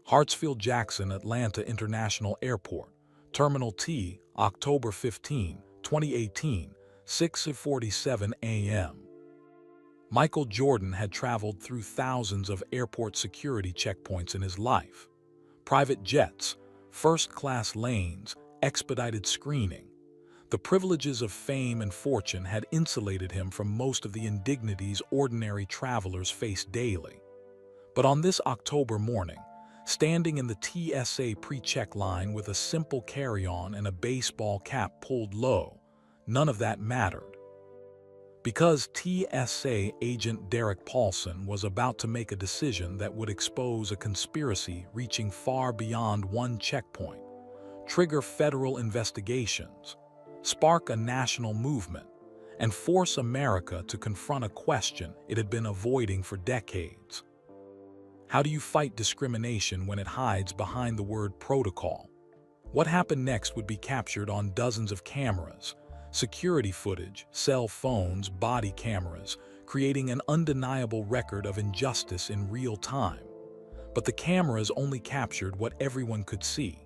Hartsfield-Jackson Atlanta International Airport, Terminal T, October 15, 2018, 6:47 a.m. Michael Jordan had traveled through thousands of airport security checkpoints in his life. Private jets, first-class lanes, expedited screening. The privileges of fame and fortune had insulated him from most of the indignities ordinary travelers face daily. But on this October morning, standing in the TSA pre-check line with a simple carry-on and a baseball cap pulled low, none of that mattered. Because TSA agent Derek Paulson was about to make a decision that would expose a conspiracy reaching far beyond one checkpoint, trigger federal investigations, spark a national movement, and force America to confront a question it had been avoiding for decades. How do you fight discrimination when it hides behind the word protocol? What happened next would be captured on dozens of cameras, security footage, cell phones, body cameras, creating an undeniable record of injustice in real time. But the cameras only captured what everyone could see.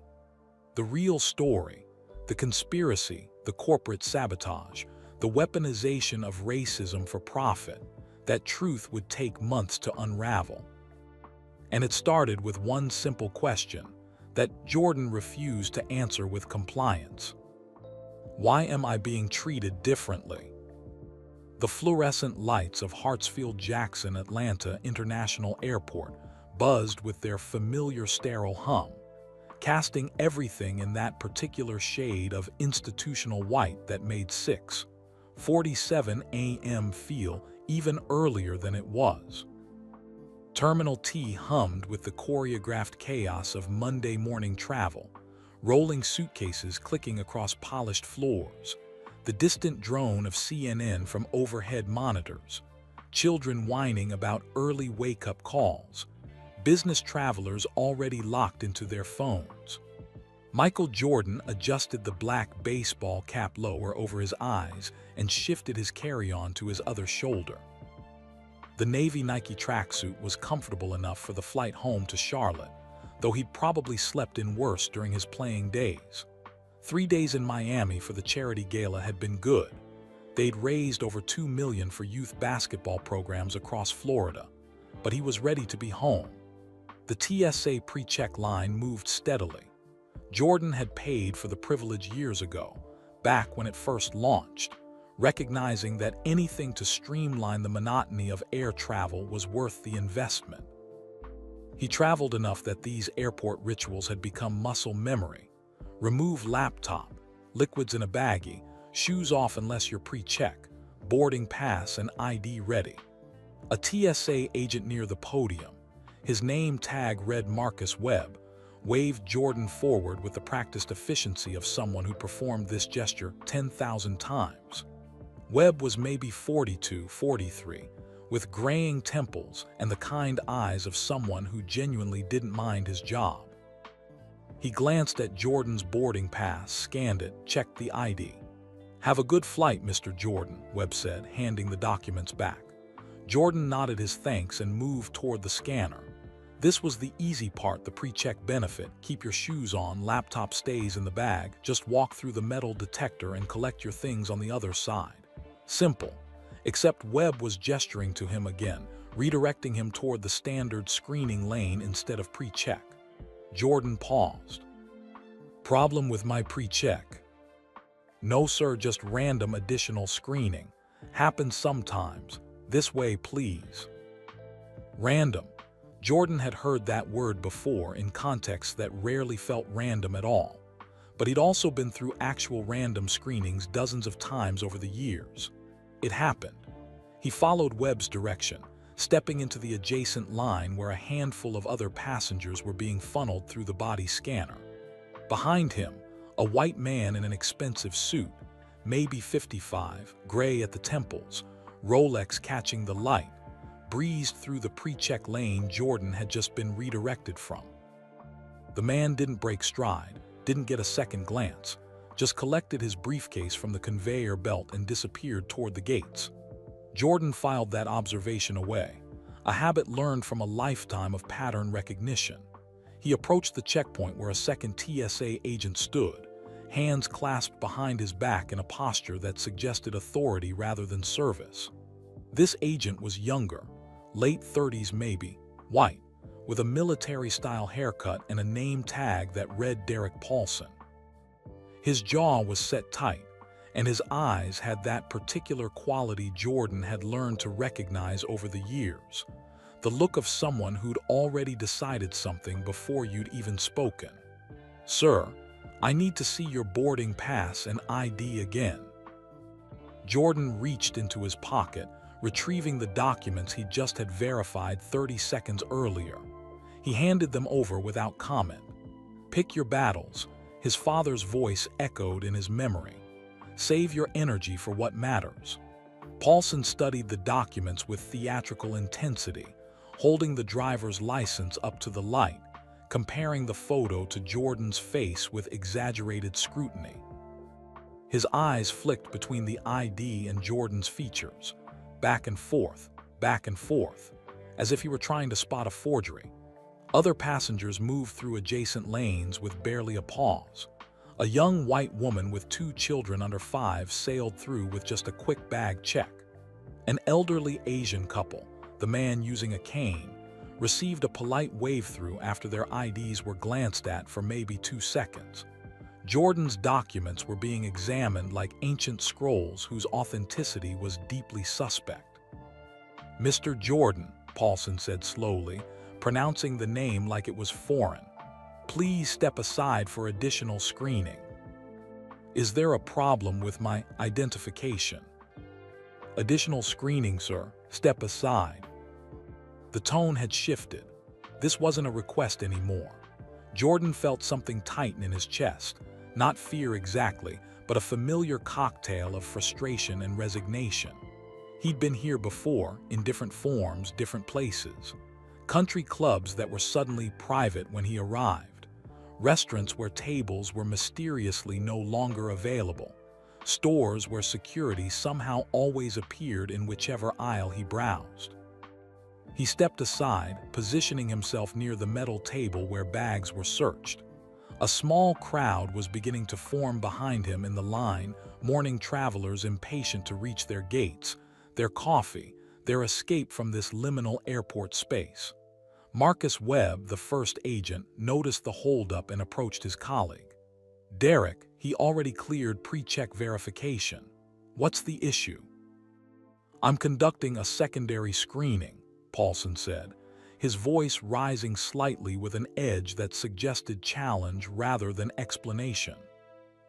The real story, the conspiracy, the corporate sabotage, the weaponization of racism for profit, that truth would take months to unravel. And it started with one simple question that Jordan refused to answer with compliance. Why am I being treated differently? The fluorescent lights of Hartsfield-Jackson Atlanta International Airport buzzed with their familiar sterile hum, casting everything in that particular shade of institutional white that made 6:47 a.m. feel even earlier than it was. Terminal T hummed with the choreographed chaos of Monday morning travel, rolling suitcases clicking across polished floors, the distant drone of CNN from overhead monitors, children whining about early wake-up calls, business travelers already locked into their phones. Michael Jordan adjusted the black baseball cap lower over his eyes and shifted his carry-on to his other shoulder. The navy Nike tracksuit was comfortable enough for the flight home to Charlotte, though he'd probably slept in worse during his playing days. 3 days in Miami for the charity gala had been good. They'd raised over $2 million for youth basketball programs across Florida, but he was ready to be home. The TSA pre-check line moved steadily. Jordan had paid for the privilege years ago, back when it first launched, recognizing that anything to streamline the monotony of air travel was worth the investment. He traveled enough that these airport rituals had become muscle memory. Remove laptop, liquids in a baggie, shoes off unless you're pre-check, boarding pass and ID ready. A TSA agent near the podium, his name tag read Marcus Webb, waved Jordan forward with the practiced efficiency of someone who performed this gesture 10,000 times. Webb was maybe 42, 43, with graying temples and the kind eyes of someone who genuinely didn't mind his job. He glanced at Jordan's boarding pass, scanned it, checked the ID. "Have a good flight, Mr. Jordan," Webb said, handing the documents back. Jordan nodded his thanks and moved toward the scanner. This was the easy part, the pre-check benefit. Keep your shoes on, laptop stays in the bag, just walk through the metal detector and collect your things on the other side. Simple. Except Webb was gesturing to him again, redirecting him toward the standard screening lane instead of pre-check. Jordan paused. "Problem with my pre-check?" "No sir, just random additional screening. Happens sometimes. This way, please." Random. Jordan had heard that word before in contexts that rarely felt random at all. But he'd also been through actual random screenings dozens of times over the years. It happened. He followed Webb's direction, stepping into the adjacent line where a handful of other passengers were being funneled through the body scanner. Behind him, a white man in an expensive suit, maybe 55, gray at the temples, Rolex catching the light, breezed through the pre-check lane Jordan had just been redirected from. The man didn't break stride, didn't get a second glance, just collected his briefcase from the conveyor belt and disappeared toward the gates. Jordan filed that observation away, a habit learned from a lifetime of pattern recognition. He approached the checkpoint where a second TSA agent stood, hands clasped behind his back in a posture that suggested authority rather than service. This agent was younger, late 30s maybe, white, with a military-style haircut and a name tag that read Derek Paulson. His jaw was set tight, and his eyes had that particular quality Jordan had learned to recognize over the years, the look of someone who'd already decided something before you'd even spoken. "Sir, I need to see your boarding pass and ID again." Jordan reached into his pocket, retrieving the documents he just had verified 30 seconds earlier. He handed them over without comment. "Pick your battles," his father's voice echoed in his memory. "Save your energy for what matters." Paulson studied the documents with theatrical intensity, holding the driver's license up to the light, comparing the photo to Jordan's face with exaggerated scrutiny. His eyes flicked between the ID and Jordan's features, back and forth, as if he were trying to spot a forgery. Other passengers moved through adjacent lanes with barely a pause. A young white woman with 2 children under 5 sailed through with just a quick bag check. An elderly Asian couple, the man using a cane, received a polite wave-through after their IDs were glanced at for maybe 2 seconds. Jordan's documents were being examined like ancient scrolls whose authenticity was deeply suspect. "Mr. Jordan," Paulson said slowly, pronouncing the name like it was foreign, "please step aside for additional screening." "Is there a problem with my identification?" "Additional screening, sir. Step aside." The tone had shifted. This wasn't a request anymore. Jordan felt something tighten in his chest, not fear exactly, but a familiar cocktail of frustration and resignation. He'd been here before, in different forms, different places. Country clubs that were suddenly private when he arrived. Restaurants where tables were mysteriously no longer available. Stores where security somehow always appeared in whichever aisle he browsed. He stepped aside, positioning himself near the metal table where bags were searched. A small crowd was beginning to form behind him in the line, morning travelers impatient to reach their gates, their coffee, their escape from this liminal airport space. Marcus Webb, the first agent, noticed the holdup and approached his colleague. "Derek, he already cleared pre-check verification. What's the issue?" "I'm conducting a secondary screening," Paulson said, his voice rising slightly with an edge that suggested challenge rather than explanation.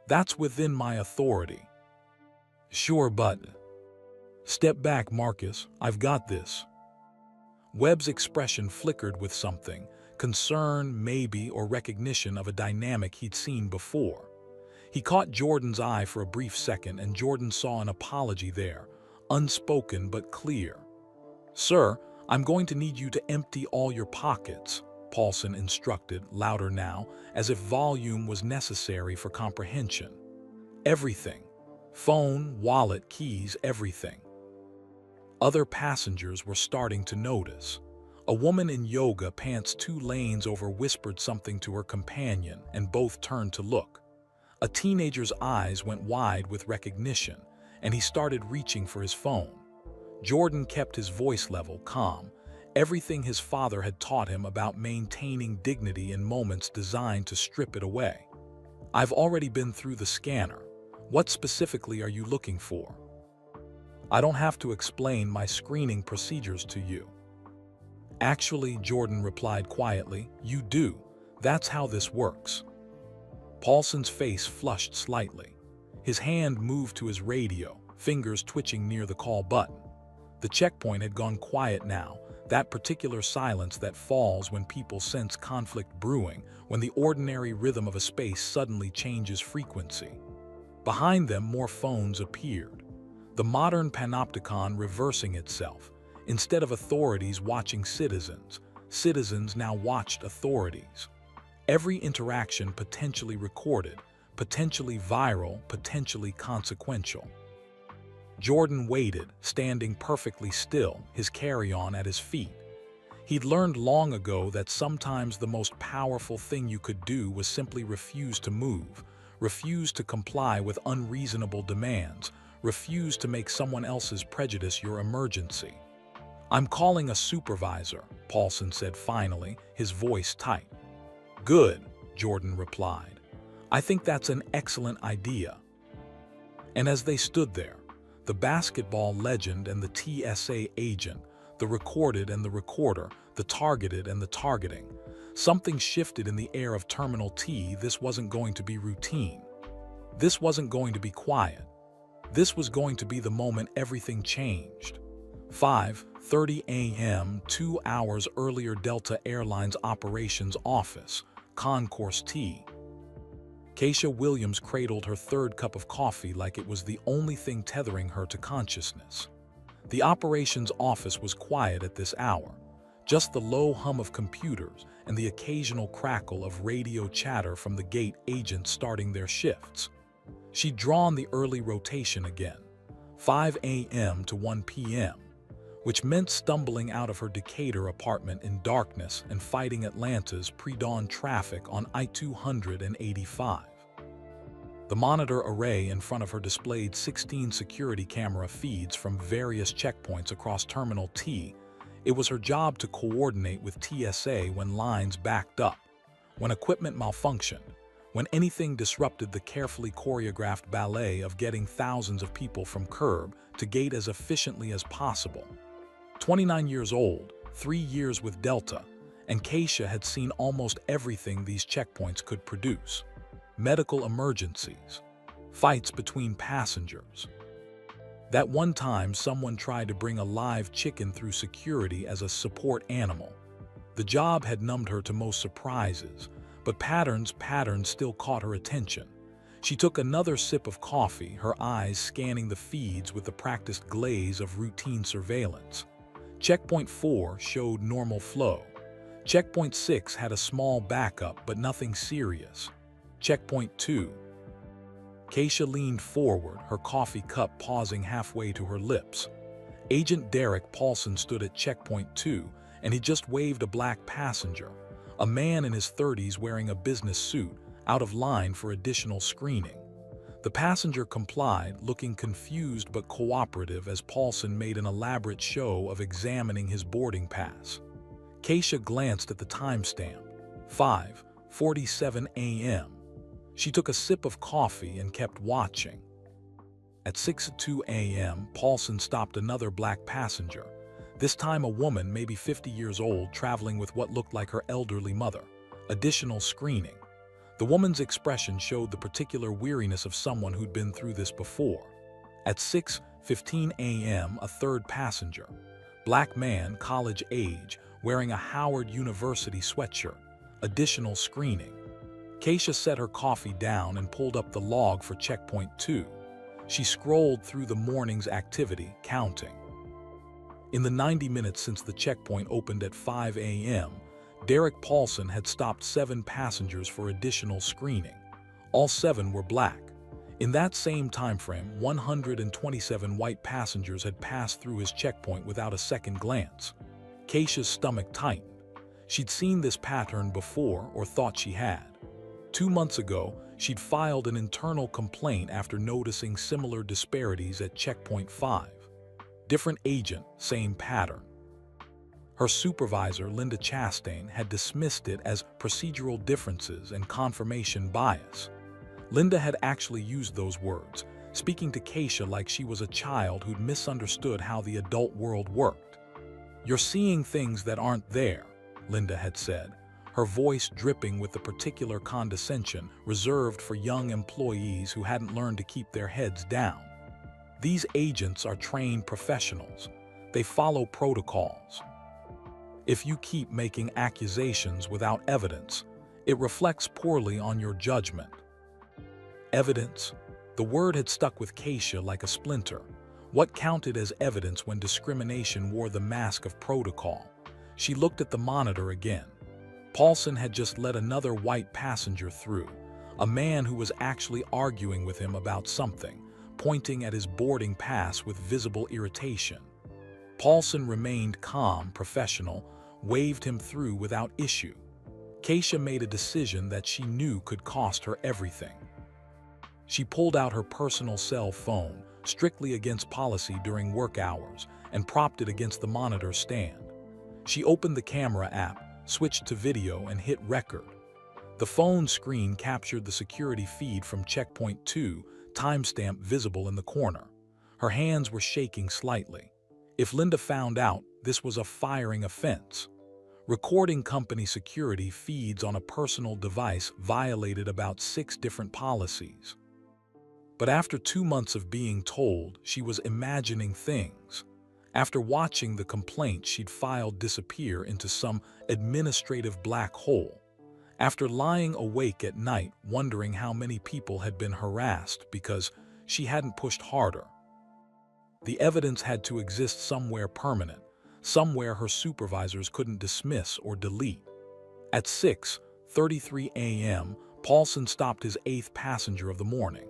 "That's within my authority." "Sure, but—" "Step back, Marcus. I've got this." Webb's expression flickered with something, concern, maybe, or recognition of a dynamic he'd seen before. He caught Jordan's eye for a brief second, and Jordan saw an apology there, unspoken but clear. "Sir, I'm going to need you to empty all your pockets," Paulson instructed, louder now, as if volume was necessary for comprehension. "Everything. Phone, wallet, keys, everything." Other passengers were starting to notice. A woman in yoga pants 2 lanes over whispered something to her companion, and both turned to look. A teenager's eyes went wide with recognition, and he started reaching for his phone. Jordan kept his voice level, calm, everything his father had taught him about maintaining dignity in moments designed to strip it away. "I've already been through the scanner. What specifically are you looking for?" "I don't have to explain my screening procedures to you." "Actually," Jordan replied quietly, "you do. That's how this works." Paulson's face flushed slightly. His hand moved to his radio, fingers twitching near the call button. The checkpoint had gone quiet now, that particular silence that falls when people sense conflict brewing, when the ordinary rhythm of a space suddenly changes frequency. Behind them, more phones appeared. The modern panopticon reversing itself. Instead of authorities watching citizens, citizens now watched authorities. Every interaction potentially recorded, potentially viral, potentially consequential. Jordan waited, standing perfectly still, his carry-on at his feet. He'd learned long ago that sometimes the most powerful thing you could do was simply refuse to move, refuse to comply with unreasonable demands, refuse to make someone else's prejudice your emergency. "I'm calling a supervisor," Paulson said finally, his voice tight. "Good," Jordan replied. "I think that's an excellent idea." And as they stood there, the basketball legend and the TSA agent, the recorded and the recorder, the targeted and the targeting, something shifted in the air of Terminal T. This wasn't going to be routine. This wasn't going to be quiet. This was going to be the moment everything changed. 5:30 a.m., 2 hours earlier, Delta Airlines operations office, Concourse T. Keisha Williams cradled her third cup of coffee like it was the only thing tethering her to consciousness. The operations office was quiet at this hour, just the low hum of computers and the occasional crackle of radio chatter from the gate agents starting their shifts. She'd drawn the early rotation again, 5 a.m. to 1 p.m., which meant stumbling out of her Decatur apartment in darkness and fighting Atlanta's pre-dawn traffic on I-285. The monitor array in front of her displayed 16 security camera feeds from various checkpoints across Terminal T. It was her job to coordinate with TSA when lines backed up, when equipment malfunctioned, when anything disrupted the carefully choreographed ballet of getting thousands of people from curb to gate as efficiently as possible. 29 years old, 3 years with Delta, and Keisha had seen almost everything these checkpoints could produce. Medical emergencies, fights between passengers. That one time someone tried to bring a live chicken through security as a support animal. The job had numbed her to most surprises, but patterns still caught her attention. She took another sip of coffee, her eyes scanning the feeds with the practiced glaze of routine surveillance. Checkpoint 4 showed normal flow. Checkpoint 6 had a small backup, but nothing serious. Checkpoint 2. Keisha leaned forward, her coffee cup pausing halfway to her lips. Agent Derek Paulson stood at Checkpoint 2, and he just waved a black passenger, a man in his 30s wearing a business suit, out of line for additional screening. The passenger complied, looking confused but cooperative as Paulson made an elaborate show of examining his boarding pass. Keisha glanced at the timestamp, 5:47 a.m. She took a sip of coffee and kept watching. At 6:02 a.m., Paulson stopped another black passenger, this time a woman maybe 50 years old traveling with what looked like her elderly mother. Additional screening. The woman's expression showed the particular weariness of someone who'd been through this before. At 6:15 a.m., a third passenger, black man, college age, wearing a Howard University sweatshirt. Additional screening. Keisha set her coffee down and pulled up the log for Checkpoint 2. She scrolled through the morning's activity, counting. In the 90 minutes since the checkpoint opened at 5 a.m., Derek Paulson had stopped 7 passengers for additional screening. All 7 were black. In that same timeframe, 127 white passengers had passed through his checkpoint without a second glance. Keisha's stomach tightened. She'd seen this pattern before, or thought she had. 2 months ago, she'd filed an internal complaint after noticing similar disparities at Checkpoint 5. Different agent, same pattern. Her supervisor, Linda Chastain, had dismissed it as procedural differences and confirmation bias. Linda had actually used those words, speaking to Keisha like she was a child who'd misunderstood how the adult world worked. "You're seeing things that aren't there," Linda had said, her voice dripping with the particular condescension reserved for young employees who hadn't learned to keep their heads down. "These agents are trained professionals. They follow protocols. If you keep making accusations without evidence, it reflects poorly on your judgment." Evidence? The word had stuck with Keisha like a splinter. What counted as evidence when discrimination wore the mask of protocol? She looked at the monitor again. Paulson had just let another white passenger through, a man who was actually arguing with him about something, pointing at his boarding pass with visible irritation. Paulson remained calm, professional, waved him through without issue. Keisha made a decision that she knew could cost her everything. She pulled out her personal cell phone, strictly against policy during work hours, and propped it against the monitor stand. She opened the camera app, switched to video, and hit record. The phone screen captured the security feed from Checkpoint 2, timestamp visible in the corner. Her hands were shaking slightly. If Linda found out, this was a firing offense. Recording company security feeds on a personal device violated about 6 different policies. But after 2 months of being told, she was imagining things. After watching the complaint she'd filed disappear into some administrative black hole. After lying awake at night wondering how many people had been harassed because she hadn't pushed harder. The evidence had to exist somewhere permanent, somewhere her supervisors couldn't dismiss or delete. At 6:33 a.m., Paulson stopped his 8th passenger of the morning.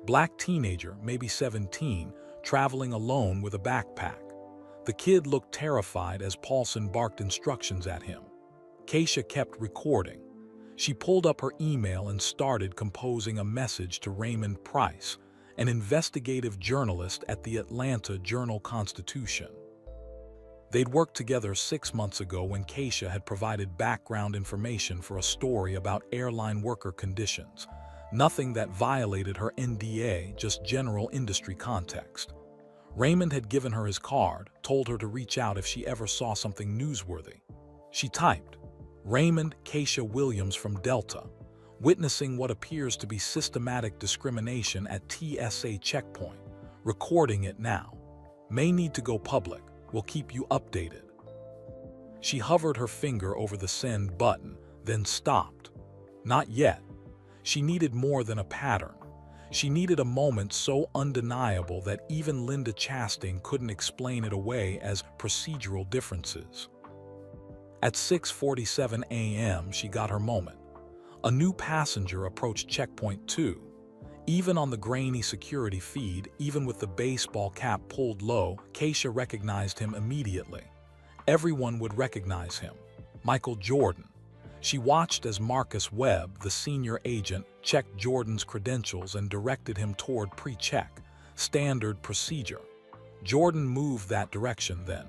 Black teenager, maybe 17, traveling alone with a backpack. The kid looked terrified as Paulson barked instructions at him. Keisha kept recording. She pulled up her email and started composing a message to Raymond Price, an investigative journalist at the Atlanta Journal-Constitution. They'd worked together 6 months ago when Keisha had provided background information for a story about airline worker conditions. Nothing that violated her NDA, just general industry context. Raymond had given her his card, told her to reach out if she ever saw something newsworthy. She typed, "Raymond Keisha Williams from Delta, witnessing what appears to be systematic discrimination at TSA checkpoint. Recording it now. May need to go public. We'll keep you updated." She hovered her finger over the send button, then stopped. Not yet. She needed more than a pattern. She needed a moment so undeniable that even Linda Chastain couldn't explain it away as procedural differences. At 6:47 a.m., she got her moment. A new passenger approached Checkpoint 2. Even on the grainy security feed, even with the baseball cap pulled low, Keisha recognized him immediately. Everyone would recognize him. Michael Jordan. She watched as Marcus Webb, the senior agent, checked Jordan's credentials and directed him toward pre-check, standard procedure. Jordan moved that direction then.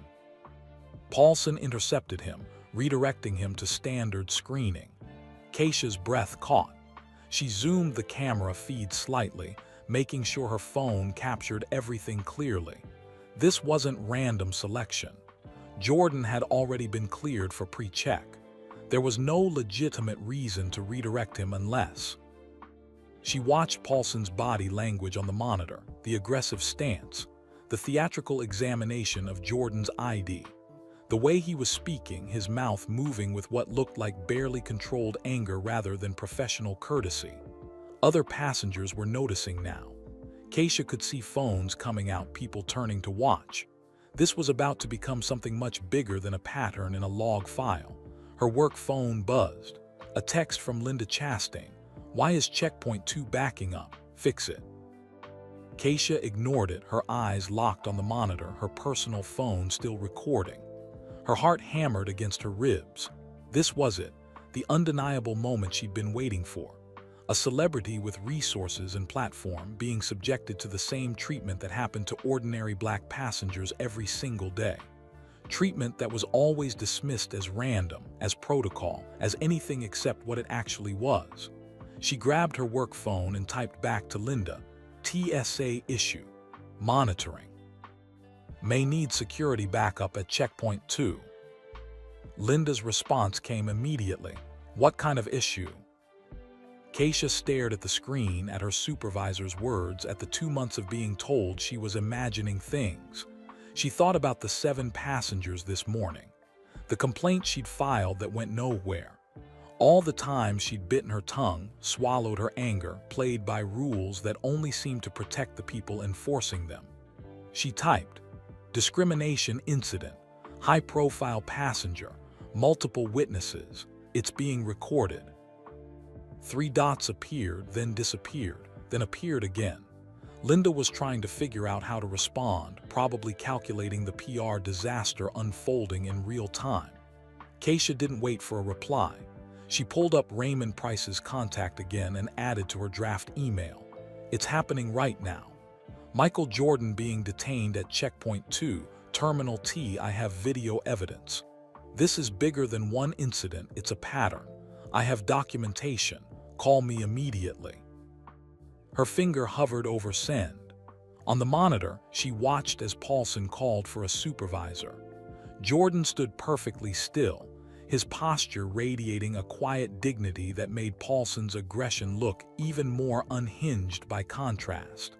Paulson intercepted him, redirecting him to standard screening. Keisha's breath caught. She zoomed the camera feed slightly, making sure her phone captured everything clearly. This wasn't random selection. Jordan had already been cleared for pre-check. There was no legitimate reason to redirect him unless. She watched Paulson's body language on the monitor, the aggressive stance, the theatrical examination of Jordan's ID. The way he was speaking, his mouth moving with what looked like barely controlled anger rather than professional courtesy. Other passengers were noticing now. Keisha could see phones coming out, people turning to watch. This was about to become something much bigger than a pattern in a log file. Her work phone buzzed. A text from Linda Chastain. "Why is Checkpoint 2 backing up? Fix it." Keisha ignored it, her eyes locked on the monitor, her personal phone still recording. Her heart hammered against her ribs. This was it, the undeniable moment she'd been waiting for. A celebrity with resources and platform being subjected to the same treatment that happened to ordinary black passengers every single day. Treatment that was always dismissed as random, as protocol, as anything except what it actually was. She grabbed her work phone and typed back to Linda, "TSA issue. Monitoring. May need security backup at Checkpoint 2. Linda's response came immediately. "What kind of issue?" Keisha stared at the screen, at her supervisor's words, at the 2 months of being told she was imagining things. She thought about the 7 passengers this morning. The complaint she'd filed that went nowhere. All the time she'd bitten her tongue, swallowed her anger, played by rules that only seemed to protect the people enforcing them. She typed, "Discrimination incident, high-profile passenger, multiple witnesses, it's being recorded." 3 dots appeared, then disappeared, then appeared again. Linda was trying to figure out how to respond, probably calculating the PR disaster unfolding in real time. Keisha didn't wait for a reply. She pulled up Raymond Price's contact again and added to her draft email. It's happening right now. Michael Jordan being detained at Checkpoint 2, Terminal T. I have video evidence. This is bigger than one incident, it's a pattern. I have documentation. Call me immediately. Her finger hovered over send. On the monitor, she watched as Paulson called for a supervisor. Jordan stood perfectly still, his posture radiating a quiet dignity that made Paulson's aggression look even more unhinged by contrast.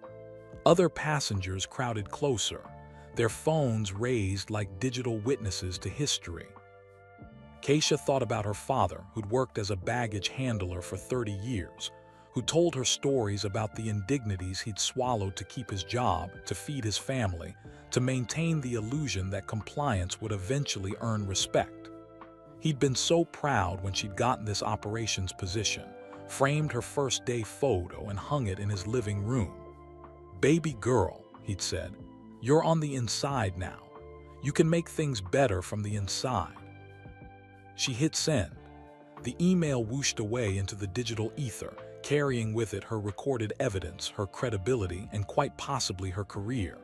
Other passengers crowded closer, their phones raised like digital witnesses to history. Keisha thought about her father, who'd worked as a baggage handler for 30 years, who told her stories about the indignities he'd swallowed to keep his job, to feed his family, to maintain the illusion that compliance would eventually earn respect. He'd been so proud when she'd gotten this operations position, framed her first day photo and hung it in his living room. "Baby girl," he'd said, "you're on the inside now. You can make things better from the inside." She hit send. The email whooshed away into the digital ether, carrying with it her recorded evidence, her credibility, and quite possibly her career.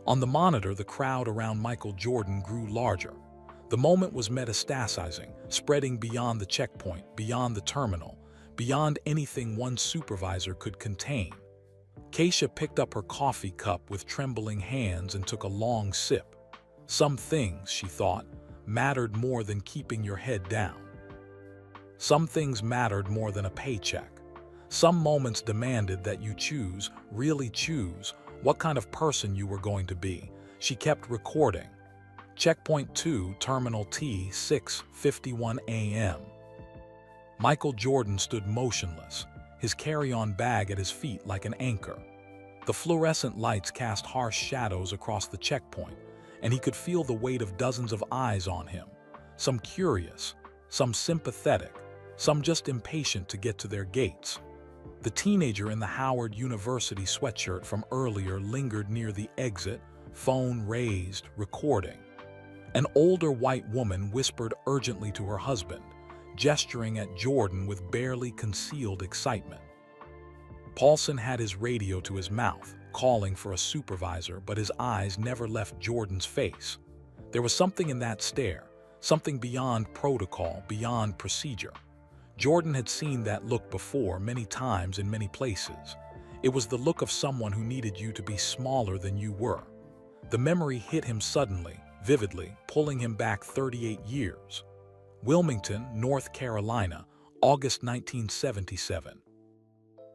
On the monitor, the crowd around Michael Jordan grew larger. The moment was metastasizing, spreading beyond the checkpoint, beyond the terminal, beyond anything one supervisor could contain. Keisha picked up her coffee cup with trembling hands and took a long sip. Some things, she thought, mattered more than keeping your head down. Some things mattered more than a paycheck. Some moments demanded that you choose, really choose, what kind of person you were going to be. She kept recording. Checkpoint 2, Terminal T, 6:51 a.m. Michael Jordan stood motionless, his carry-on bag at his feet like an anchor. The fluorescent lights cast harsh shadows across the checkpoint, and he could feel the weight of dozens of eyes on him, some curious, some sympathetic, some just impatient to get to their gates. The teenager in the Howard University sweatshirt from earlier lingered near the exit, phone raised, recording. An older white woman whispered urgently to her husband, gesturing at Jordan with barely concealed excitement. Paulson had his radio to his mouth, calling for a supervisor, but his eyes never left Jordan's face. There was something in that stare, something beyond protocol, beyond procedure. Jordan had seen that look before many times in many places. It was the look of someone who needed you to be smaller than you were. The memory hit him suddenly, vividly, pulling him back 38 years. Wilmington, North Carolina, August 1977.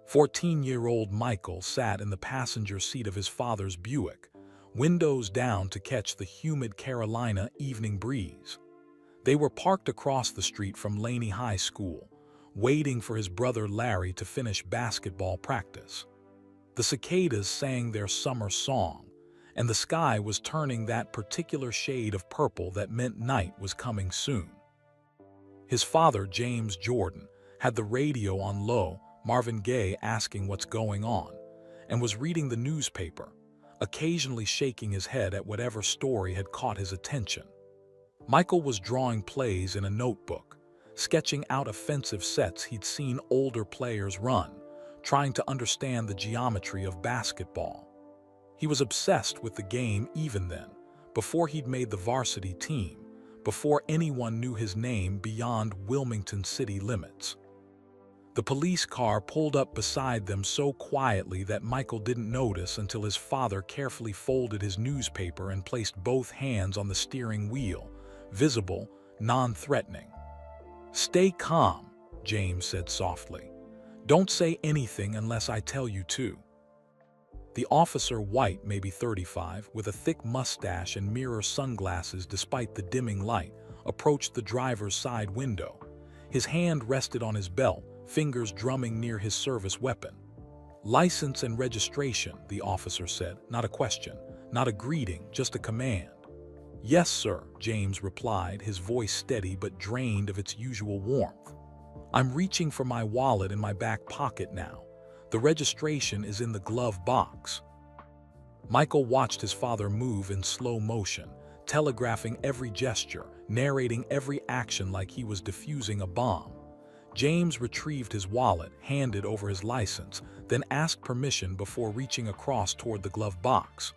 14-year-old Michael sat in the passenger seat of his father's Buick, windows down to catch the humid Carolina evening breeze. They were parked across the street from Laney High School, waiting for his brother Larry to finish basketball practice. The cicadas sang their summer song, and the sky was turning that particular shade of purple that meant night was coming soon. His father, James Jordan, had the radio on low, Marvin Gaye asking what's going on, and was reading the newspaper, occasionally shaking his head at whatever story had caught his attention. Michael was drawing plays in a notebook, sketching out offensive sets he'd seen older players run, trying to understand the geometry of basketball. He was obsessed with the game even then, before he'd made the varsity team, before anyone knew his name beyond Wilmington city limits. The police car pulled up beside them so quietly that Michael didn't notice until his father carefully folded his newspaper and placed both hands on the steering wheel, visible, non-threatening. "Stay calm," James said softly. "Don't say anything unless I tell you to." The officer, white, maybe 35, with a thick mustache and mirror sunglasses despite the dimming light, approached the driver's side window. His hand rested on his belt, fingers drumming near his service weapon. "License and registration," the officer said, not a question, not a greeting, just a command. "Yes, sir," James replied, his voice steady but drained of its usual warmth. "I'm reaching for my wallet in my back pocket now. The registration is in the glove box." Michael watched his father move in slow motion, telegraphing every gesture, narrating every action like he was defusing a bomb. James retrieved his wallet, handed over his license, then asked permission before reaching across toward the glove box.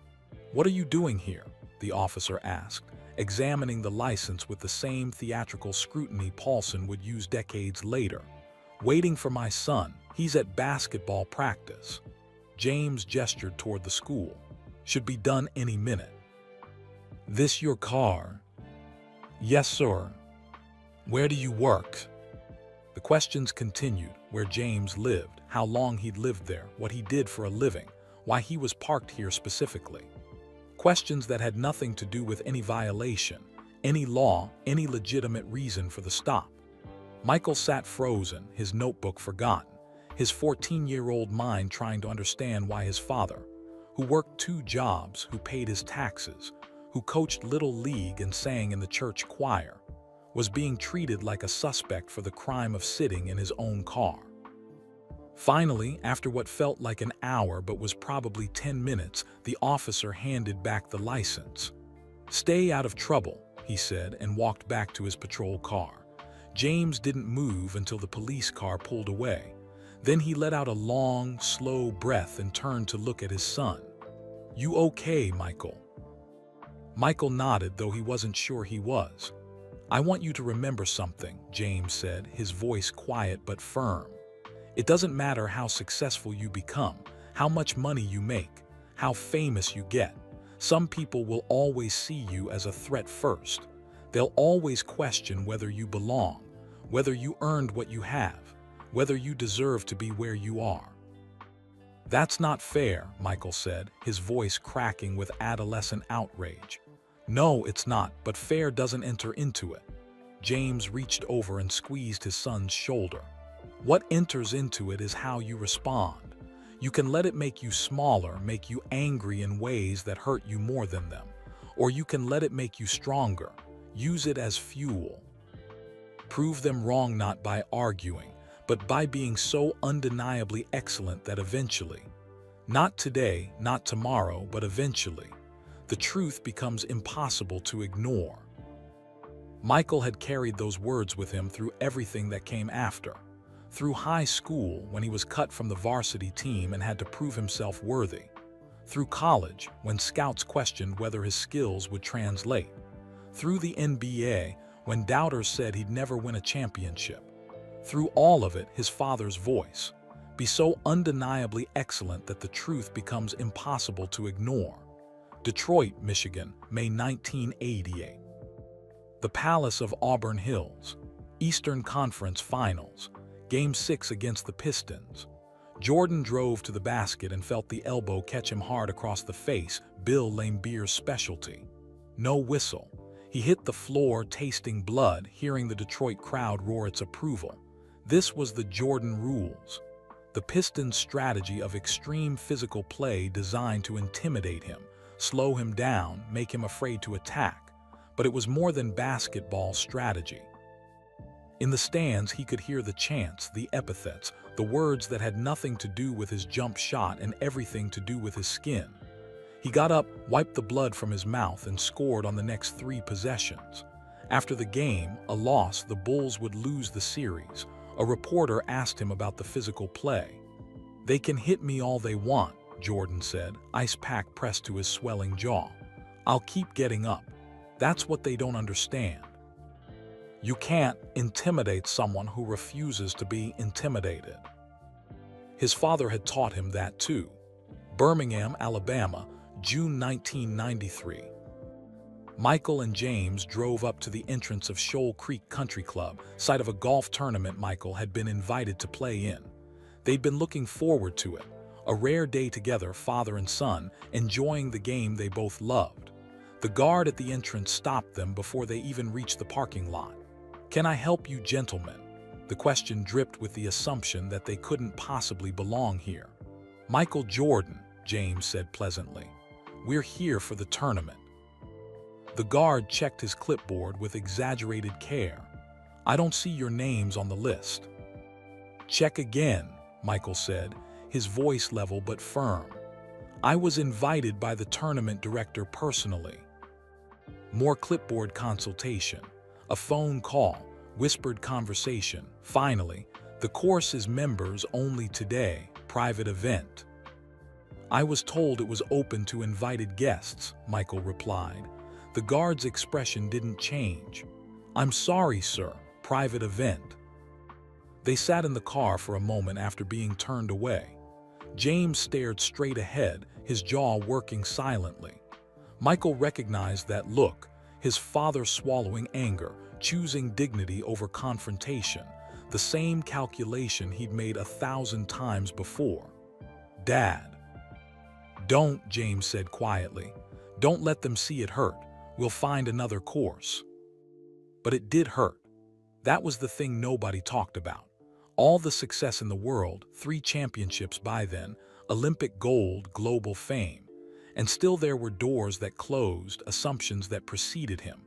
"What are you doing here?" the officer asked, examining the license with the same theatrical scrutiny Paulson would use decades later. "Waiting for my son. He's at basketball practice." James gestured toward the school. "Should be done any minute." "This your car?" "Yes, sir." "Where do you work?" The questions continued: where James lived, how long he'd lived there, what he did for a living, why he was parked here specifically. Questions that had nothing to do with any violation, any law, any legitimate reason for the stop. Michael sat frozen, his notebook forgotten, his 14-year-old mind trying to understand why his father, who worked 2 jobs, who paid his taxes, who coached Little League and sang in the church choir, was being treated like a suspect for the crime of sitting in his own car. Finally, after what felt like an hour but was probably 10 minutes, the officer handed back the license. "Stay out of trouble," he said, and walked back to his patrol car. James didn't move until the police car pulled away. Then he let out a long, slow breath and turned to look at his son. "You okay, Michael?" Michael nodded, though he wasn't sure he was. "I want you to remember something," James said, his voice quiet but firm. "It doesn't matter how successful you become, how much money you make, how famous you get. Some people will always see you as a threat first. They'll always question whether you belong, whether you earned what you have, whether you deserve to be where you are." "That's not fair," Michael said, his voice cracking with adolescent outrage. "No, it's not, but fair doesn't enter into it." James reached over and squeezed his son's shoulder. "What enters into it is how you respond. You can let it make you smaller, make you angry in ways that hurt you more than them. Or you can let it make you stronger, use it as fuel. Prove them wrong not by arguing, but by being so undeniably excellent that eventually, not today, not tomorrow, but eventually, the truth becomes impossible to ignore." Michael had carried those words with him through everything that came after. Through high school, when he was cut from the varsity team and had to prove himself worthy. Through college, when scouts questioned whether his skills would translate. Through the NBA, when doubters said he'd never win a championship. Through all of it, his father's voice. Be so undeniably excellent that the truth becomes impossible to ignore. Detroit, Michigan, May 1988. The Palace of Auburn Hills. Eastern Conference Finals. Game 6 against the Pistons. Jordan drove to the basket and felt the elbow catch him hard across the face, Bill Laimbeer's specialty. No whistle. He hit the floor, tasting blood, hearing the Detroit crowd roar its approval. This was the Jordan rules. The Pistons' strategy of extreme physical play designed to intimidate him, slow him down, make him afraid to attack. But it was more than basketball strategy. In the stands, he could hear the chants, the epithets, the words that had nothing to do with his jump shot and everything to do with his skin. He got up, wiped the blood from his mouth, and scored on the next 3 possessions. After the game, a loss, the Bulls would lose the series. A reporter asked him about the physical play. "They can hit me all they want," Jordan said, ice pack pressed to his swelling jaw. "I'll keep getting up. That's what they don't understand. You can't intimidate someone who refuses to be intimidated." His father had taught him that too. Birmingham, Alabama, June 1993. Michael and James drove up to the entrance of Shoal Creek Country Club, site of a golf tournament Michael had been invited to play in. They'd been looking forward to it, a rare day together, father and son, enjoying the game they both loved. The guard at the entrance stopped them before they even reached the parking lot. "Can I help you, gentlemen?" The question dripped with the assumption that they couldn't possibly belong here. "Michael Jordan," James said pleasantly. "We're here for the tournament." The guard checked his clipboard with exaggerated care. "I don't see your names on the list." "Check again," Michael said, his voice level but firm. "I was invited by the tournament director personally." More clipboard consultation. A phone call, whispered conversation. Finally, the course is members only today, private event. I was told it was open to invited guests, Michael replied. The guard's expression didn't change. I'm sorry, sir, private event. They sat in the car for a moment after being turned away. James stared straight ahead, his jaw working silently. Michael recognized that look, his father swallowing anger, choosing dignity over confrontation, the same calculation he'd made 1,000 times before. Dad. Don't, James said quietly. Don't let them see it hurt. We'll find another course. But it did hurt. That was the thing nobody talked about. All the success in the world, 3 championships by then, Olympic gold, global fame. And still there were doors that closed, assumptions that preceded him,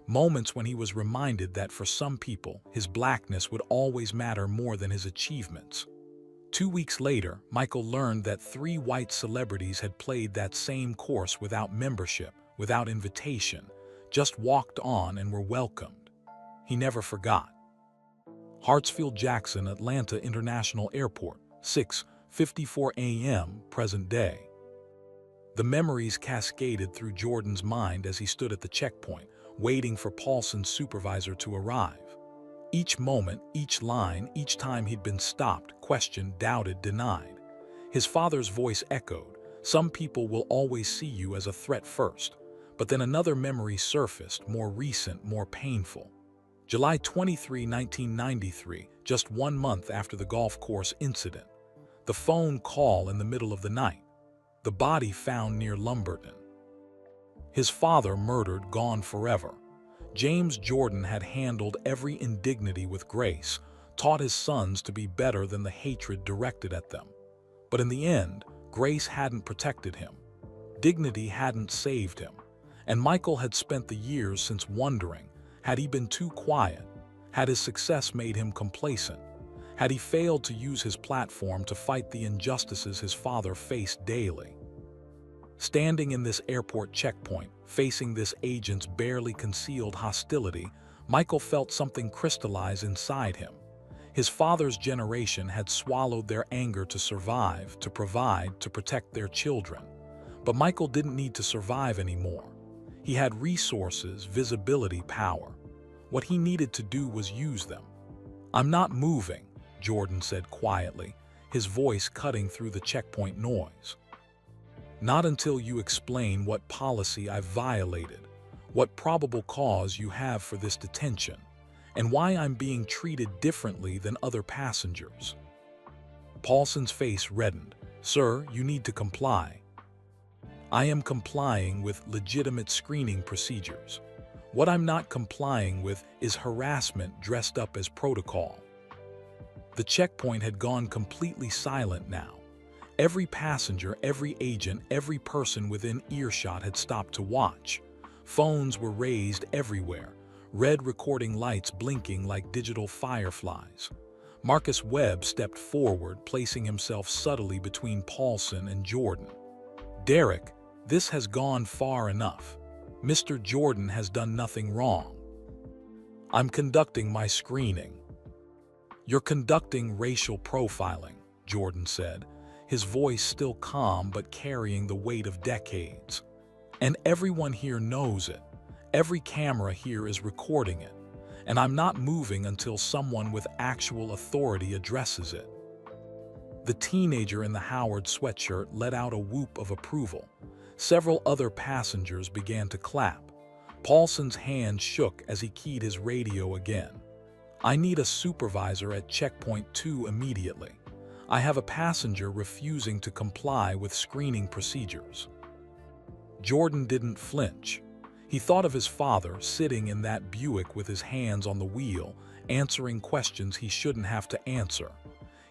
moments when he was reminded that for some people, his blackness would always matter more than his achievements. 2 weeks later, Michael learned that 3 white celebrities had played that same course without membership, without invitation, just walked on and were welcomed. He never forgot. Hartsfield-Jackson, Atlanta International Airport, 6:54 a.m., present day. The memories cascaded through Jordan's mind as he stood at the checkpoint, waiting for Paulson's supervisor to arrive. Each moment, each line, each time he'd been stopped, questioned, doubted, denied. His father's voice echoed, "Some people will always see you as a threat first." But then another memory surfaced, more recent, more painful. July 23, 1993, just 1 month after the golf course incident. The phone call in the middle of the night. The body found near Lumberton. His father murdered, gone forever. James Jordan had handled every indignity with grace, taught his sons to be better than the hatred directed at them. But in the end, grace hadn't protected him. Dignity hadn't saved him. And Michael had spent the years since wondering, had he been too quiet? Had his success made him complacent? Had he failed to use his platform to fight the injustices his father faced daily? Standing in this airport checkpoint, facing this agent's barely concealed hostility, Michael felt something crystallize inside him. His father's generation had swallowed their anger to survive, to provide, to protect their children. But Michael didn't need to survive anymore. He had resources, visibility, power. What he needed to do was use them. "I'm not moving," Jordan said quietly, his voice cutting through the checkpoint noise. "Not until you explain what policy I've violated, what probable cause you have for this detention, and why I'm being treated differently than other passengers." Paulson's face reddened. "Sir, you need to comply." "I am complying with legitimate screening procedures. What I'm not complying with is harassment dressed up as protocol." The checkpoint had gone completely silent now. Every passenger, every agent, every person within earshot had stopped to watch. Phones were raised everywhere, red recording lights blinking like digital fireflies. Marcus Webb stepped forward, placing himself subtly between Paulson and Jordan. "Derek, this has gone far enough. Mr. Jordan has done nothing wrong. I'm conducting my screening." "You're conducting racial profiling," Jordan said, his voice still calm but carrying the weight of decades. "And everyone here knows it. Every camera here is recording it. And I'm not moving until someone with actual authority addresses it." The teenager in the Howard sweatshirt let out a whoop of approval. Several other passengers began to clap. Paulson's hand shook as he keyed his radio again. "I need a supervisor at checkpoint 2 immediately. I have a passenger refusing to comply with screening procedures." Jordan didn't flinch. He thought of his father sitting in that Buick with his hands on the wheel, answering questions he shouldn't have to answer.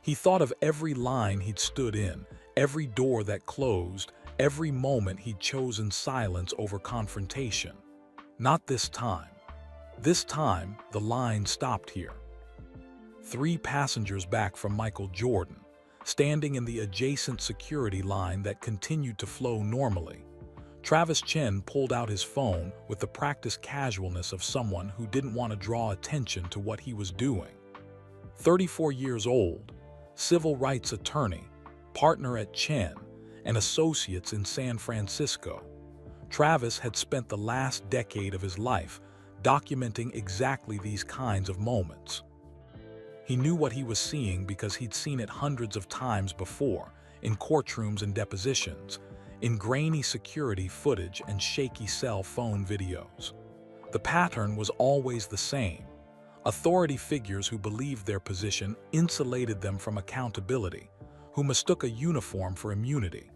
He thought of every line he'd stood in, every door that closed, every moment he'd chosen silence over confrontation. Not this time. This time, the line stopped here. 3 passengers back from Michael Jordan, standing in the adjacent security line that continued to flow normally. Travis Chen pulled out his phone with the practiced casualness of someone who didn't want to draw attention to what he was doing. 34 years old, civil rights attorney, partner at Chen and Associates in San Francisco, Travis had spent the last decade of his life documenting exactly these kinds of moments. He knew what he was seeing because he'd seen it hundreds of times before, in courtrooms and depositions, in grainy security footage and shaky cell phone videos. The pattern was always the same. Authority figures who believed their position insulated them from accountability, who mistook a uniform for immunity.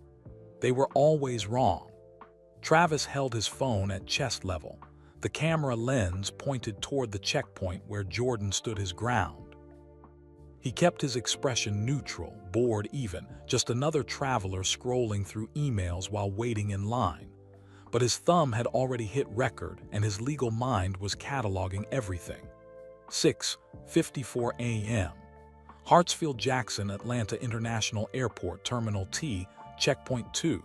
They were always wrong. Travis held his phone at chest level, the camera lens pointed toward the checkpoint where Jordan stood his ground. He kept his expression neutral, bored even, just another traveler scrolling through emails while waiting in line. But his thumb had already hit record and his legal mind was cataloging everything. 6:54 a.m. Hartsfield-Jackson Atlanta International Airport Terminal T, Checkpoint 2.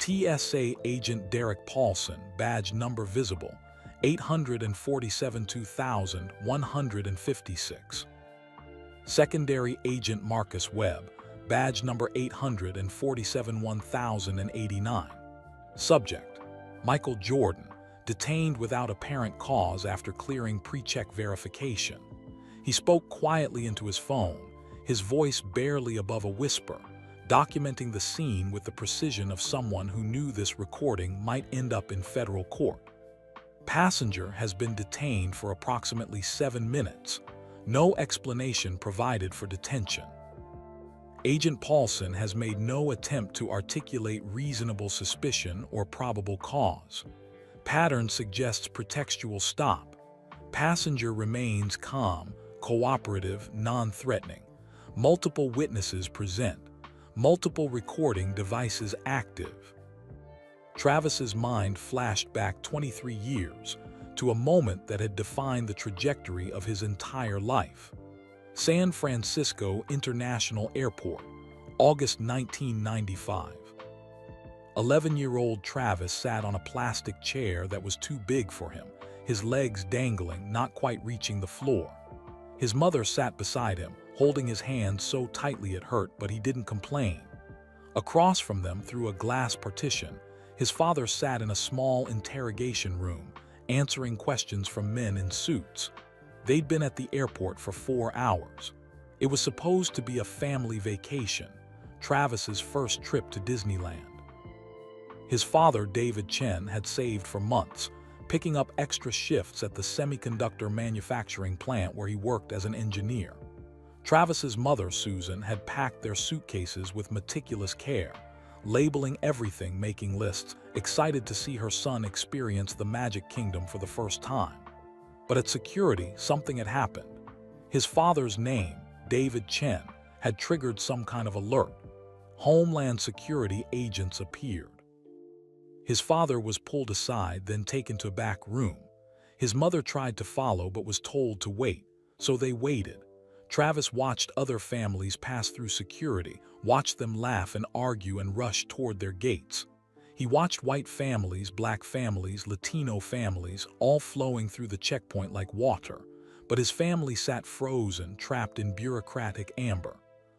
TSA Agent Derek Paulson, badge number visible, 847-2156. Secondary Agent Marcus Webb, badge number 847-1089. Subject: Michael Jordan, detained without apparent cause after clearing pre-check verification. He spoke quietly into his phone, his voice barely above a whisper, documenting the scene with the precision of someone who knew this recording might end up in federal court. Passenger has been detained for approximately 7 minutes. No explanation provided for detention. Agent Paulson has made no attempt to articulate reasonable suspicion or probable cause. Pattern suggests pretextual stop. Passenger remains calm, cooperative, non-threatening. Multiple witnesses present. Multiple recording devices active. Travis's mind flashed back 23 years to a moment that had defined the trajectory of his entire life. San Francisco International Airport, August 1995. 11-year-old Travis sat on a plastic chair that was too big for him, his legs dangling, not quite reaching the floor. His mother sat beside him, holding his hand so tightly it hurt, but he didn't complain. Across from them, through a glass partition, his father sat in a small interrogation room, answering questions from men in suits. They'd been at the airport for 4 hours. It was supposed to be a family vacation, Travis's first trip to Disneyland. His father, David Chen, had saved for months, picking up extra shifts at the semiconductor manufacturing plant where he worked as an engineer. Travis's mother, Susan, had packed their suitcases with meticulous care, labeling everything, making lists, excited to see her son experience the Magic Kingdom for the first time. But at security, something had happened. His father's name, David Chen, had triggered some kind of alert. Homeland Security agents appeared. His father was pulled aside, then taken to a back room. His mother tried to follow but was told to wait, so they waited. Travis watched other families pass through security, watched them laugh and argue and rush toward their gates. He watched white families, black families, Latino families, all flowing through the checkpoint like water, but his family sat frozen, trapped in bureaucratic amber.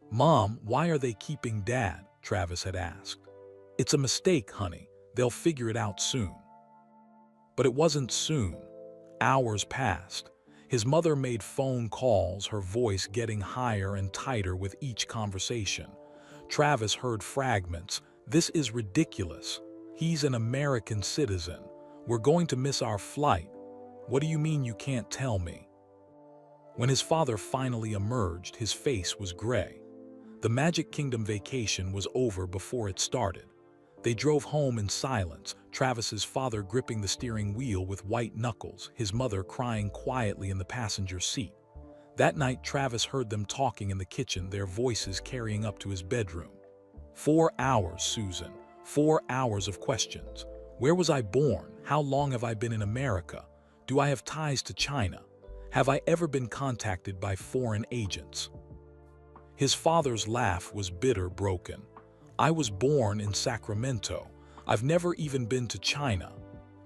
"Mom, why are they keeping Dad?" Travis had asked. "It's a mistake, honey. They'll figure it out soon." But it wasn't soon. Hours passed. His mother made phone calls, her voice getting higher and tighter with each conversation. Travis heard fragments. "This is ridiculous. He's an American citizen. We're going to miss our flight. What do you mean you can't tell me?" When his father finally emerged, his face was gray. The Magic Kingdom vacation was over before it started. They drove home in silence, Travis's father gripping the steering wheel with white knuckles, his mother crying quietly in the passenger seat. That night, Travis heard them talking in the kitchen, their voices carrying up to his bedroom. 4 hours, Susan. 4 hours of questions. Where was I born? How long have I been in America? Do I have ties to China? Have I ever been contacted by foreign agents? His father's laugh was bitter, broken. "I was born in Sacramento. I've never even been to China.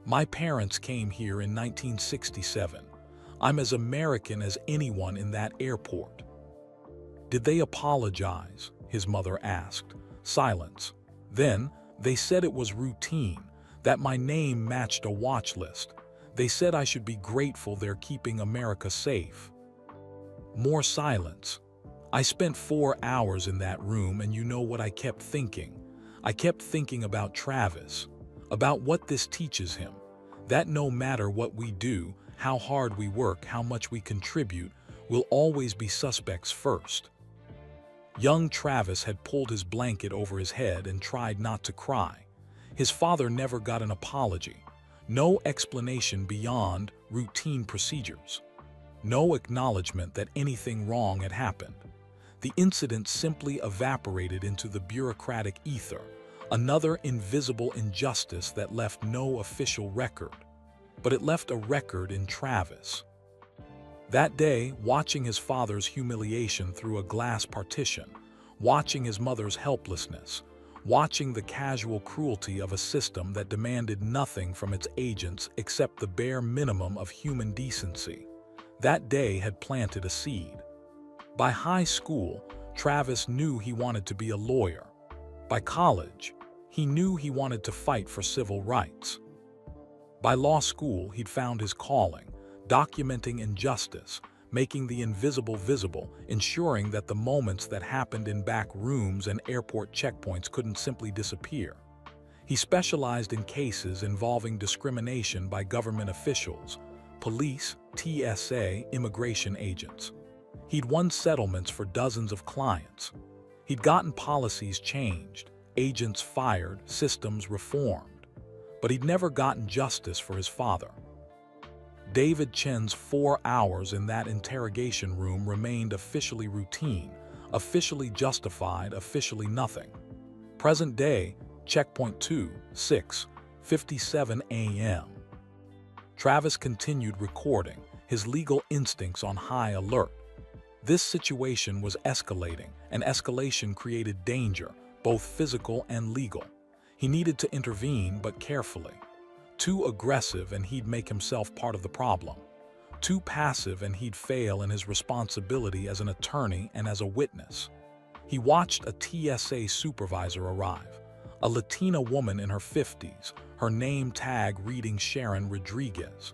My parents came here in 1967. I'm as American as anyone in that airport." "Did they apologize?" his mother asked. Silence. "Then, they said it was routine, that my name matched a watch list. They said I should be grateful they're keeping America safe." More silence. "I spent 4 hours in that room, and you know what I kept thinking? I kept thinking about Travis, about what this teaches him, that no matter what we do, how hard we work, how much we contribute, we'll always be suspects first." Young Travis had pulled his blanket over his head and tried not to cry. His father never got an apology, no explanation beyond routine procedures, no acknowledgement that anything wrong had happened. The incident simply evaporated into the bureaucratic ether, another invisible injustice that left no official record. But it left a record in Travis. That day, watching his father's humiliation through a glass partition, watching his mother's helplessness, watching the casual cruelty of a system that demanded nothing from its agents except the bare minimum of human decency, that day had planted a seed. By high school, Travis knew he wanted to be a lawyer. By college, he knew he wanted to fight for civil rights. By law school, he'd found his calling, documenting injustice, making the invisible visible, ensuring that the moments that happened in back rooms and airport checkpoints couldn't simply disappear. He specialized in cases involving discrimination by government officials, police, TSA, immigration agents. He'd won settlements for dozens of clients. He'd gotten policies changed, agents fired, systems reformed. But he'd never gotten justice for his father. David Chen's 4 hours in that interrogation room remained officially routine, officially justified, officially nothing. Present day, checkpoint 2, 6:57 a.m. Travis continued recording, his legal instincts on high alert. This situation was escalating, and escalation created danger, both physical and legal. He needed to intervene, but carefully. Too aggressive and he'd make himself part of the problem. Too passive and he'd fail in his responsibility as an attorney and as a witness. He watched a TSA supervisor arrive, a Latina woman in her 50s, her name tag reading Sharon Rodriguez.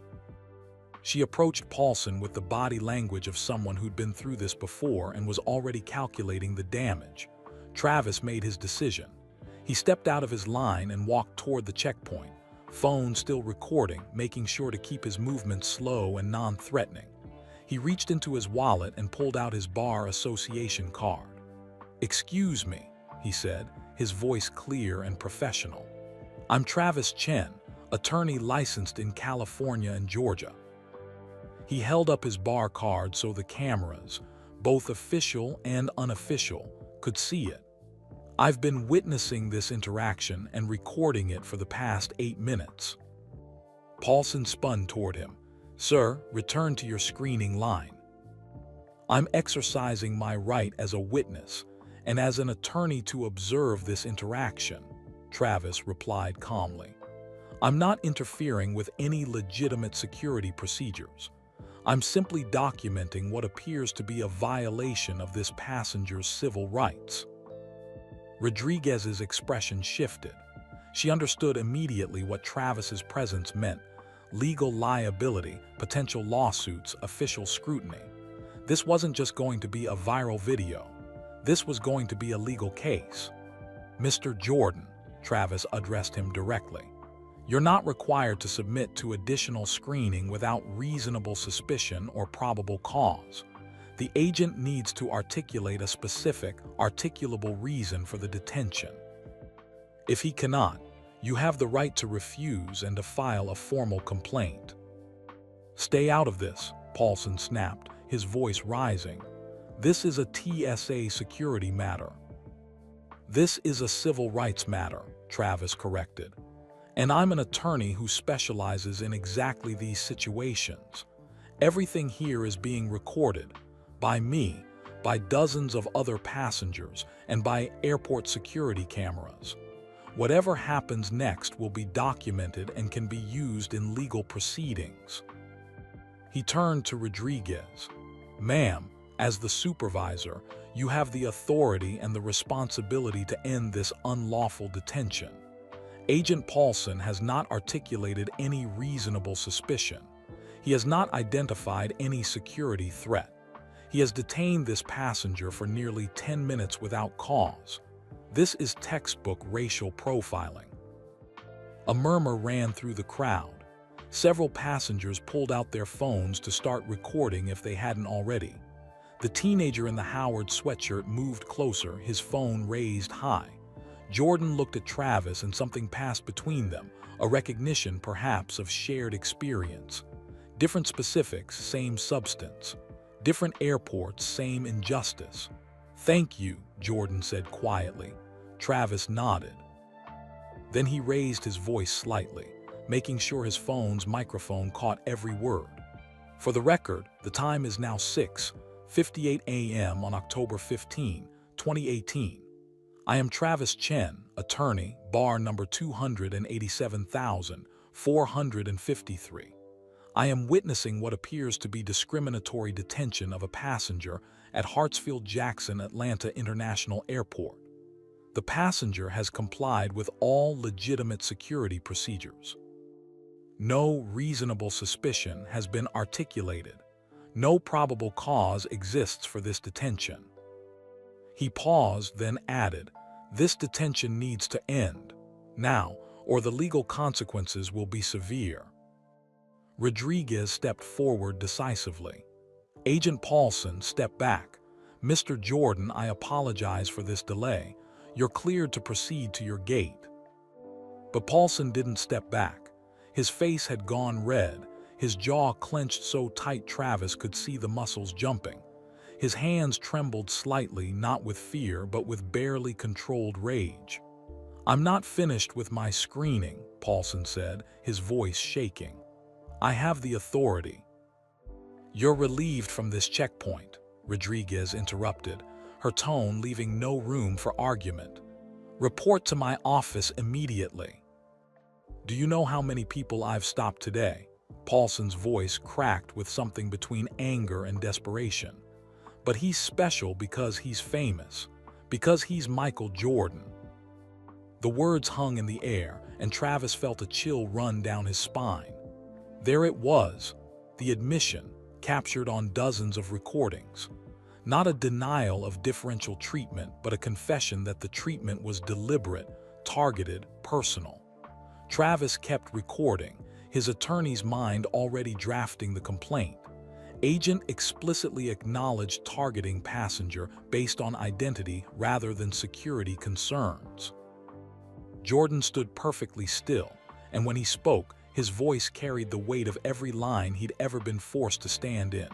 She approached Paulson with the body language of someone who'd been through this before and was already calculating the damage. Travis made his decision. He stepped out of his line and walked toward the checkpoint, phone still recording, making sure to keep his movements slow and non-threatening. He reached into his wallet and pulled out his bar association card. "Excuse me," he said, his voice clear and professional. "I'm Travis Chen, attorney licensed in California and Georgia." He held up his bar card so the cameras, both official and unofficial, could see it. "I've been witnessing this interaction and recording it for the past 8 minutes. Paulson spun toward him. "Sir, return to your screening line." "I'm exercising my right as a witness and as an attorney to observe this interaction," Travis replied calmly. "I'm not interfering with any legitimate security procedures. I'm simply documenting what appears to be a violation of this passenger's civil rights." Rodriguez's expression shifted. She understood immediately what Travis's presence meant: legal liability, potential lawsuits, official scrutiny. This wasn't just going to be a viral video. This was going to be a legal case. "Mr. Jordan," Travis addressed him directly, "you're not required to submit to additional screening without reasonable suspicion or probable cause. The agent needs to articulate a specific, articulable reason for the detention. If he cannot, you have the right to refuse and to file a formal complaint." "Stay out of this," Paulson snapped, his voice rising. "This is a TSA security matter." "This is a civil rights matter," Travis corrected. "And I'm an attorney who specializes in exactly these situations. Everything here is being recorded. By me, by dozens of other passengers, and by airport security cameras. Whatever happens next will be documented and can be used in legal proceedings. He turned to Rodriguez. Ma'am, as the supervisor, you have the authority and the responsibility to end this unlawful detention. Agent Paulson has not articulated any reasonable suspicion. He has not identified any security threat. He has detained this passenger for nearly 10 minutes without cause. This is textbook racial profiling. A murmur ran through the crowd. Several passengers pulled out their phones to start recording if they hadn't already. The teenager in the Howard sweatshirt moved closer, his phone raised high. Jordan looked at Travis and something passed between them, a recognition perhaps of shared experience. Different specifics, same substance. Different airports, same injustice. Thank you, Jordan said quietly. Travis nodded. Then he raised his voice slightly, making sure his phone's microphone caught every word. For the record, the time is now 6:58 a.m. on October 15, 2018. I am Travis Chen, attorney, bar number 287,453. I am witnessing what appears to be discriminatory detention of a passenger at Hartsfield-Jackson Atlanta International Airport. The passenger has complied with all legitimate security procedures. No reasonable suspicion has been articulated. No probable cause exists for this detention. He paused, then added, "This detention needs to end now, or the legal consequences will be severe." Rodriguez stepped forward decisively. Agent Paulson stepped back. "Mr. Jordan, I apologize for this delay. You're cleared to proceed to your gate." But Paulson didn't step back. His face had gone red, his jaw clenched so tight Travis could see the muscles jumping. His hands trembled slightly, not with fear, but with barely controlled rage. "I'm not finished with my screening," Paulson said, his voice shaking. "I have the authority." "You're relieved from this checkpoint," Rodriguez interrupted, her tone leaving no room for argument. "Report to my office immediately." "Do you know how many people I've stopped today?" Paulson's voice cracked with something between anger and desperation. "But he's special because he's famous, because he's Michael Jordan." The words hung in the air, and Travis felt a chill run down his spine. There it was, the admission, captured on dozens of recordings. Not a denial of differential treatment, but a confession that the treatment was deliberate, targeted, personal. Travis kept recording, his attorney's mind already drafting the complaint. Agent explicitly acknowledged targeting passenger based on identity rather than security concerns. Jordan stood perfectly still, and when he spoke, his voice carried the weight of every line he'd ever been forced to stand in,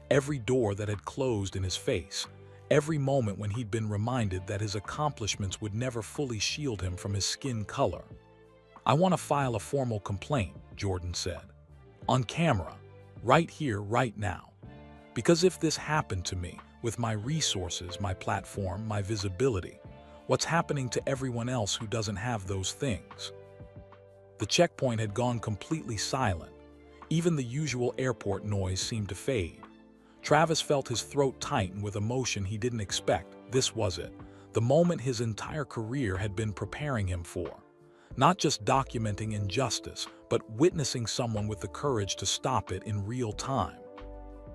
every door that had closed in his face, every moment when he'd been reminded that his accomplishments would never fully shield him from his skin color. "I want to file a formal complaint," Jordan said. "On camera, right here, right now. Because if this happened to me, with my resources, my platform, my visibility, what's happening to everyone else who doesn't have those things?" The checkpoint had gone completely silent. Even the usual airport noise seemed to fade. Travis felt his throat tighten with emotion he didn't expect. This was it, the moment his entire career had been preparing him for. Not just documenting injustice, but witnessing someone with the courage to stop it in real time.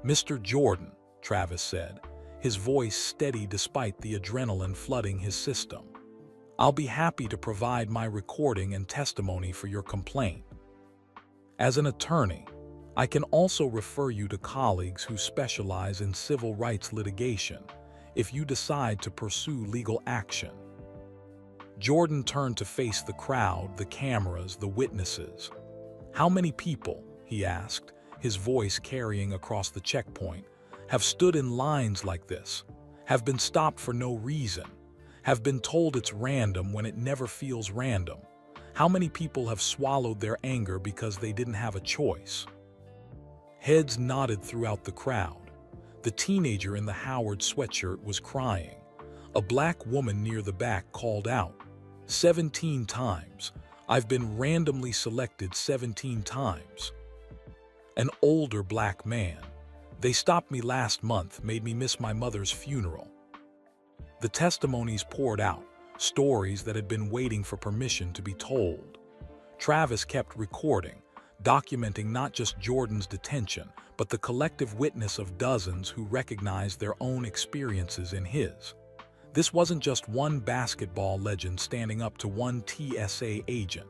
"Mr. Jordan," Travis said, his voice steady despite the adrenaline flooding his system. "I'll be happy to provide my recording and testimony for your complaint. As an attorney, I can also refer you to colleagues who specialize in civil rights litigation if you decide to pursue legal action." Jordan turned to face the crowd, the cameras, the witnesses. "How many people," he asked, his voice carrying across the checkpoint, "have stood in lines like this, have been stopped for no reason, have been told it's random when it never feels random? How many people have swallowed their anger because they didn't have a choice?" Heads nodded throughout the crowd. The teenager in the Howard sweatshirt was crying. A black woman near the back called out, 17 times. I've been randomly selected 17 times. An older black man. They stopped me last month, made me miss my mother's funeral. The testimonies poured out, stories that had been waiting for permission to be told. Travis kept recording, documenting not just Jordan's detention, but the collective witness of dozens who recognized their own experiences in his. This wasn't just one basketball legend standing up to one TSA agent.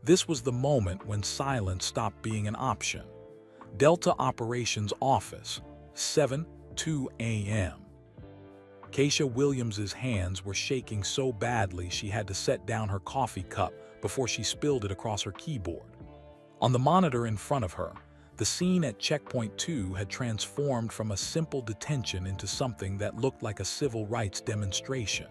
This was the moment when silence stopped being an option. Delta Operations Office, 7:02 a.m. Keisha Williams's hands were shaking so badly she had to set down her coffee cup before she spilled it across her keyboard. On the monitor in front of her, the scene at Checkpoint 2 had transformed from a simple detention into something that looked like a civil rights demonstration.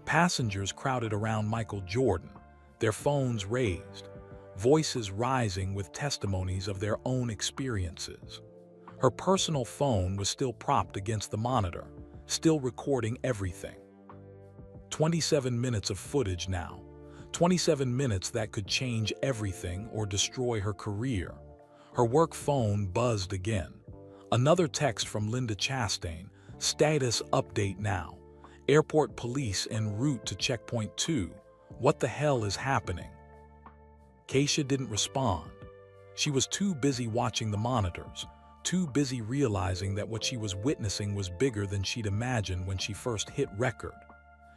Passengers crowded around Michael Jordan, their phones raised, voices rising with testimonies of their own experiences. Her personal phone was still propped against the monitor, still recording everything. 27 minutes of footage now. 27 minutes that could change everything or destroy her career. Her work phone buzzed again. Another text from Linda Chastain, status update now. Airport police en route to Checkpoint 2. What the hell is happening? Keisha didn't respond. She was too busy watching the monitors, too busy realizing that what she was witnessing was bigger than she'd imagined when she first hit record.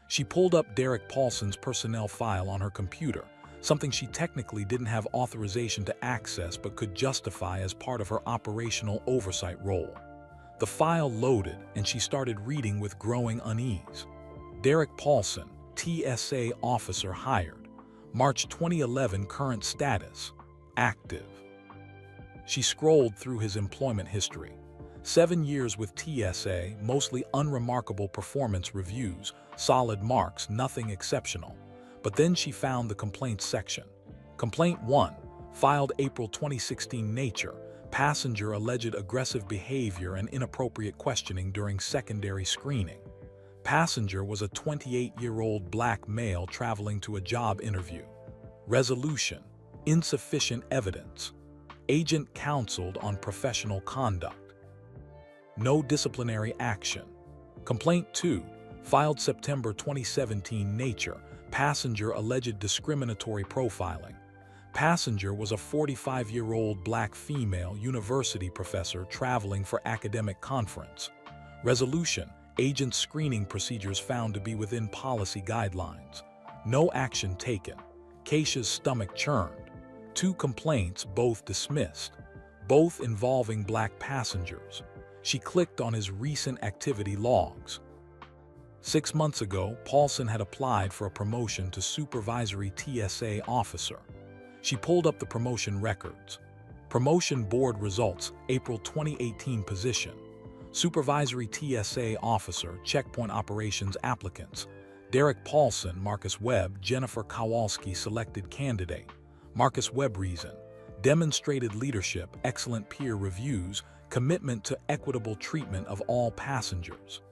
She pulled up Derek Paulson's personnel file on her computer, something she technically didn't have authorization to access but could justify as part of her operational oversight role. The file loaded, and she started reading with growing unease. Derek Paulson, TSA officer hired. March 2011 current status, active. She scrolled through his employment history. 7 years with TSA, mostly unremarkable performance reviews, solid marks, nothing exceptional. But then she found the complaints section. Complaint 1, filed April 2016 Nature, passenger alleged aggressive behavior and inappropriate questioning during secondary screening. Passenger was a 28-year-old black male traveling to a job interview. Resolution, insufficient evidence. Agent counseled on professional conduct. No disciplinary action. Complaint 2, filed September 2017 Nature, passenger alleged discriminatory profiling. Passenger was a 45-year-old black female university professor traveling for academic conference. Resolution, agent screening procedures found to be within policy guidelines. No action taken. Keisha's stomach churned. 2 complaints, both dismissed, both involving black passengers. She clicked on his recent activity logs. 6 months ago, Paulson had applied for a promotion to supervisory TSA officer. She pulled up the promotion records. Promotion board results, April 2018 position. Supervisory TSA officer, checkpoint operations applicants. Derek Paulson, Marcus Webb, Jennifer Kowalski selected candidate. Marcus Webb reason, demonstrated leadership, excellent peer reviews, commitment to equitable treatment of all passengers.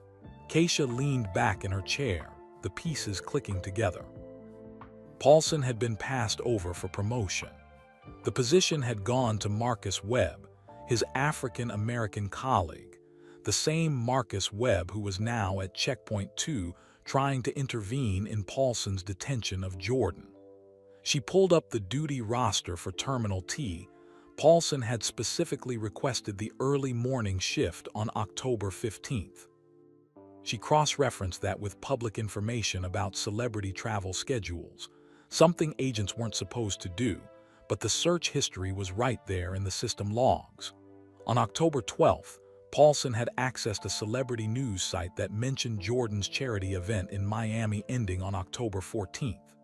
Keisha leaned back in her chair, the pieces clicking together. Paulson had been passed over for promotion. The position had gone to Marcus Webb, his African-American colleague, the same Marcus Webb who was now at Checkpoint 2 trying to intervene in Paulson's detention of Jordan. She pulled up the duty roster for Terminal T. Paulson had specifically requested the early morning shift on October 15th. She cross-referenced that with public information about celebrity travel schedules, something agents weren't supposed to do, but the search history was right there in the system logs. On October 12th, Paulson had accessed a celebrity news site that mentioned Jordan's charity event in Miami ending on October 14th.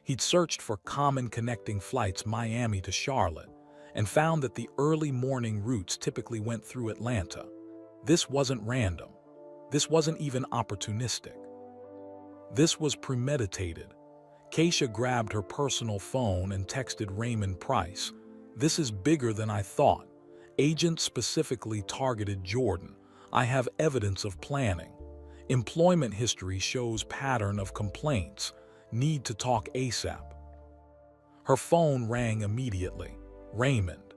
He'd searched for common connecting flights Miami to Charlotte and found that the early morning routes typically went through Atlanta. This wasn't random. This wasn't even opportunistic. This was premeditated. Keisha grabbed her personal phone and texted Raymond Price, "This is bigger than I thought. Agent specifically targeted Jordan. I have evidence of planning. Employment history shows pattern of complaints. Need to talk ASAP. Her phone rang immediately. Raymond.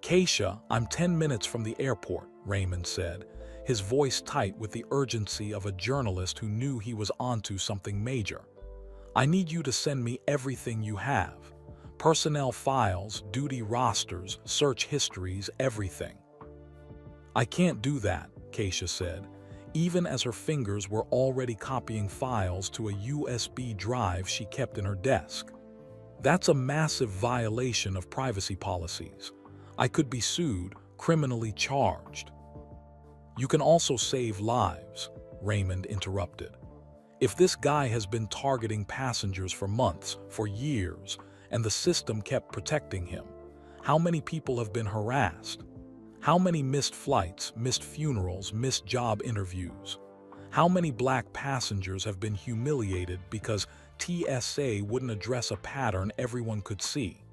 Keisha, I'm 10 minutes from the airport, Raymond said, his voice tight with the urgency of a journalist who knew he was onto something major. I need you to send me everything you have. Personnel files, duty rosters, search histories, everything. I can't do that, Keisha said, even as her fingers were already copying files to a USB drive she kept in her desk. That's a massive violation of privacy policies. I could be sued, criminally charged. You can also save lives, Raymond interrupted. If this guy has been targeting passengers for months, for years, and the system kept protecting him, how many people have been harassed? How many missed flights, missed funerals, missed job interviews? How many black passengers have been humiliated because TSA wouldn't address a pattern everyone could see?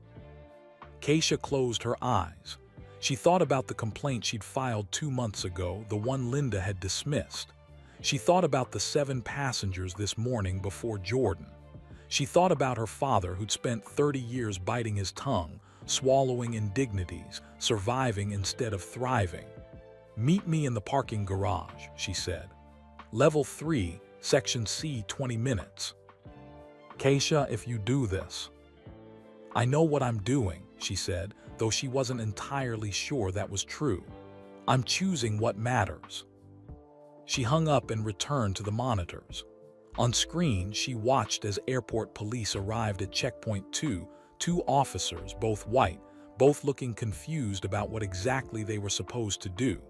Keisha closed her eyes. She thought about the complaint she'd filed 2 months ago, the one Linda had dismissed. She thought about the 7 passengers this morning before Jordan. She thought about her father who'd spent 30 years biting his tongue, swallowing indignities, surviving instead of thriving. Meet me in the parking garage, she said. Level 3, Section C, 20 minutes. Keisha, if you do this. I know what I'm doing, she said, though she wasn't entirely sure that was true. I'm choosing what matters. She hung up and returned to the monitors. On screen, she watched as airport police arrived at Checkpoint 2, 2 officers, both white, both looking confused about what exactly they were supposed to do.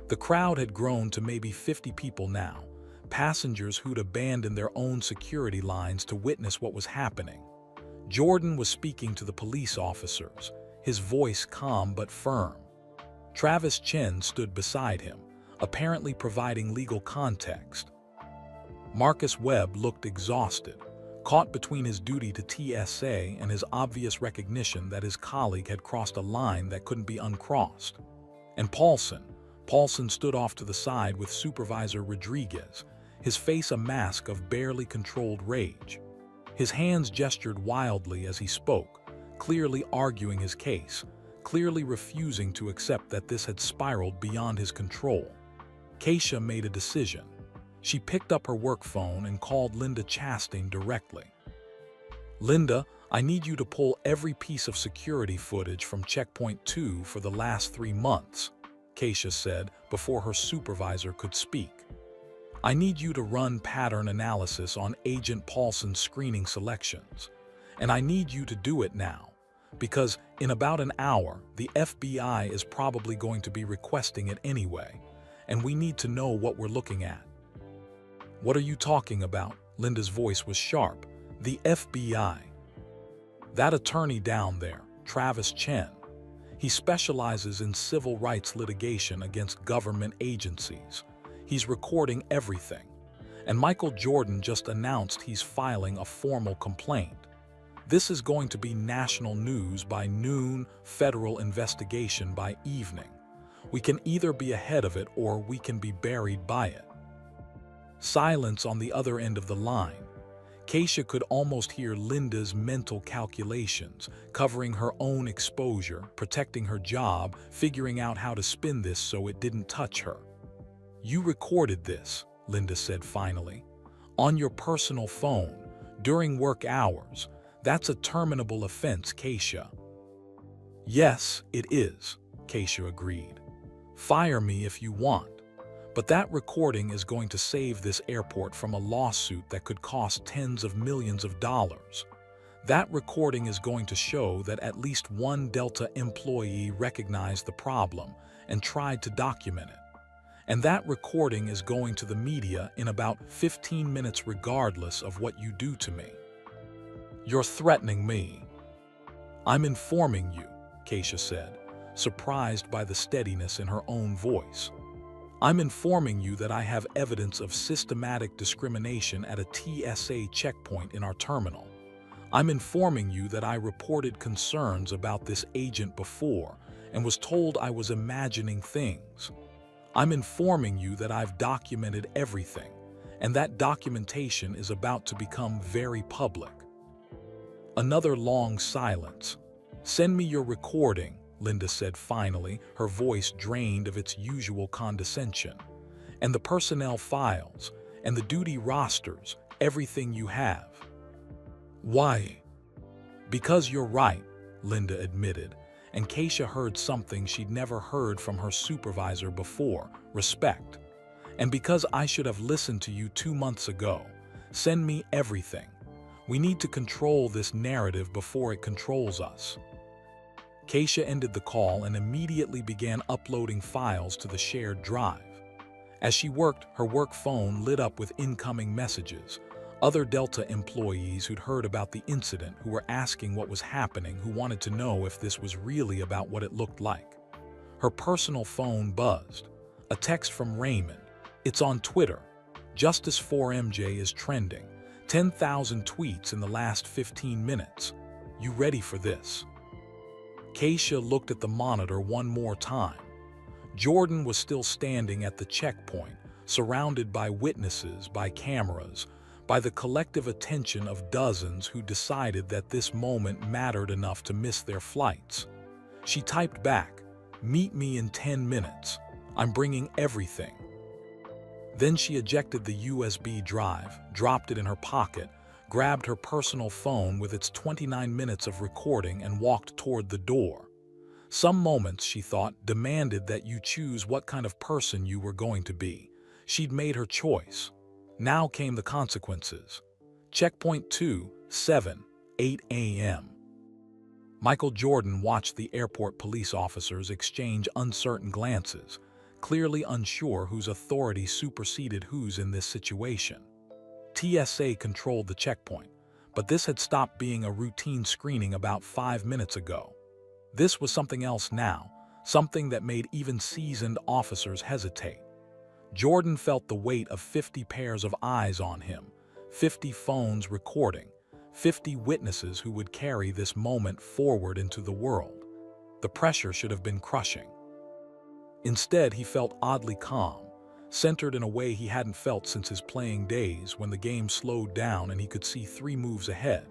The crowd had grown to maybe 50 people now, passengers who'd abandoned their own security lines to witness what was happening. Jordan was speaking to the police officers, his voice calm but firm. Travis Chen stood beside him, apparently providing legal context. Marcus Webb looked exhausted, caught between his duty to TSA and his obvious recognition that his colleague had crossed a line that couldn't be uncrossed. And Paulson stood off to the side with Supervisor Rodriguez, his face a mask of barely controlled rage. His hands gestured wildly as he spoke, clearly arguing his case, clearly refusing to accept that this had spiraled beyond his control. Keisha made a decision. She picked up her work phone and called Linda Chastain directly. Linda, I need you to pull every piece of security footage from Checkpoint 2 for the last 3 months, Keisha said before her supervisor could speak. I need you to run pattern analysis on Agent Paulson's screening selections. And I need you to do it now, because in about an hour, the FBI is probably going to be requesting it anyway, and we need to know what we're looking at. What are you talking about? Linda's voice was sharp. The FBI. That attorney down there, Travis Chen. He specializes in civil rights litigation against government agencies. He's recording everything. And Michael Jordan just announced he's filing a formal complaint. This is going to be national news by noon, federal investigation by evening. We can either be ahead of it or we can be buried by it. Silence on the other end of the line. Keisha could almost hear Linda's mental calculations, covering her own exposure, protecting her job, figuring out how to spin this so it didn't touch her. You recorded this, Linda said finally, on your personal phone, during work hours. That's a terminable offense, Keisha. Yes, it is, Keisha agreed. Fire me if you want. But that recording is going to save this airport from a lawsuit that could cost tens of millions of dollars. That recording is going to show that at least one Delta employee recognized the problem and tried to document it. And that recording is going to the media in about 15 minutes regardless of what you do to me. You're threatening me. I'm informing you, Keisha said, surprised by the steadiness in her own voice. I'm informing you that I have evidence of systematic discrimination at a TSA checkpoint in our terminal. I'm informing you that I reported concerns about this agent before and was told I was imagining things. I'm informing you that I've documented everything, and that documentation is about to become very public. Another long silence. "Send me your recording," Linda said finally, her voice drained of its usual condescension. "And the personnel files, and the duty rosters, everything you have." "Why?" "Because you're right," Linda admitted, and Keisha heard something she'd never heard from her supervisor before: respect. "And because I should have listened to you 2 months ago. Send me everything. We need to control this narrative before it controls us." Keisha ended the call and immediately began uploading files to the shared drive. As she worked, her work phone lit up with incoming messages. Other Delta employees who'd heard about the incident, who were asking what was happening, who wanted to know if this was really about what it looked like. Her personal phone buzzed. A text from Raymond. "It's on Twitter. Justice for MJ is trending. 10,000 tweets in the last 15 minutes. You ready for this?" Keisha looked at the monitor one more time. Jordan was still standing at the checkpoint, surrounded by witnesses, by cameras, by the collective attention of dozens who decided that this moment mattered enough to miss their flights. She typed back, "Meet me in 10 minutes. I'm bringing everything." Then she ejected the USB drive, dropped it in her pocket, grabbed her personal phone with its 29 minutes of recording and walked toward the door. Some moments, she thought, demanded that you choose what kind of person you were going to be. She'd made her choice. Now came the consequences. Checkpoint 2, 7, 8 a.m. Michael Jordan watched the airport police officers exchange uncertain glances, clearly unsure whose authority superseded whose in this situation. TSA controlled the checkpoint, but this had stopped being a routine screening about 5 minutes ago. This was something else now, something that made even seasoned officers hesitate. Jordan felt the weight of 50 pairs of eyes on him, 50 phones recording, 50 witnesses who would carry this moment forward into the world. The pressure should have been crushing. Instead, he felt oddly calm, centered in a way he hadn't felt since his playing days, when the game slowed down and he could see 3 moves ahead.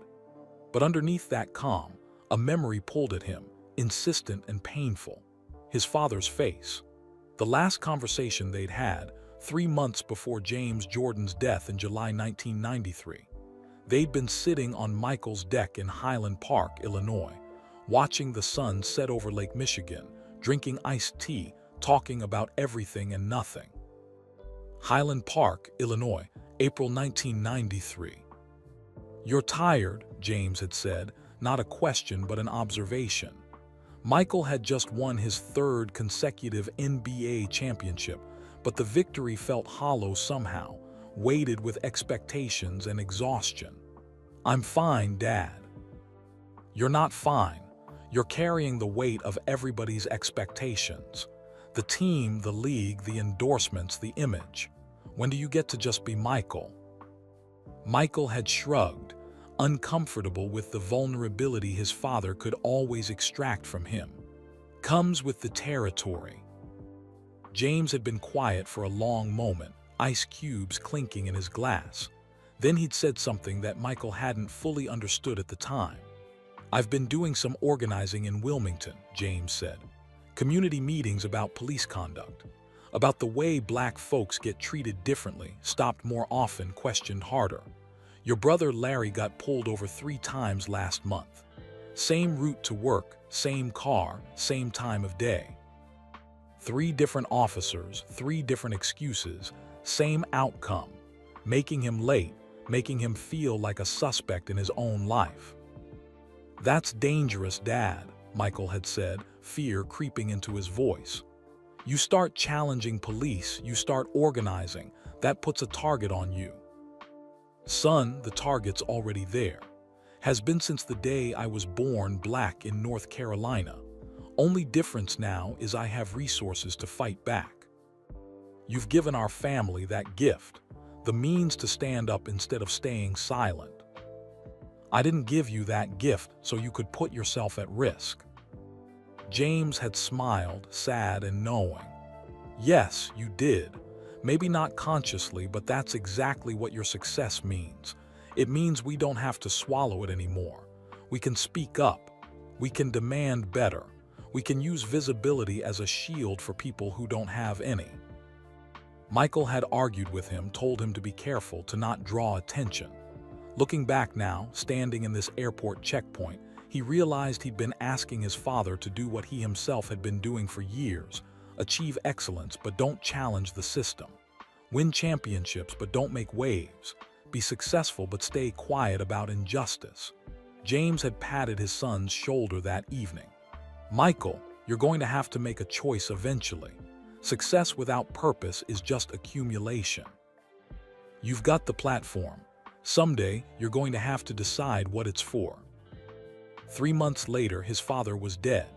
But underneath that calm, a memory pulled at him, insistent and painful. His father's face. The last conversation they'd had, 3 months before James Jordan's death in July 1993. They'd been sitting on Michael's deck in Highland Park, Illinois, watching the sun set over Lake Michigan, drinking iced tea, talking about everything and nothing. Highland Park, Illinois, April 1993. "You're tired," James had said, not a question but an observation. Michael had just won his 3rd consecutive NBA championship, but the victory felt hollow somehow, weighted with expectations and exhaustion. "I'm fine, Dad." "You're not fine. You're carrying the weight of everybody's expectations. The team, the league, the endorsements, the image. When do you get to just be Michael?" Michael had shrugged, uncomfortable with the vulnerability his father could always extract from him. "Comes with the territory." James had been quiet for a long moment, ice cubes clinking in his glass. Then he'd said something that Michael hadn't fully understood at the time. "I've been doing some organizing in Wilmington," James said. "Community meetings about police conduct, about the way black folks get treated differently, stopped more often, questioned harder. Your brother Larry got pulled over 3 times last month. Same route to work, same car, same time of day. 3 different officers, 3 different excuses, same outcome, making him late, making him feel like a suspect in his own life." "That's dangerous, Dad," Michael had said, fear creeping into his voice. "You start challenging police, you start organizing, that puts a target on you." "Son, the target's already there. Has been since the day I was born black in North Carolina. Only difference now is I have resources to fight back. You've given our family that gift, the means to stand up instead of staying silent. I didn't give you that gift so you could put yourself at risk." James had smiled, sad and knowing. "Yes, you did, Maybe not consciously, but that's exactly what your success means. It means we don't have to swallow it anymore. We can speak up. We can demand better. We can use visibility as a shield for people who don't have any. Michael had argued with him, told him to be careful, to not draw attention. Looking back now, standing in this airport checkpoint, he realized he'd been asking his father to do what he himself had been doing for years: achieve excellence, but don't challenge the system. Win championships, but don't make waves. Be successful, but stay quiet about injustice. James had patted his son's shoulder that evening. Michael, you're going to have to make a choice eventually. Success without purpose is just accumulation. You've got the platform. Someday, you're going to have to decide what it's for. 3 months later, his father was dead.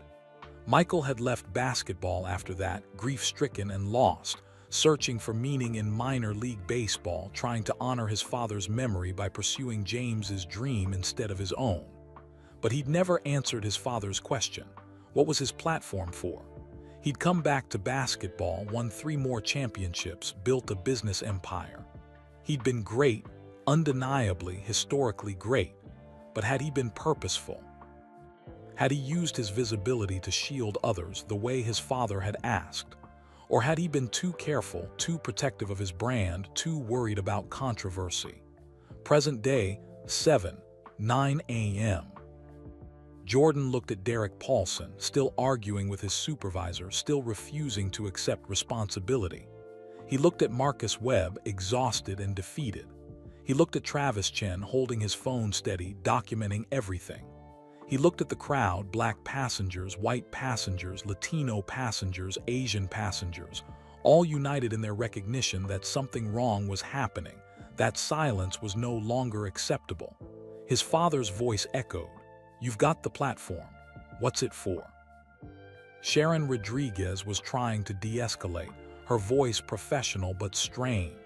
Michael had left basketball after that, grief-stricken and lost, searching for meaning in minor league baseball, trying to honor his father's memory by pursuing James's dream instead of his own. But he'd never answered his father's question. What was his platform for? He'd come back to basketball, won 3 more championships, built a business empire. He'd been great, undeniably, historically great. But had he been purposeful? Had he used his visibility to shield others the way his father had asked? Or had he been too careful, too protective of his brand, too worried about controversy? Present day, 7:09 a.m. Jordan looked at Derek Paulson, still arguing with his supervisor, still refusing to accept responsibility. He looked at Marcus Webb, exhausted and defeated. He looked at Travis Chen, holding his phone steady, documenting everything. He looked at the crowd: black passengers, white passengers, Latino passengers, Asian passengers, all united in their recognition that something wrong was happening, that silence was no longer acceptable. His father's voice echoed, "You've got the platform. What's it for?" Sharon Rodriguez was trying to de-escalate, her voice professional but strained.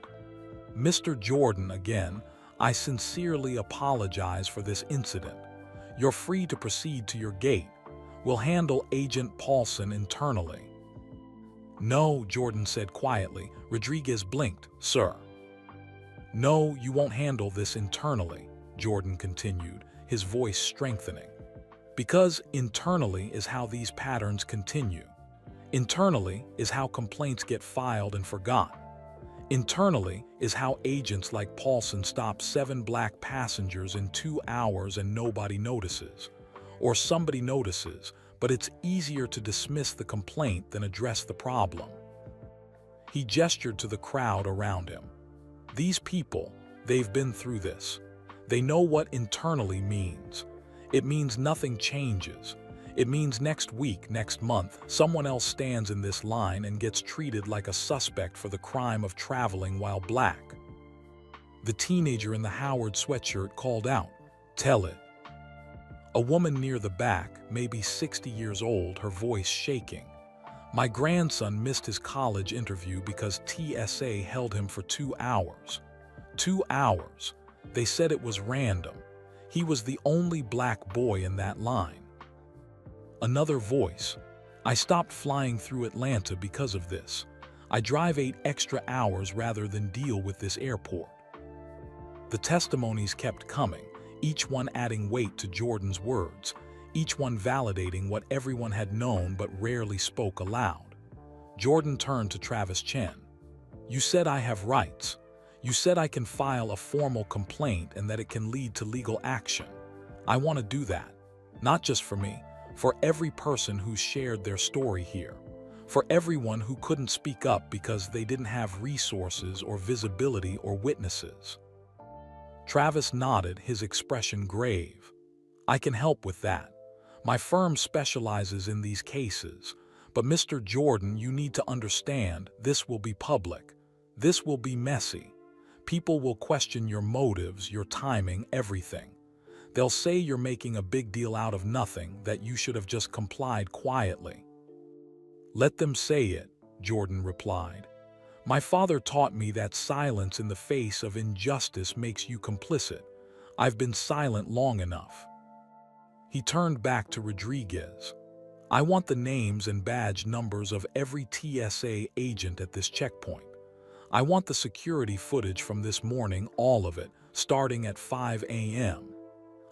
"Mr. Jordan, again, I sincerely apologize for this incident. You're free to proceed to your gate. We'll handle Agent Paulson internally." "No," Jordan said quietly. Rodriguez blinked. "Sir." "No, you won't handle this internally," Jordan continued, his voice strengthening. "Because internally is how these patterns continue. Internally is how complaints get filed and forgotten. Internally is how agents like Paulson stop 7 black passengers in 2 hours and nobody notices. Or somebody notices, but it's easier to dismiss the complaint than address the problem." He gestured to the crowd around him. "These people, they've been through this. They know what internally means. It means nothing changes. It means next week, next month, someone else stands in this line and gets treated like a suspect for the crime of traveling while black." The teenager in the Howard sweatshirt called out, "Tell it." A woman near the back, maybe 60 years old, her voice shaking. "My grandson missed his college interview because TSA held him for 2 hours. 2 hours. They said it was random. He was the only black boy in that line." Another voice, "I stopped flying through Atlanta because of this. I drive 8 extra hours rather than deal with this airport." The testimonies kept coming, each one adding weight to Jordan's words, each one validating what everyone had known but rarely spoke aloud. Jordan turned to Travis Chen. "You said I have rights. You said I can file a formal complaint and that it can lead to legal action. I want to do that. Not just for me, for every person who shared their story here. For everyone who couldn't speak up because they didn't have resources or visibility or witnesses." Travis nodded, his expression grave. "I can help with that. My firm specializes in these cases. But Mr. Jordan, you need to understand, this will be public. This will be messy. People will question your motives, your timing, everything. They'll say you're making a big deal out of nothing, that you should have just complied quietly." "Let them say it," Jordan replied. "My father taught me that silence in the face of injustice makes you complicit. I've been silent long enough." He turned back to Rodriguez. "I want the names and badge numbers of every TSA agent at this checkpoint. I want the security footage from this morning, all of it, starting at 5 a.m.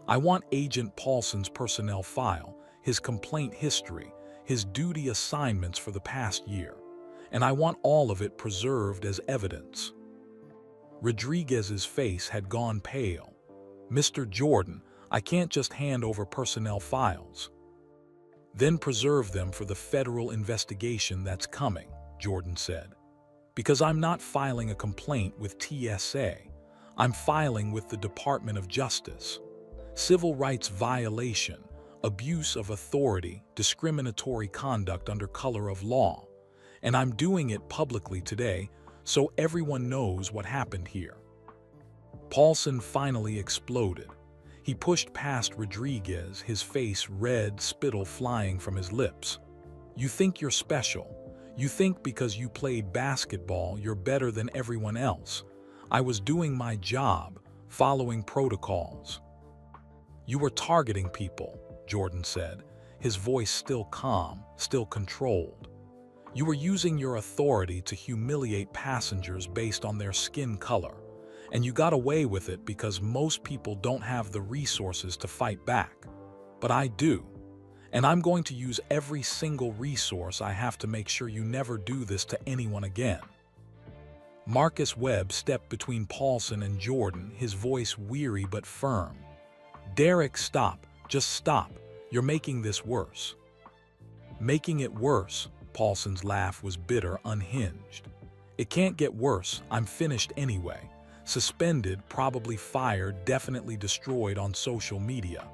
I want Agent Paulson's personnel file, his complaint history, his duty assignments for the past year, and I want all of it preserved as evidence." Rodriguez's face had gone pale. "Mr. Jordan, I can't just hand over personnel files." "Then preserve them for the federal investigation that's coming," Jordan said. "Because I'm not filing a complaint with TSA. I'm filing with the Department of Justice. Civil rights violation, abuse of authority, discriminatory conduct under color of law. And I'm doing it publicly today so everyone knows what happened here." Paulson finally exploded. He pushed past Rodriguez, his face red, spittle flying from his lips. "You think you're special. You think because you played basketball you're better than everyone else. I was doing my job, following protocols." "You were targeting people," Jordan said, his voice still calm, still controlled. "You were using your authority to humiliate passengers based on their skin color. And you got away with it because most people don't have the resources to fight back. But I do. And I'm going to use every single resource I have to make sure you never do this to anyone again." Marcus Webb stepped between Paulson and Jordan, his voice weary but firm. "Derek, stop. Just stop. You're making this worse." "Making it worse?" Paulson's laugh was bitter, unhinged. "It can't get worse. I'm finished anyway. Suspended, probably fired, definitely destroyed on social media.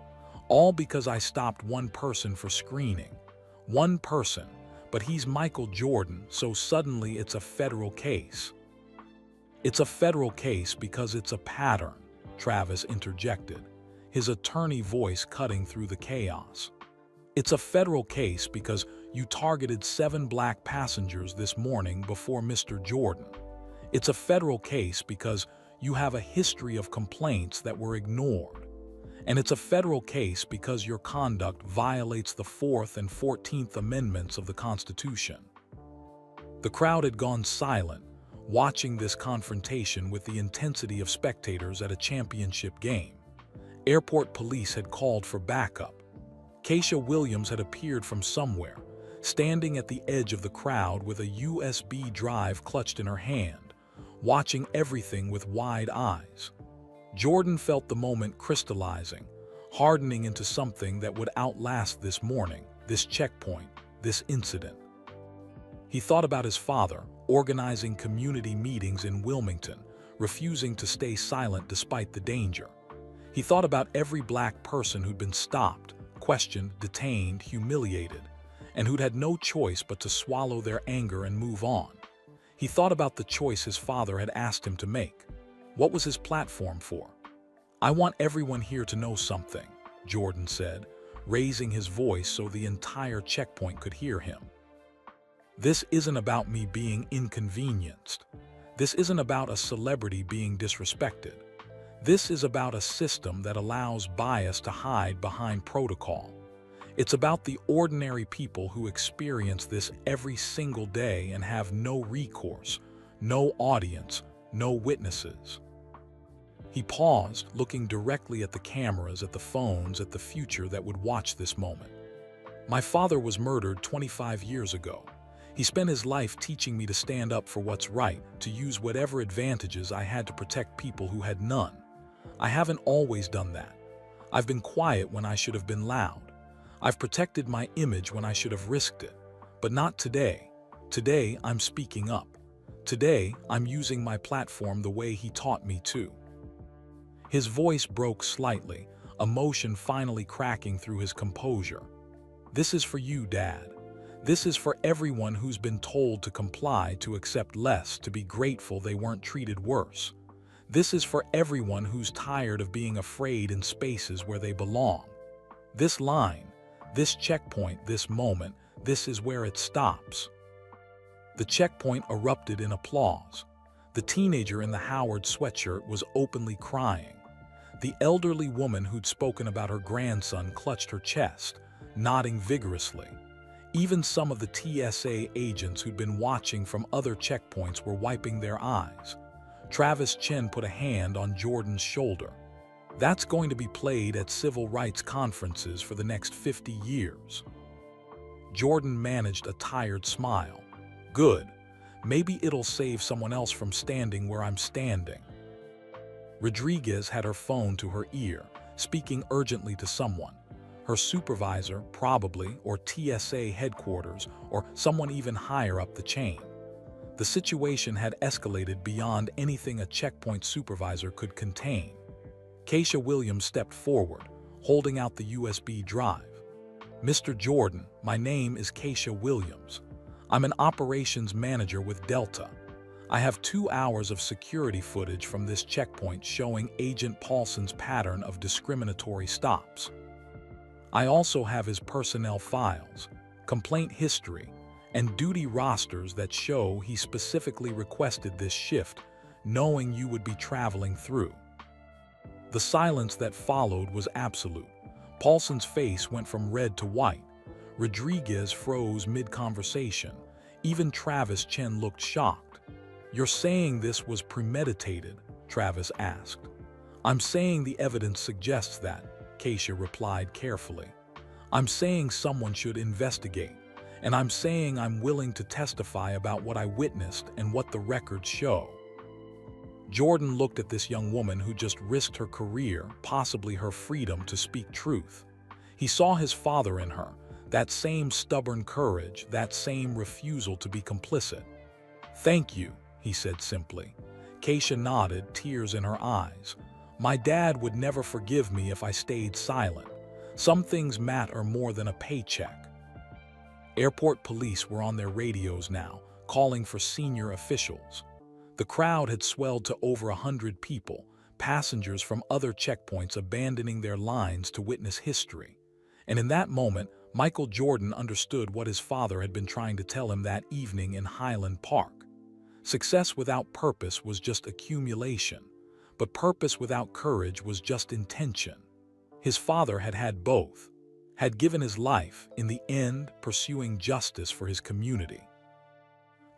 All because I stopped one person for screening. One person, but he's Michael Jordan, so suddenly it's a federal case." "It's a federal case because it's a pattern," Travis interjected, his attorney voice cutting through the chaos. "It's a federal case because you targeted 7 black passengers this morning before Mr. Jordan. It's a federal case because you have a history of complaints that were ignored. And it's a federal case because your conduct violates the 4th and 14th Amendments of the Constitution." The crowd had gone silent, watching this confrontation with the intensity of spectators at a championship game. Airport police had called for backup. Keisha Williams had appeared from somewhere, standing at the edge of the crowd with a USB drive clutched in her hand, watching everything with wide eyes. Jordan felt the moment crystallizing, hardening into something that would outlast this morning, this checkpoint, this incident. He thought about his father, organizing community meetings in Wilmington, refusing to stay silent despite the danger. He thought about every black person who'd been stopped, questioned, detained, humiliated, and who'd had no choice but to swallow their anger and move on. He thought about the choice his father had asked him to make. What was his platform for? "I want everyone here to know something," Jordan said, raising his voice so the entire checkpoint could hear him. "This isn't about me being inconvenienced. This isn't about a celebrity being disrespected. This is about a system that allows bias to hide behind protocol. It's about the ordinary people who experience this every single day and have no recourse, no audience, no witnesses." He paused, looking directly at the cameras, at the phones, at the future that would watch this moment. "My father was murdered 25 years ago. He spent his life teaching me to stand up for what's right, to use whatever advantages I had to protect people who had none. I haven't always done that. I've been quiet when I should have been loud. I've protected my image when I should have risked it. But not today. Today, I'm speaking up. Today, I'm using my platform the way he taught me to." His voice broke slightly, emotion finally cracking through his composure. "This is for you, Dad. This is for everyone who's been told to comply, to accept less, to be grateful they weren't treated worse. This is for everyone who's tired of being afraid in spaces where they belong. This line, this checkpoint, this moment, this is where it stops." The checkpoint erupted in applause. The teenager in the Howard sweatshirt was openly crying. The elderly woman who'd spoken about her grandson clutched her chest, nodding vigorously. Even some of the TSA agents who'd been watching from other checkpoints were wiping their eyes. Travis Chen put a hand on Jordan's shoulder. That's going to be played at civil rights conferences for the next 50 years. Jordan managed a tired smile. Good. Maybe it'll save someone else from standing where I'm standing. Rodriguez had her phone to her ear, speaking urgently to someone. Her supervisor, probably, or TSA headquarters, or someone even higher up the chain. The situation had escalated beyond anything a checkpoint supervisor could contain. Keisha Williams stepped forward, holding out the USB drive. Mr. Jordan, my name is Keisha Williams. I'm an operations manager with Delta. I have 2 hours of security footage from this checkpoint showing Agent Paulson's pattern of discriminatory stops. I also have his personnel files, complaint history, and duty rosters that show he specifically requested this shift, knowing you would be traveling through. The silence that followed was absolute. Paulson's face went from red to white. Rodriguez froze mid-conversation. Even Travis Chen looked shocked. You're saying this was premeditated? Travis asked. I'm saying the evidence suggests that, Keisha replied carefully. I'm saying someone should investigate, and I'm saying I'm willing to testify about what I witnessed and what the records show. Jordan looked at this young woman who just risked her career, possibly her freedom to speak truth. He saw his father in her, that same stubborn courage, that same refusal to be complicit. Thank you, he said simply. Keisha nodded, tears in her eyes. My dad would never forgive me if I stayed silent. Some things matter more than a paycheck. Airport police were on their radios now, calling for senior officials. The crowd had swelled to over 100 people, passengers from other checkpoints abandoning their lines to witness history. And in that moment, Michael Jordan understood what his father had been trying to tell him that evening in Highland Park. Success without purpose was just accumulation, but purpose without courage was just intention. His father had had both, had given his life, in the end, pursuing justice for his community.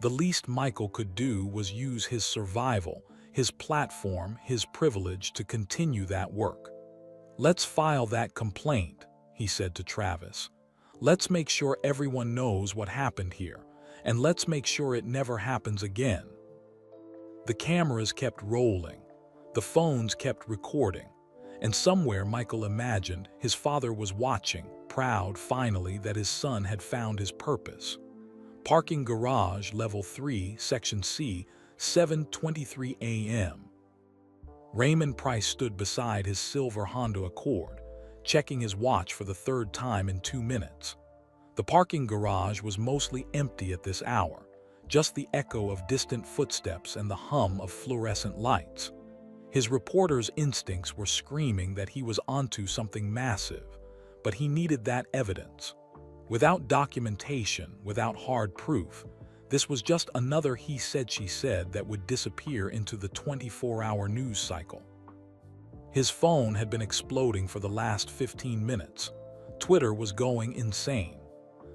The least Michael could do was use his survival, his platform, his privilege to continue that work. Let's file that complaint, he said to Travis. Let's make sure everyone knows what happened here, and let's make sure it never happens again. The cameras kept rolling, the phones kept recording, and somewhere Michael imagined his father was watching, proud finally that his son had found his purpose. Parking garage, level 3, section C, 7:23 a.m. Raymond Price stood beside his silver Honda Accord, checking his watch for the 3rd time in 2 minutes. The parking garage was mostly empty at this hour, just the echo of distant footsteps and the hum of fluorescent lights. His reporter's instincts were screaming that he was onto something massive, but he needed that evidence. Without documentation, without hard proof, this was just another he said she said that would disappear into the 24-hour news cycle. His phone had been exploding for the last 15 minutes. Twitter was going insane.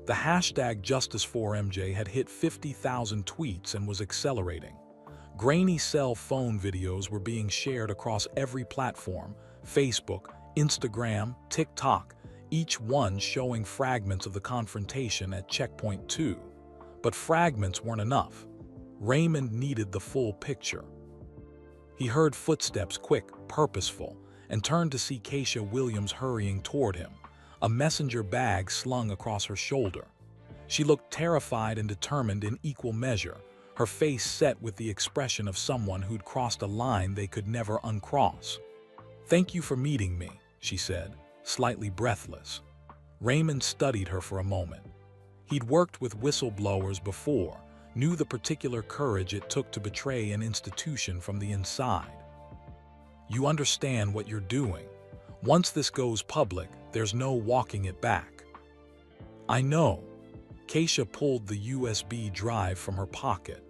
The hashtag Justice4MJ had hit 50,000 tweets and was accelerating. Grainy cell phone videos were being shared across every platform: Facebook, Instagram, TikTok, each one showing fragments of the confrontation at Checkpoint 2. But fragments weren't enough. Raymond needed the full picture. He heard footsteps, quick, purposeful, and turned to see Keisha Williams hurrying toward him, a messenger bag slung across her shoulder. She looked terrified and determined in equal measure, her face set with the expression of someone who'd crossed a line they could never uncross. "Thank you for meeting me," she said, slightly breathless. Raymond studied her for a moment. He'd worked with whistleblowers before, knew the particular courage it took to betray an institution from the inside. "You understand what you're doing. Once this goes public, there's no walking it back." "I know." Keisha pulled the USB drive from her pocket.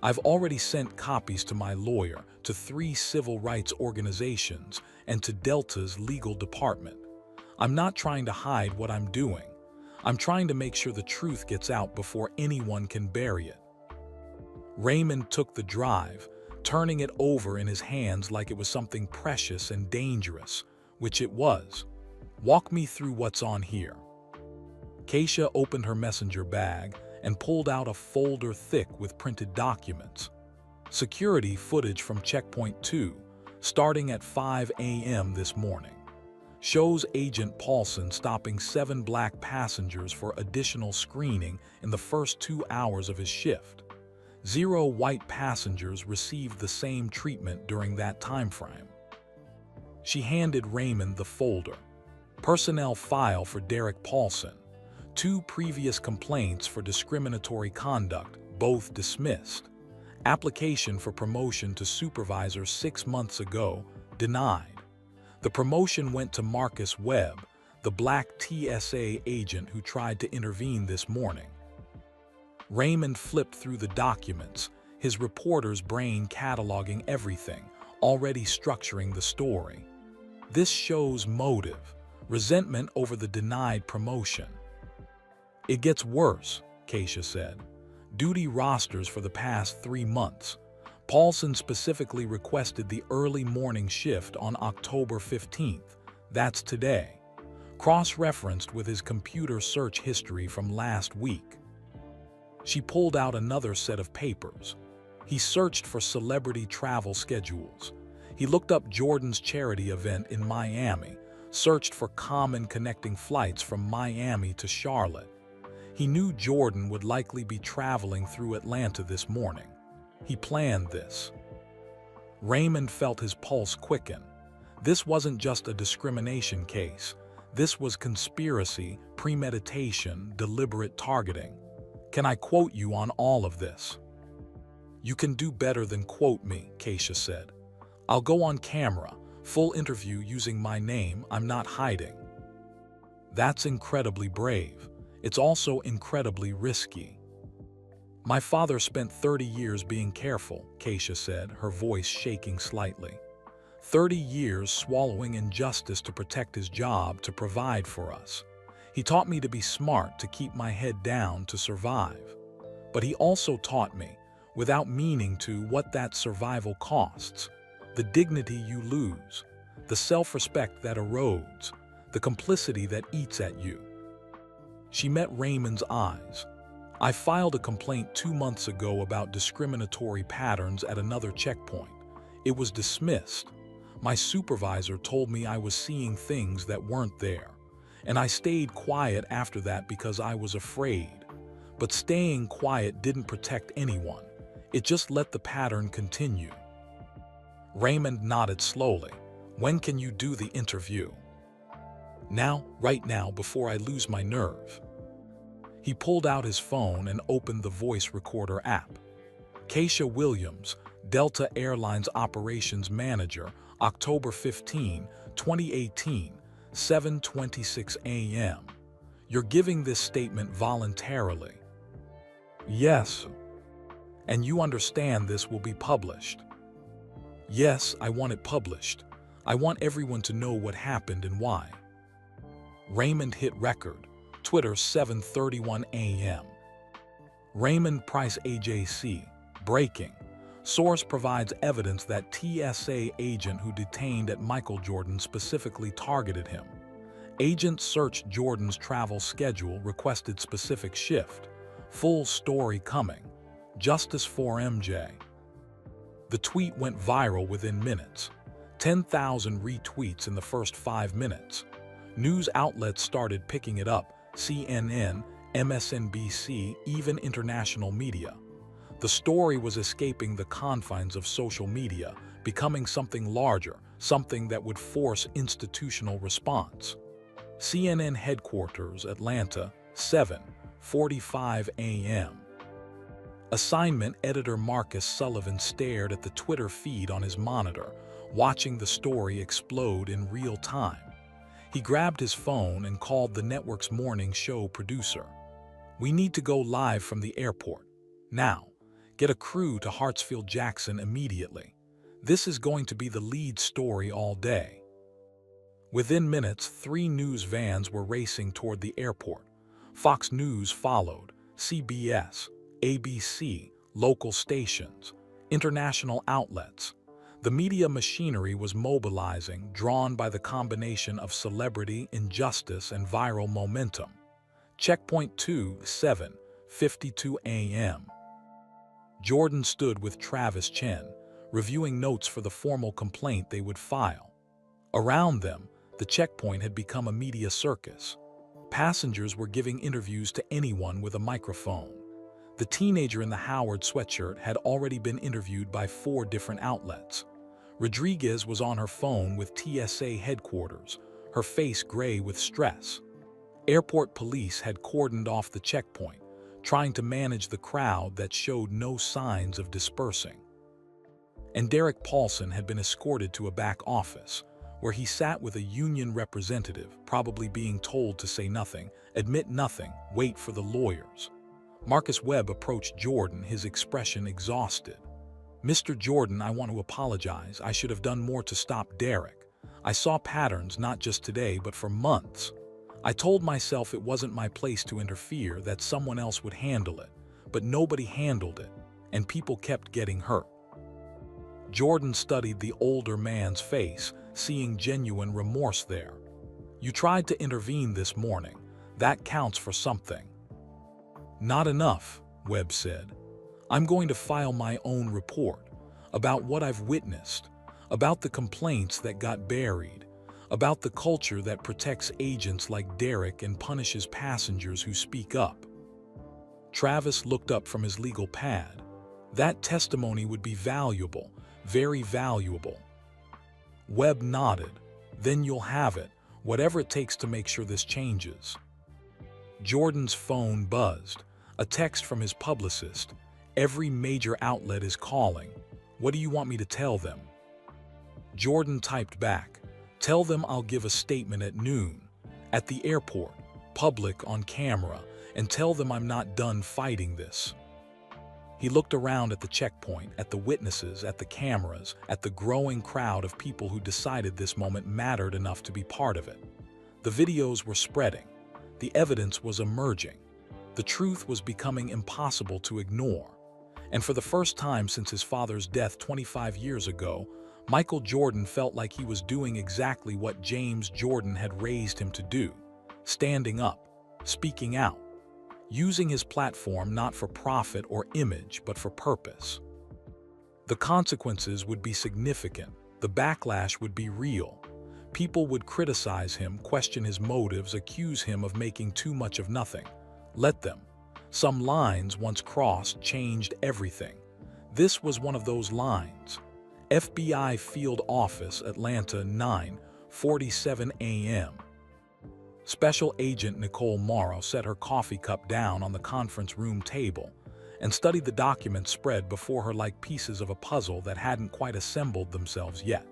"I've already sent copies to my lawyer, to 3 civil rights organizations, and to Delta's legal department. I'm not trying to hide what I'm doing. I'm trying to make sure the truth gets out before anyone can bury it." Raymond took the drive, turning it over in his hands like it was something precious and dangerous, which it was. "Walk me through what's on here." Keisha opened her messenger bag and pulled out a folder thick with printed documents. Security footage from Checkpoint 2, starting at 5 a.m. this morning, shows Agent Paulson stopping 7 black passengers for additional screening in the first 2 hours of his shift. 0 white passengers received the same treatment during that time frame. She handed Raymond the folder. Personnel file for Derek Paulson. 2 previous complaints for discriminatory conduct, both dismissed. Application for promotion to supervisor 6 months ago, denied. The promotion went to Marcus Webb, the black TSA agent who tried to intervene this morning. Raymond flipped through the documents, his reporter's brain cataloging everything, already structuring the story. This shows motive, resentment over the denied promotion. "It gets worse," Keisha said. "Duty rosters for the past 3 months. Paulson specifically requested the early morning shift on October 15th. That's today. Cross-referenced with his computer search history from last week." She pulled out another set of papers. He searched for celebrity travel schedules. He looked up Jordan's charity event in Miami, searched for common connecting flights from Miami to Charlotte. He knew Jordan would likely be traveling through Atlanta this morning. He planned this. Raymond felt his pulse quicken. This wasn't just a discrimination case. This was conspiracy, premeditation, deliberate targeting. "Can I quote you on all of this?" "You can do better than quote me," Keisha said. "I'll go on camera, full interview using my name, I'm not hiding." "That's incredibly brave. It's also incredibly risky." "My father spent 30 years being careful," Keisha said, her voice shaking slightly. 30 years swallowing injustice to protect his job, to provide for us. He taught me to be smart, to keep my head down, to survive. But he also taught me, without meaning to, what that survival costs. The dignity you lose, the self-respect that erodes, the complicity that eats at you. She met Raymond's eyes. "I filed a complaint 2 months ago about discriminatory patterns at another checkpoint. It was dismissed. My supervisor told me I was seeing things that weren't there. And I stayed quiet after that because I was afraid. But staying quiet didn't protect anyone. It just let the pattern continue." Raymond nodded slowly. "When can you do the interview?" "Now, right now, before I lose my nerve." He pulled out his phone and opened the voice recorder app. "Keisha Williams, Delta Airlines Operations Manager, October 15, 2018, 7:26 a.m. You're giving this statement voluntarily?" "Yes." "And you understand this will be published?" "Yes, I want it published. I want everyone to know what happened and why." Raymond hit record. Twitter, 7:31 a.m. Raymond Price AJC. Breaking. Source provides evidence that TSA agent who detained at Michael Jordan specifically targeted him. Agent searched Jordan's travel schedule, requested specific shift. Full story coming. Justice for MJ. The tweet went viral within minutes. 10,000 retweets in the first 5 minutes. News outlets started picking it up. CNN, MSNBC, even international media. The story was escaping the confines of social media, becoming something larger, something that would force institutional response. CNN headquarters, Atlanta, 7:45 a.m. Assignment editor Marcus Sullivan stared at the Twitter feed on his monitor, watching the story explode in real time. He grabbed his phone and called the network's morning show producer. "We need to go live from the airport. Now. Get a crew to Hartsfield-Jackson immediately. This is going to be the lead story all day." Within minutes, 3 news vans were racing toward the airport. Fox News followed, CBS, ABC, local stations, international outlets. The media machinery was mobilizing, drawn by the combination of celebrity, injustice, and viral momentum. Checkpoint 2, 7:52 a.m. Jordan stood with Travis Chen, reviewing notes for the formal complaint they would file. Around them, the checkpoint had become a media circus. Passengers were giving interviews to anyone with a microphone. The teenager in the Howard sweatshirt had already been interviewed by 4 different outlets. Rodriguez was on her phone with TSA headquarters, her face gray with stress. Airport police had cordoned off the checkpoint, trying to manage the crowd that showed no signs of dispersing. And Derek Paulson had been escorted to a back office, where he sat with a union representative, probably being told to say nothing, admit nothing, wait for the lawyers. Marcus Webb approached Jordan, his expression exhausted. "Mr. Jordan, I want to apologize. I should have done more to stop Derek. I saw patterns not just today, but for months. I told myself it wasn't my place to interfere, that someone else would handle it, but nobody handled it, and people kept getting hurt." Jordan studied the older man's face, seeing genuine remorse there. "You tried to intervene this morning. That counts for something." "Not enough," Webb said. "I'm going to file my own report about what I've witnessed, about the complaints that got buried, about the culture that protects agents like Derek and punishes passengers who speak up." Travis looked up from his legal pad. "That testimony would be valuable, very valuable." Webb nodded. "Then you'll have it, whatever it takes to make sure this changes." Jordan's phone buzzed. A text from his publicist. "Every major outlet is calling. What do you want me to tell them?" Jordan typed back, "Tell them I'll give a statement at noon, at the airport, public on camera, and tell them I'm not done fighting this." He looked around at the checkpoint, at the witnesses, at the cameras, at the growing crowd of people who decided this moment mattered enough to be part of it. The videos were spreading. The evidence was emerging. The truth was becoming impossible to ignore. And for the first time since his father's death 25 years ago, Michael Jordan felt like he was doing exactly what James Jordan had raised him to do: standing up, speaking out, using his platform not for profit or image, but for purpose. The consequences would be significant. The backlash would be real. People would criticize him, question his motives, accuse him of making too much of nothing. Let them. Some lines, once crossed, changed everything. This was one of those lines. FBI Field Office, Atlanta, 9:47 a.m. Special Agent Nicole Morrow set her coffee cup down on the conference room table and studied the documents spread before her like pieces of a puzzle that hadn't quite assembled themselves yet.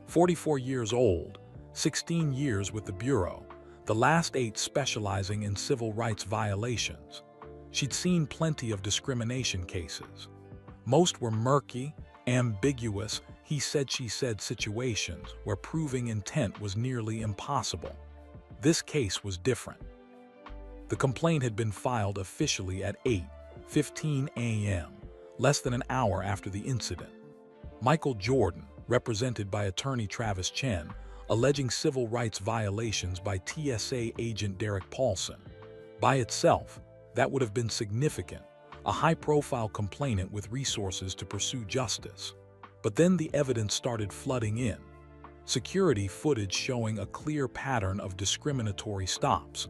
44 years old, 16 years with the Bureau, the last 8 specializing in civil rights violations. She'd seen plenty of discrimination cases. Most were murky, ambiguous, he said she said situations where proving intent was nearly impossible. This case was different. The complaint had been filed officially at 8:15 a.m., less than an hour after the incident. Michael Jordan, represented by attorney Travis Chen, alleging civil rights violations by TSA agent Derek Paulson. By itself, that would have been significant, a high-profile complainant with resources to pursue justice. But then the evidence started flooding in. Security footage showing a clear pattern of discriminatory stops,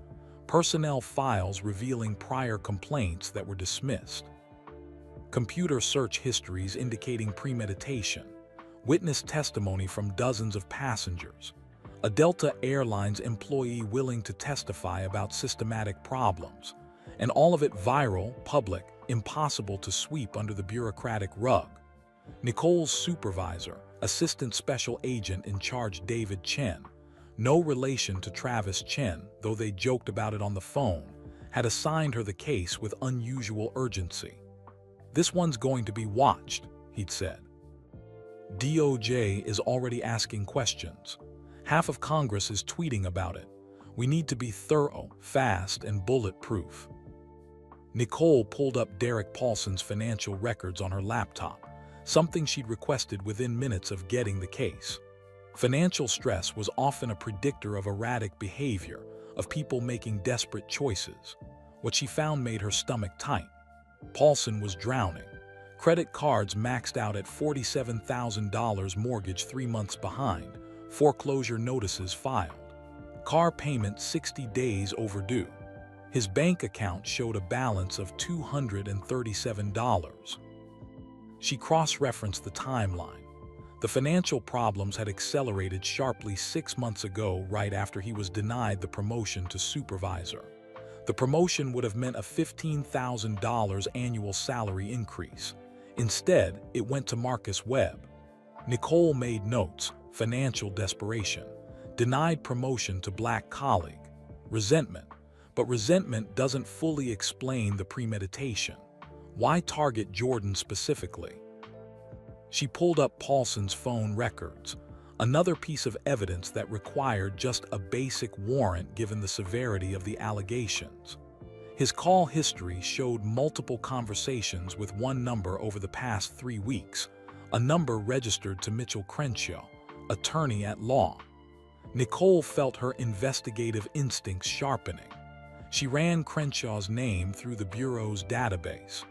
personnel files revealing prior complaints that were dismissed, computer search histories indicating premeditation, witness testimony from dozens of passengers, a Delta Airlines employee willing to testify about systematic problems, and all of it viral, public, impossible to sweep under the bureaucratic rug. Nicole's supervisor, Assistant Special Agent in charge David Chen, no relation to Travis Chen, though they joked about it on the phone, had assigned her the case with unusual urgency. "This one's going to be watched," he'd said. "DOJ is already asking questions. Half of Congress is tweeting about it. We need to be thorough, fast, and bulletproof. Nicole pulled up Derek Paulson's financial records on her laptop, something she'd requested within minutes of getting the case. Financial stress was often a predictor of erratic behavior, of people making desperate choices. What she found made her stomach tight. Paulson was drowning. Credit cards maxed out at $47,000, mortgage 3 months behind, foreclosure notices filed. Car payment 60 days overdue. His bank account showed a balance of $237. She cross-referenced the timeline. The financial problems had accelerated sharply 6 months ago, right after he was denied the promotion to supervisor. The promotion would have meant a $15,000 annual salary increase. Instead, it went to Marcus Webb. Nicole made notes: financial desperation, denied promotion to black colleague, resentment. But resentment doesn't fully explain the premeditation. Why target Jordan specifically? She pulled up Paulson's phone records, another piece of evidence that required just a basic warrant given the severity of the allegations. His call history showed multiple conversations with one number over the past 3 weeks, a number registered to Mitchell Crenshaw, attorney at law. Nicole felt her investigative instincts sharpening. She ran Crenshaw's name through the Bureau's database.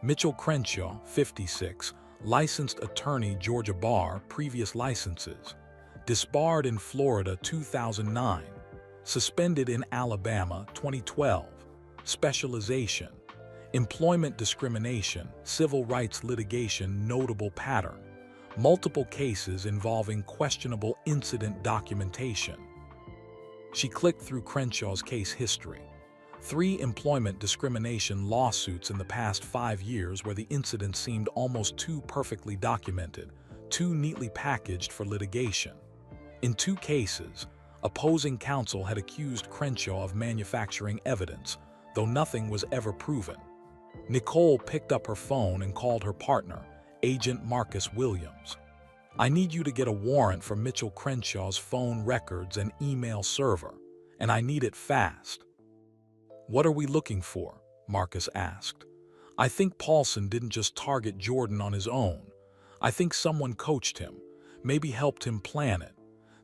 Mitchell Crenshaw, 56, licensed attorney, Georgia Bar, previous licenses. Disbarred in Florida 2009. Suspended in Alabama 2012. Specialization: employment discrimination, civil rights litigation. Notable pattern: multiple cases involving questionable incident documentation. She clicked through Crenshaw's case history. 3 employment discrimination lawsuits in the past 5 years where the incident seemed almost too perfectly documented, too neatly packaged for litigation. In 2 cases, opposing counsel had accused Crenshaw of manufacturing evidence, though nothing was ever proven. Nicole picked up her phone and called her partner, Agent Marcus Williams. "I need you to get a warrant for Mitchell Crenshaw's phone records and email server, and I need it fast." "What are we looking for?" Marcus asked. "I think Paulson didn't just target Jordan on his own. I think someone coached him, maybe helped him plan it.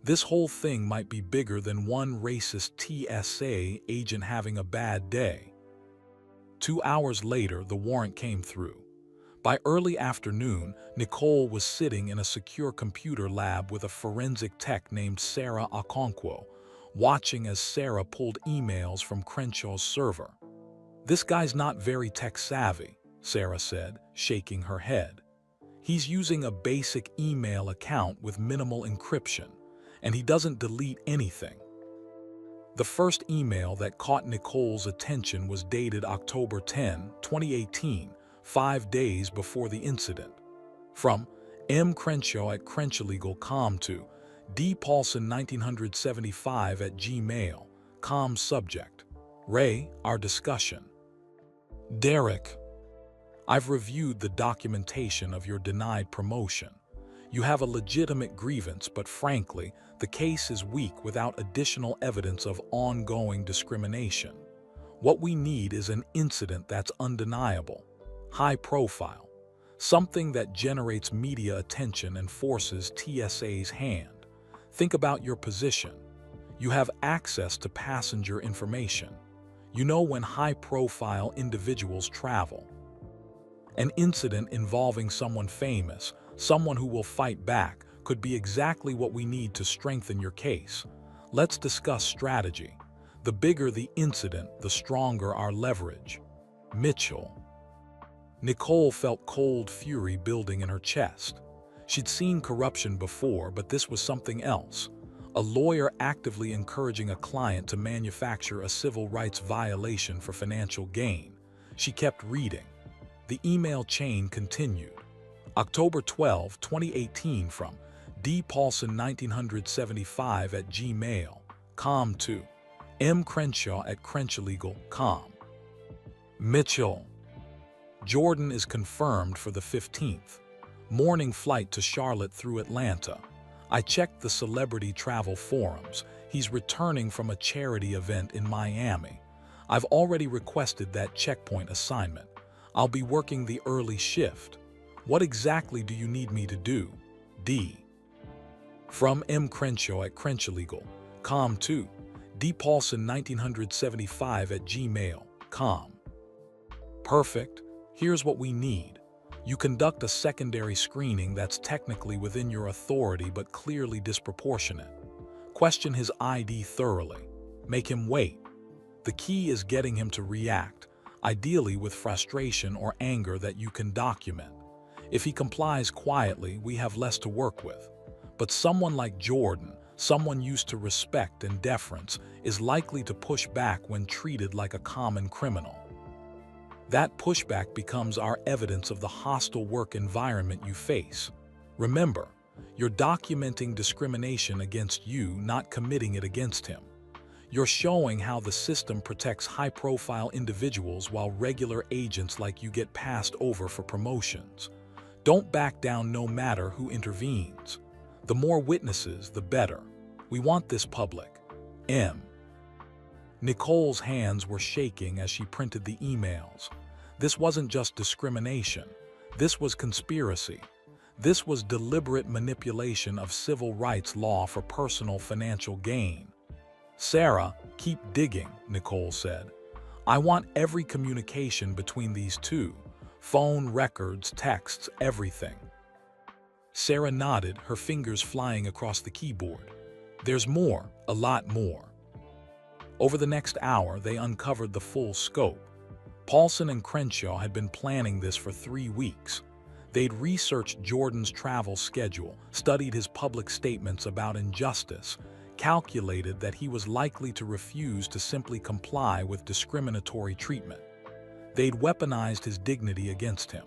This whole thing might be bigger than one racist TSA agent having a bad day." 2 hours later, the warrant came through. By early afternoon, Nicole was sitting in a secure computer lab with a forensic tech named Sarah Okonkwo, watching as Sarah pulled emails from Crenshaw's server. "This guy's not very tech-savvy," Sarah said, shaking her head. "He's using a basic email account with minimal encryption, and he doesn't delete anything." The first email that caught Nicole's attention was dated October 10, 2018, 5 days before the incident. From M. Crenshaw at CrenshawLegal.com to D. Paulson 1975 at gmail.com. Subject: Ray, our discussion. Derek, I've reviewed the documentation of your denied promotion. You have a legitimate grievance, but frankly, the case is weak without additional evidence of ongoing discrimination. What we need is an incident that's undeniable, high profile, something that generates media attention and forces TSA's hand. Think about your position. You have access to passenger information. You know when high-profile individuals travel. An incident involving someone famous, someone who will fight back, could be exactly what we need to strengthen your case. Let's discuss strategy. The bigger the incident, the stronger our leverage. Mitchell. Nicole felt cold fury building in her chest. She'd seen corruption before, but this was something else. A lawyer actively encouraging a client to manufacture a civil rights violation for financial gain. She kept reading. The email chain continued. October 12, 2018 from D. Paulson 1975 at gmail.com to M. Crenshaw at CrenshawLegal.com. Mitchell. Jordan is confirmed for the 15th. Morning flight to Charlotte through Atlanta. I checked the celebrity travel forums. He's returning from a charity event in Miami. I've already requested that checkpoint assignment. I'll be working the early shift. What exactly do you need me to do? D. From M. Crenshaw at Crenshaw Legal, com. 2. D. Paulson 1975 at gmail.com. Perfect. Here's what we need. You conduct a secondary screening that's technically within your authority but clearly disproportionate. Question his ID thoroughly. Make him wait. The key is getting him to react, ideally with frustration or anger that you can document. If he complies quietly, we have less to work with. But someone like Jordan, someone used to respect and deference, is likely to push back when treated like a common criminal. That pushback becomes our evidence of the hostile work environment you face. Remember, you're documenting discrimination against you, not committing it against him. You're showing how the system protects high-profile individuals while regular agents like you get passed over for promotions. Don't back down no matter who intervenes. The more witnesses, the better. We want this public. M. Nicole's hands were shaking as she printed the emails. This wasn't just discrimination. This was conspiracy. This was deliberate manipulation of civil rights law for personal financial gain. Sarah, keep digging, Nicole said. I want every communication between these two. Phone records, texts, everything. Sarah nodded, her fingers flying across the keyboard. There's more, a lot more. Over the next hour, they uncovered the full scope. Paulson and Crenshaw had been planning this for 3 weeks. They'd researched Jordan's travel schedule, studied his public statements about injustice, calculated that he was likely to refuse to simply comply with discriminatory treatment. They'd weaponized his dignity against him,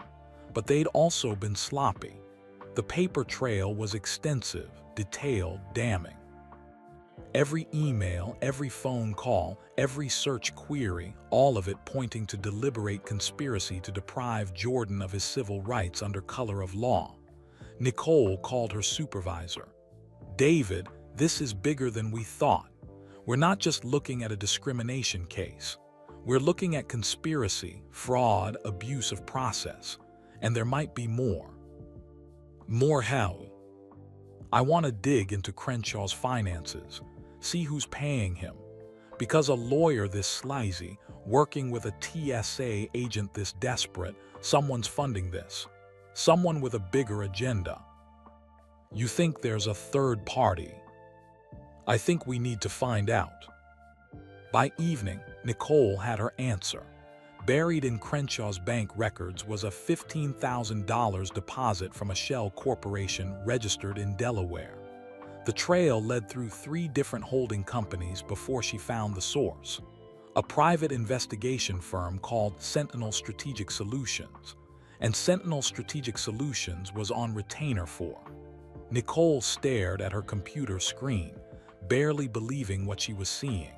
but they'd also been sloppy. The paper trail was extensive, detailed, damning. Every email, every phone call, every search query, all of it pointing to deliberate conspiracy to deprive Jordan of his civil rights under color of law. Nicole called her supervisor. David, this is bigger than we thought. We're not just looking at a discrimination case. We're looking at conspiracy, fraud, abuse of process. And there might be more. More how? I want to dig into Crenshaw's finances, see who's paying him. Because a lawyer this sleazy, working with a TSA agent this desperate, someone's funding this. Someone with a bigger agenda. You think there's a third party? I think we need to find out. By evening, Nicole had her answer. Buried in Crenshaw's bank records was a $15,000 deposit from a shell corporation registered in Delaware. The trail led through 3 different holding companies before she found the source. A private investigation firm called Sentinel Strategic Solutions. And Sentinel Strategic Solutions was on retainer for. Nicole stared at her computer screen, barely believing what she was seeing.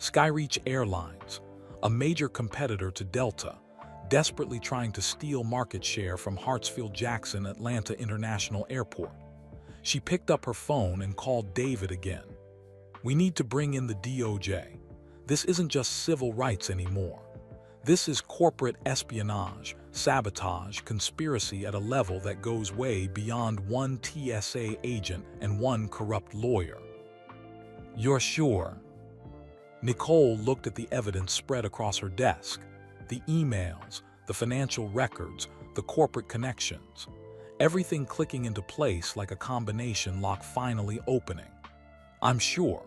Skyreach Airlines, a major competitor to Delta, desperately trying to steal market share from Hartsfield-Jackson Atlanta International Airport. She picked up her phone and called David again. We need to bring in the DOJ. This isn't just civil rights anymore. This is corporate espionage, sabotage, conspiracy at a level that goes way beyond one TSA agent and one corrupt lawyer. You're sure? Nicole looked at the evidence spread across her desk. The emails, the financial records, the corporate connections. Everything clicking into place like a combination lock finally opening. I'm sure.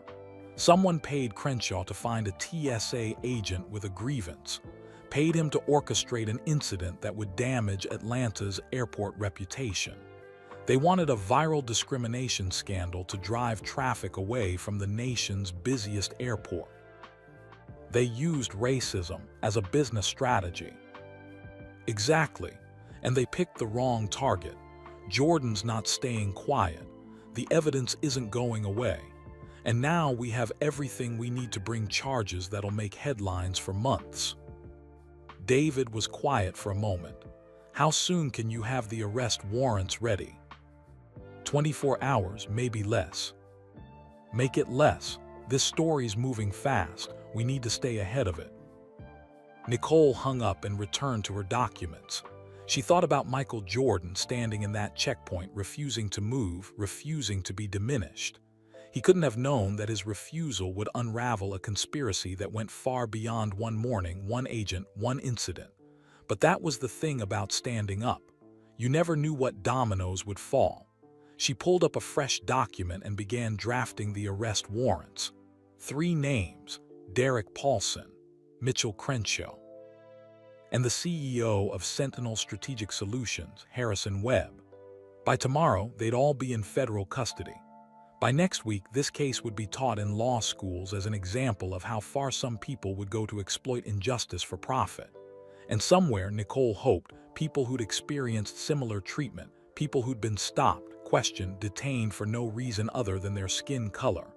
Someone paid Crenshaw to find a TSA agent with a grievance. Paid him to orchestrate an incident that would damage Atlanta's airport reputation. They wanted a viral discrimination scandal to drive traffic away from the nation's busiest airport. They used racism as a business strategy. Exactly, and they picked the wrong target. Jordan's not staying quiet. The evidence isn't going away. And now we have everything we need to bring charges that'll make headlines for months. David was quiet for a moment. How soon can you have the arrest warrants ready? 24 hours, maybe less. Make it less. This story's moving fast. We need to stay ahead of it. Nicole hung up and returned to her documents. She thought about Michael Jordan standing in that checkpoint, refusing to move, refusing to be diminished. He couldn't have known that his refusal would unravel a conspiracy that went far beyond one morning, one agent, one incident. But that was the thing about standing up. You never knew what dominoes would fall. She pulled up a fresh document and began drafting the arrest warrants. 3 names: Derek Paulson, Mitchell Crenshaw, and the CEO of Sentinel Strategic Solutions, Harrison Webb. By tomorrow, they'd all be in federal custody. By next week, this case would be taught in law schools as an example of how far some people would go to exploit injustice for profit. And somewhere, Nicole hoped, people who'd experienced similar treatment, people who'd been stopped, questioned, detained for no reason other than their skin color,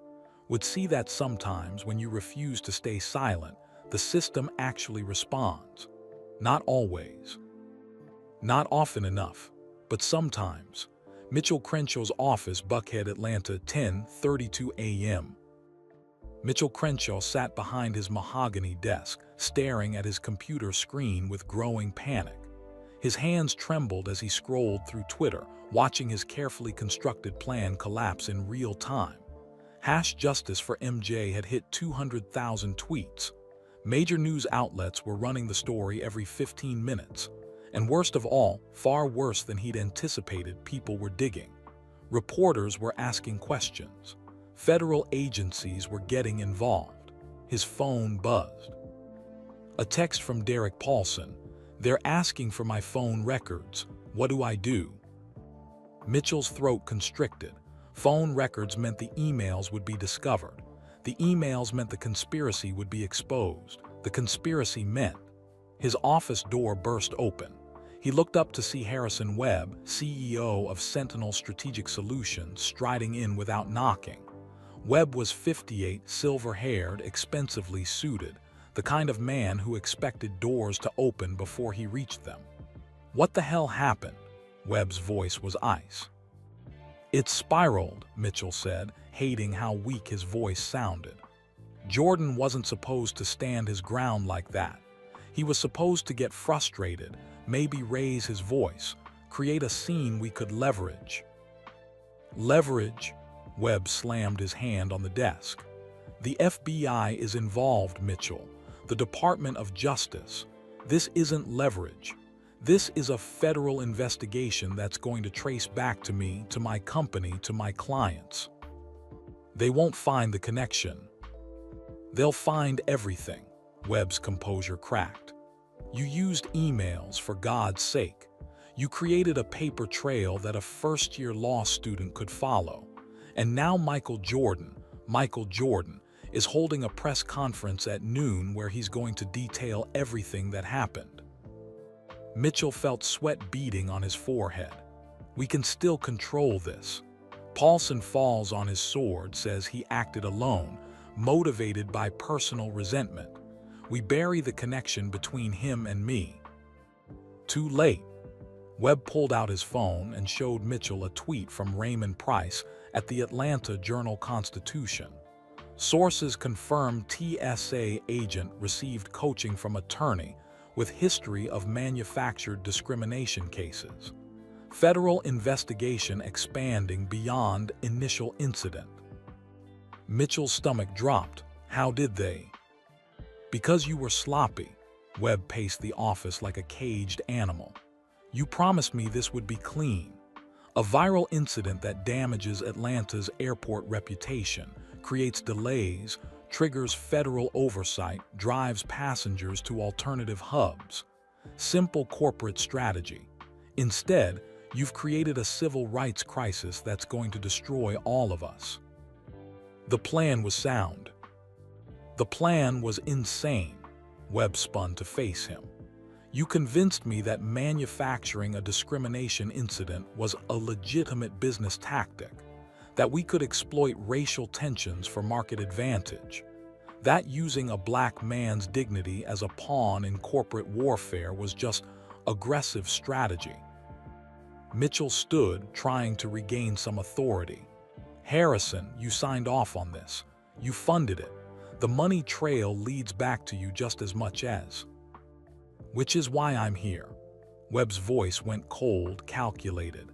would see that sometimes when you refuse to stay silent, the system actually responds. Not always. Not often enough, but sometimes. Mitchell Crenshaw's office, Buckhead, Atlanta, 10:32 a.m. Mitchell Crenshaw sat behind his mahogany desk, staring at his computer screen with growing panic. His hands trembled as he scrolled through Twitter, watching his carefully constructed plan collapse in real time. #Justice for MJ had hit 200,000 tweets. Major news outlets were running the story every 15 minutes. And worst of all, far worse than he'd anticipated, people were digging. Reporters were asking questions. Federal agencies were getting involved. His phone buzzed. A text from Derek Paulson. "They're asking for my phone records. What do I do?" Mitchell's throat constricted. Phone records meant the emails would be discovered. The emails meant the conspiracy would be exposed. The conspiracy meant... His office door burst open. He looked up to see Harrison Webb, CEO of Sentinel Strategic Solutions, striding in without knocking. Webb was 58, silver-haired, expensively suited, the kind of man who expected doors to open before he reached them. "What the hell happened?" Webb's voice was ice. "It spiraled," Mitchell said, hating how weak his voice sounded. Jordan wasn't supposed to stand his ground like that. He was supposed to get frustrated, maybe raise his voice, create a scene we could leverage. "Leverage?" Webb slammed his hand on the desk. "The FBI is involved, Mitchell. The Department of Justice. This isn't leverage. This is a federal investigation that's going to trace back to me, to my company, to my clients. They won't find the connection. They'll find everything." Webb's composure cracked. "You used emails, for God's sake. You created a paper trail that a first-year law student could follow. And now Michael Jordan, is holding a press conference at noon where he's going to detail everything that happened." Mitchell felt sweat beading on his forehead. "We can still control this. Paulson falls on his sword, says he acted alone, motivated by personal resentment. We bury the connection between him and me." Too late. Webb pulled out his phone and showed Mitchell a tweet from Raymond Price at the Atlanta Journal-Constitution. Sources confirmed TSA agent received coaching from attorney with history of manufactured discrimination cases. Federal investigation expanding beyond initial incident. Mitchell's stomach dropped. How did they? "Because you were sloppy." Webb paced the office like a caged animal. "You promised me this would be clean. A viral incident that damages Atlanta's airport reputation, creates delays, triggers federal oversight, drives passengers to alternative hubs. Simple corporate strategy. Instead, you've created a civil rights crisis that's going to destroy all of us." The plan was sound. The plan was insane. Webb spun to face him. "You convinced me that manufacturing a discrimination incident was a legitimate business tactic, that we could exploit racial tensions for market advantage, that using a black man's dignity as a pawn in corporate warfare was just aggressive strategy." Mitchell stood, trying to regain some authority. Harrison, you signed off on this. You funded it. The money trail leads back to you just as much as. Which is why I'm here. Webb's voice went cold, calculated.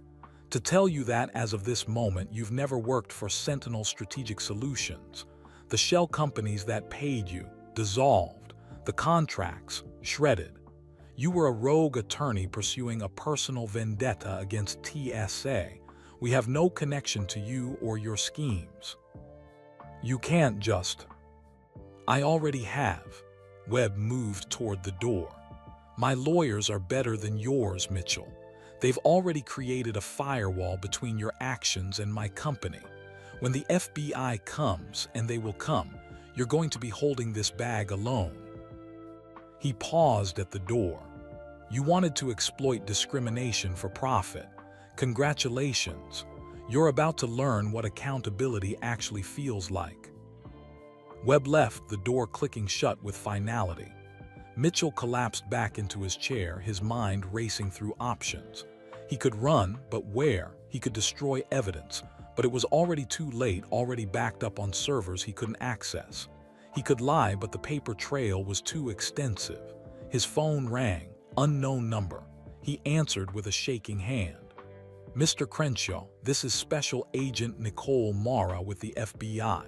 To tell you that as of this moment you've never worked for Sentinel Strategic Solutions. The shell companies that paid you, dissolved. The contracts, shredded. You were a rogue attorney pursuing a personal vendetta against TSA. We have no connection to you or your schemes. You can't just. I already have. Webb moved toward the door. My lawyers are better than yours, Mitchell. They've already created a firewall between your actions and my company. When the FBI comes, and they will come, you're going to be holding this bag alone. He paused at the door. You wanted to exploit discrimination for profit. Congratulations. You're about to learn what accountability actually feels like. Webb left, the door clicking shut with finality. Mitchell collapsed back into his chair, his mind racing through options. He could run, but where? He could destroy evidence, but it was already too late, already backed up on servers he couldn't access. He could lie, but the paper trail was too extensive. His phone rang, unknown number. He answered with a shaking hand. Mr. Crenshaw, this is Special Agent Nicole Mara with the FBI.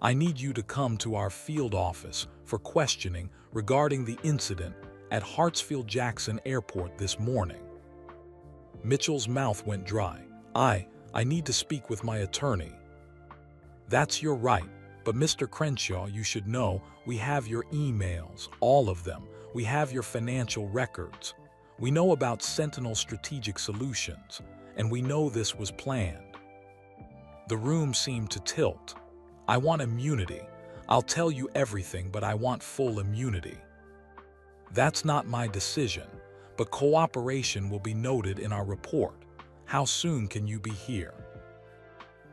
I need you to come to our field office for questioning regarding the incident at Hartsfield-Jackson Airport this morning. Mitchell's mouth went dry. I need to speak with my attorney. That's your right, but Mr. Crenshaw, you should know, we have your emails, all of them. We have your financial records. We know about Sentinel Strategic Solutions, and we know this was planned. The room seemed to tilt. I want immunity. I'll tell you everything, but I want full immunity. That's not my decision, but cooperation will be noted in our report. How soon can you be here?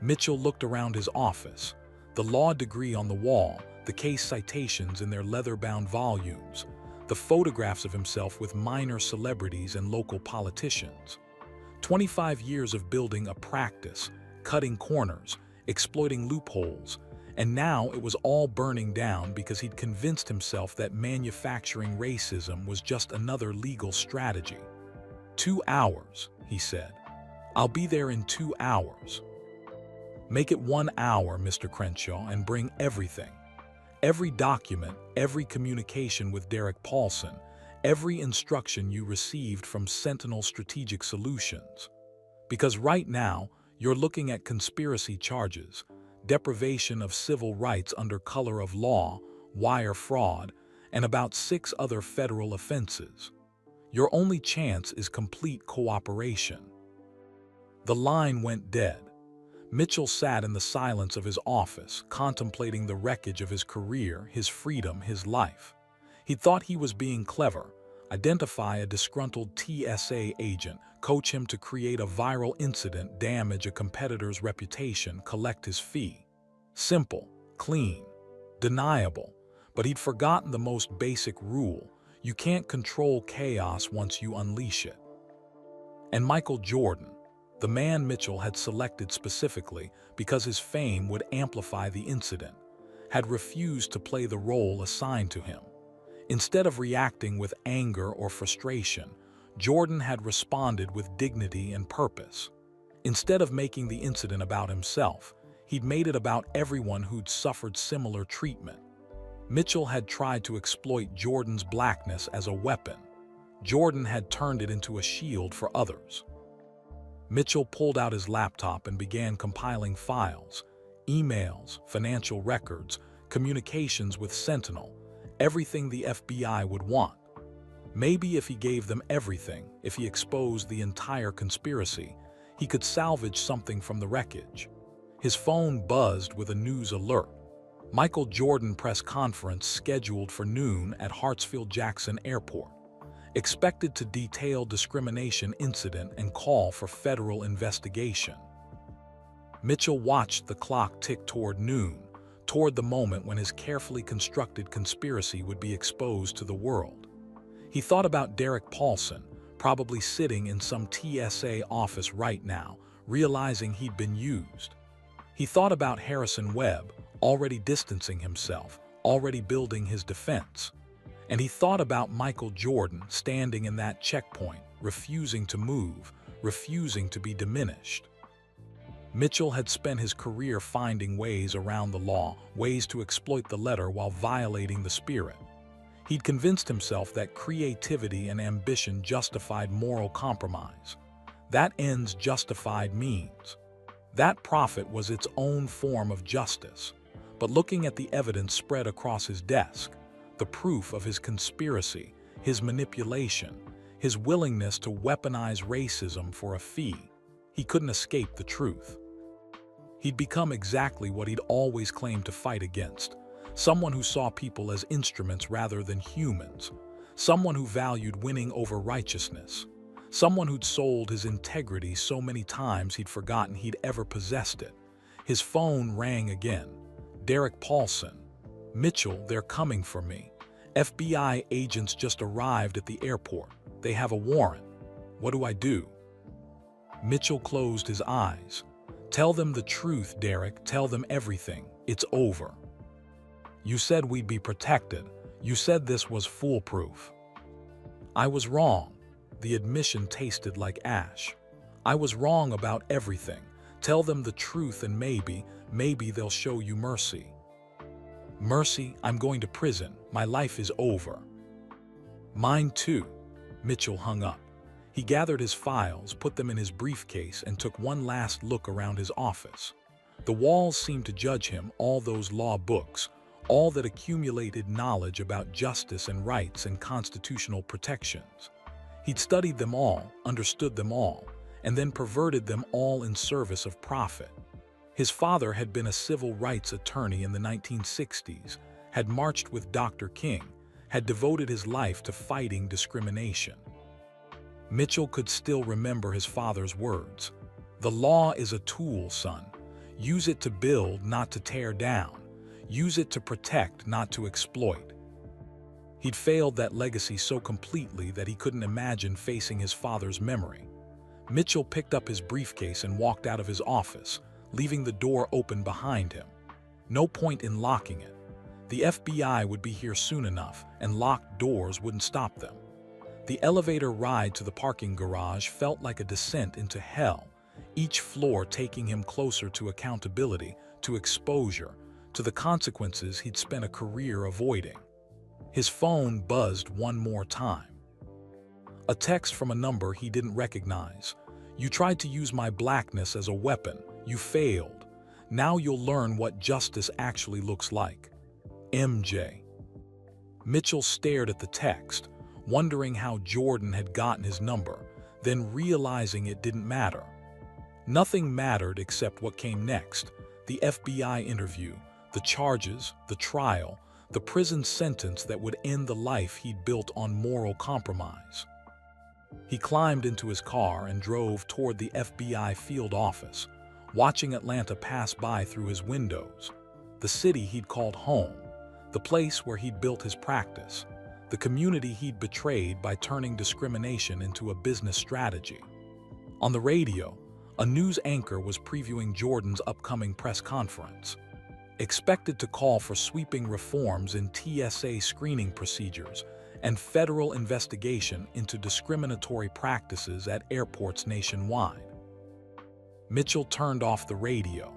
Mitchell looked around his office. The law degree on the wall, the case citations in their leather-bound volumes, the photographs of himself with minor celebrities and local politicians. 25 years of building a practice, cutting corners, exploiting loopholes, and now it was all burning down because he'd convinced himself that manufacturing racism was just another legal strategy. 2 hours, he said. I'll be there in 2 hours. Make it 1 hour, Mr. Crenshaw, and bring everything. Every document, every communication with Derek Paulson, every instruction you received from Sentinel Strategic Solutions. Because right now, you're looking at conspiracy charges, deprivation of civil rights under color of law, wire fraud, and about 6 other federal offenses. Your only chance is complete cooperation. The line went dead. Mitchell sat in the silence of his office, contemplating the wreckage of his career, his freedom, his life. He thought he was being clever. Identify a disgruntled TSA agent, coach him to create a viral incident, damage a competitor's reputation, collect his fee. Simple, clean, deniable. But he'd forgotten the most basic rule. You can't control chaos once you unleash it. And Michael Jordan, the man Mitchell had selected specifically because his fame would amplify the incident, had refused to play the role assigned to him. Instead of reacting with anger or frustration, Jordan had responded with dignity and purpose. Instead of making the incident about himself, he'd made it about everyone who'd suffered similar treatment. Mitchell had tried to exploit Jordan's blackness as a weapon. Jordan had turned it into a shield for others. Mitchell pulled out his laptop and began compiling files, emails, financial records, communications with Sentinel, everything the FBI would want. Maybe if he gave them everything, if he exposed the entire conspiracy, he could salvage something from the wreckage. His phone buzzed with a news alert. Michael Jordan press conference scheduled for noon at Hartsfield-Jackson Airport. Expected to detail discrimination incident and call for federal investigation. Mitchell watched the clock tick toward noon, toward the moment when his carefully constructed conspiracy would be exposed to the world. He thought about Derek Paulson, probably sitting in some TSA office right now, realizing he'd been used. He thought about Harrison Webb, already distancing himself, already building his defense. And he thought about Michael Jordan standing in that checkpoint, refusing to move, refusing to be diminished. Mitchell had spent his career finding ways around the law, ways to exploit the letter while violating the spirit. He'd convinced himself that creativity and ambition justified moral compromise. That ends justified means. That profit was its own form of justice. But looking at the evidence spread across his desk, the proof of his conspiracy, his manipulation, his willingness to weaponize racism for a fee, he couldn't escape the truth. He'd become exactly what he'd always claimed to fight against, someone who saw people as instruments rather than humans, someone who valued winning over righteousness, someone who'd sold his integrity so many times he'd forgotten he'd ever possessed it. His phone rang again. Derek Paulson. Mitchell, they're coming for me. FBI agents just arrived at the airport. They have a warrant. What do I do? Mitchell closed his eyes. Tell them the truth, Derek. Tell them everything. It's over. You said we'd be protected. You said this was foolproof. I was wrong. The admission tasted like ash. I was wrong about everything. Tell them the truth and maybe they'll show you mercy. Mercy, I'm going to prison. My life is over. Mine too. Mitchell hung up. He gathered his files, put them in his briefcase, and took one last look around his office. The walls seemed to judge him, all those law books, all that accumulated knowledge about justice and rights and constitutional protections. He'd studied them all, understood them all, and then perverted them all in service of profit. His father had been a civil rights attorney in the 1960s, had marched with Dr. King, had devoted his life to fighting discrimination. Mitchell could still remember his father's words. The law is a tool, son. Use it to build, not to tear down. Use it to protect, not to exploit. He'd failed that legacy so completely that he couldn't imagine facing his father's memory. Mitchell picked up his briefcase and walked out of his office, leaving the door open behind him. No point in locking it. The FBI would be here soon enough, and locked doors wouldn't stop them. The elevator ride to the parking garage felt like a descent into hell, each floor taking him closer to accountability, to exposure, to the consequences he'd spent a career avoiding. His phone buzzed one more time. A text from a number he didn't recognize. You tried to use my blackness as a weapon. You failed. Now you'll learn what justice actually looks like. MJ. Mitchell stared at the text, wondering how Jordan had gotten his number, then realizing it didn't matter. Nothing mattered except what came next: the FBI interview, the charges, the trial, the prison sentence that would end the life he'd built on moral compromise. He climbed into his car and drove toward the FBI field office, watching Atlanta pass by through his windows. The city he'd called home, the place where he'd built his practice, the community he'd betrayed by turning discrimination into a business strategy. On the radio, a news anchor was previewing Jordan's upcoming press conference. Expected to call for sweeping reforms in TSA screening procedures and federal investigation into discriminatory practices at airports nationwide. Mitchell turned off the radio.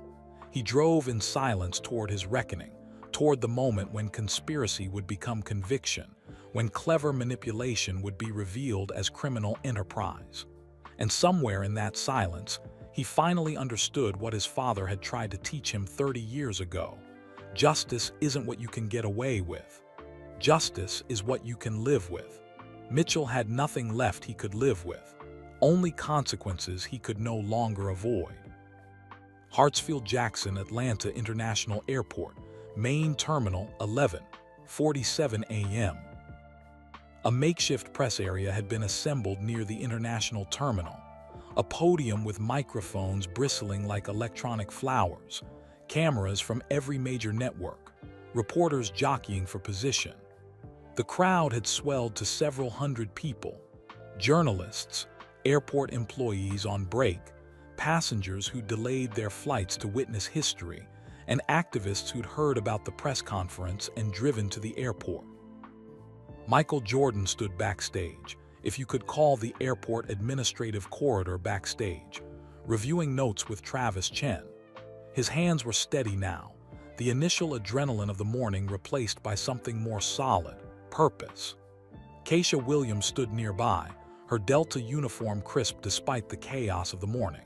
He drove in silence toward his reckoning, toward the moment when conspiracy would become conviction, when clever manipulation would be revealed as criminal enterprise. And somewhere in that silence, he finally understood what his father had tried to teach him 30 years ago. Justice isn't what you can get away with. Justice is what you can live with. Mitchell had nothing left he could live with, only consequences he could no longer avoid. Hartsfield-Jackson Atlanta International Airport, Main Terminal 11:47 a.m. A makeshift press area had been assembled near the international terminal, a podium with microphones bristling like electronic flowers, cameras from every major network, reporters jockeying for position. The crowd had swelled to several hundred people: journalists, airport employees on break, passengers who delayed their flights to witness history, and activists who'd heard about the press conference and driven to the airport. Michael Jordan stood backstage, if you could call the airport administrative corridor backstage, reviewing notes with Travis Chen. His hands were steady now, the initial adrenaline of the morning replaced by something more solid, purpose. Keisha Williams stood nearby, her Delta uniform crisp despite the chaos of the morning.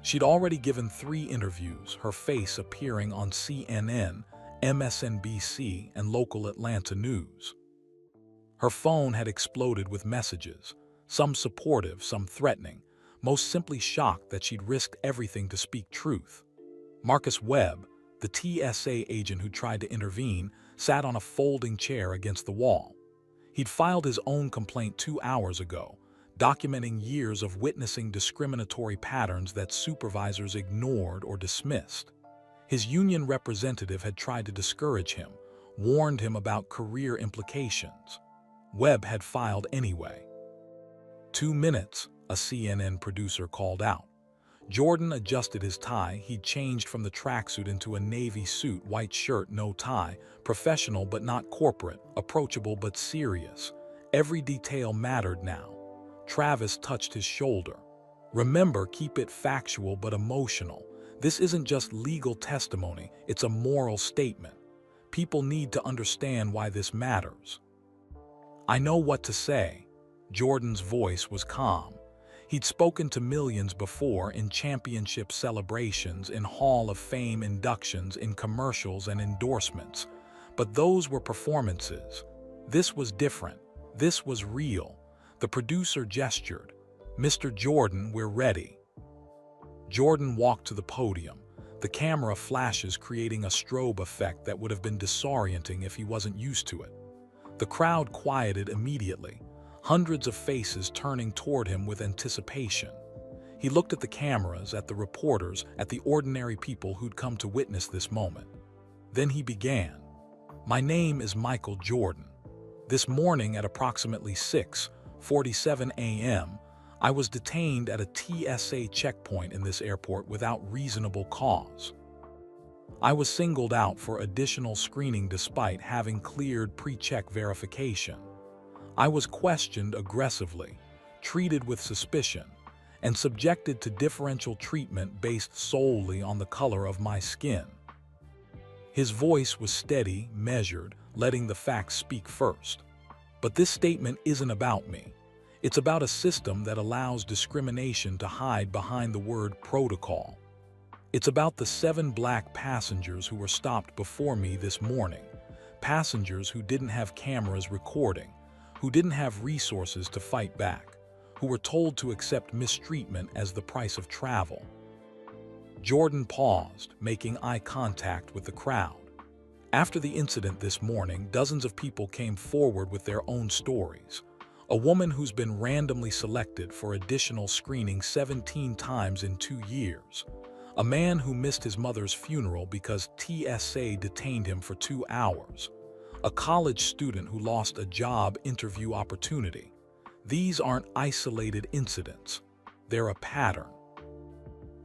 She'd already given 3 interviews, her face appearing on CNN, MSNBC, and local Atlanta news. Her phone had exploded with messages, some supportive, some threatening, most simply shocked that she'd risked everything to speak truth. Marcus Webb, the TSA agent who tried to intervene, sat on a folding chair against the wall. He'd filed his own complaint 2 hours ago, documenting years of witnessing discriminatory patterns that supervisors ignored or dismissed. His union representative had tried to discourage him, warned him about career implications. Webb had filed anyway. 2 minutes, a CNN producer called out. Jordan adjusted his tie. He'd changed from the tracksuit into a navy suit, white shirt, no tie, professional but not corporate, approachable but serious. Every detail mattered now. Travis touched his shoulder. Remember, keep it factual but emotional. This isn't just legal testimony, it's a moral statement. People need to understand why this matters. I know what to say. Jordan's voice was calm. He'd spoken to millions before in championship celebrations, in Hall of Fame inductions, in commercials and endorsements. But those were performances. This was different. This was real. The producer gestured. "Mr. Jordan, we're ready." Jordan walked to the podium, the camera flashes creating a strobe effect that would have been disorienting if he wasn't used to it. The crowd quieted immediately, hundreds of faces turning toward him with anticipation. He looked at the cameras, at the reporters, at the ordinary people who'd come to witness this moment. Then he began. "My name is Michael Jordan. This morning at approximately 6:47 a.m., I was detained at a TSA checkpoint in this airport without reasonable cause. I was singled out for additional screening despite having cleared pre-check verification. I was questioned aggressively, treated with suspicion, and subjected to differential treatment based solely on the color of my skin." His voice was steady, measured, letting the facts speak first. "But this statement isn't about me. It's about a system that allows discrimination to hide behind the word protocol. It's about the 7 black passengers who were stopped before me this morning, passengers who didn't have cameras recording, who didn't have resources to fight back, who were told to accept mistreatment as the price of travel." Jordan paused, making eye contact with the crowd. After the incident this morning, dozens of people came forward with their own stories. A woman who's been randomly selected for additional screening 17 times in 2 years. A man who missed his mother's funeral because TSA detained him for 2 hours. A college student who lost a job interview opportunity. These aren't isolated incidents. They're a pattern.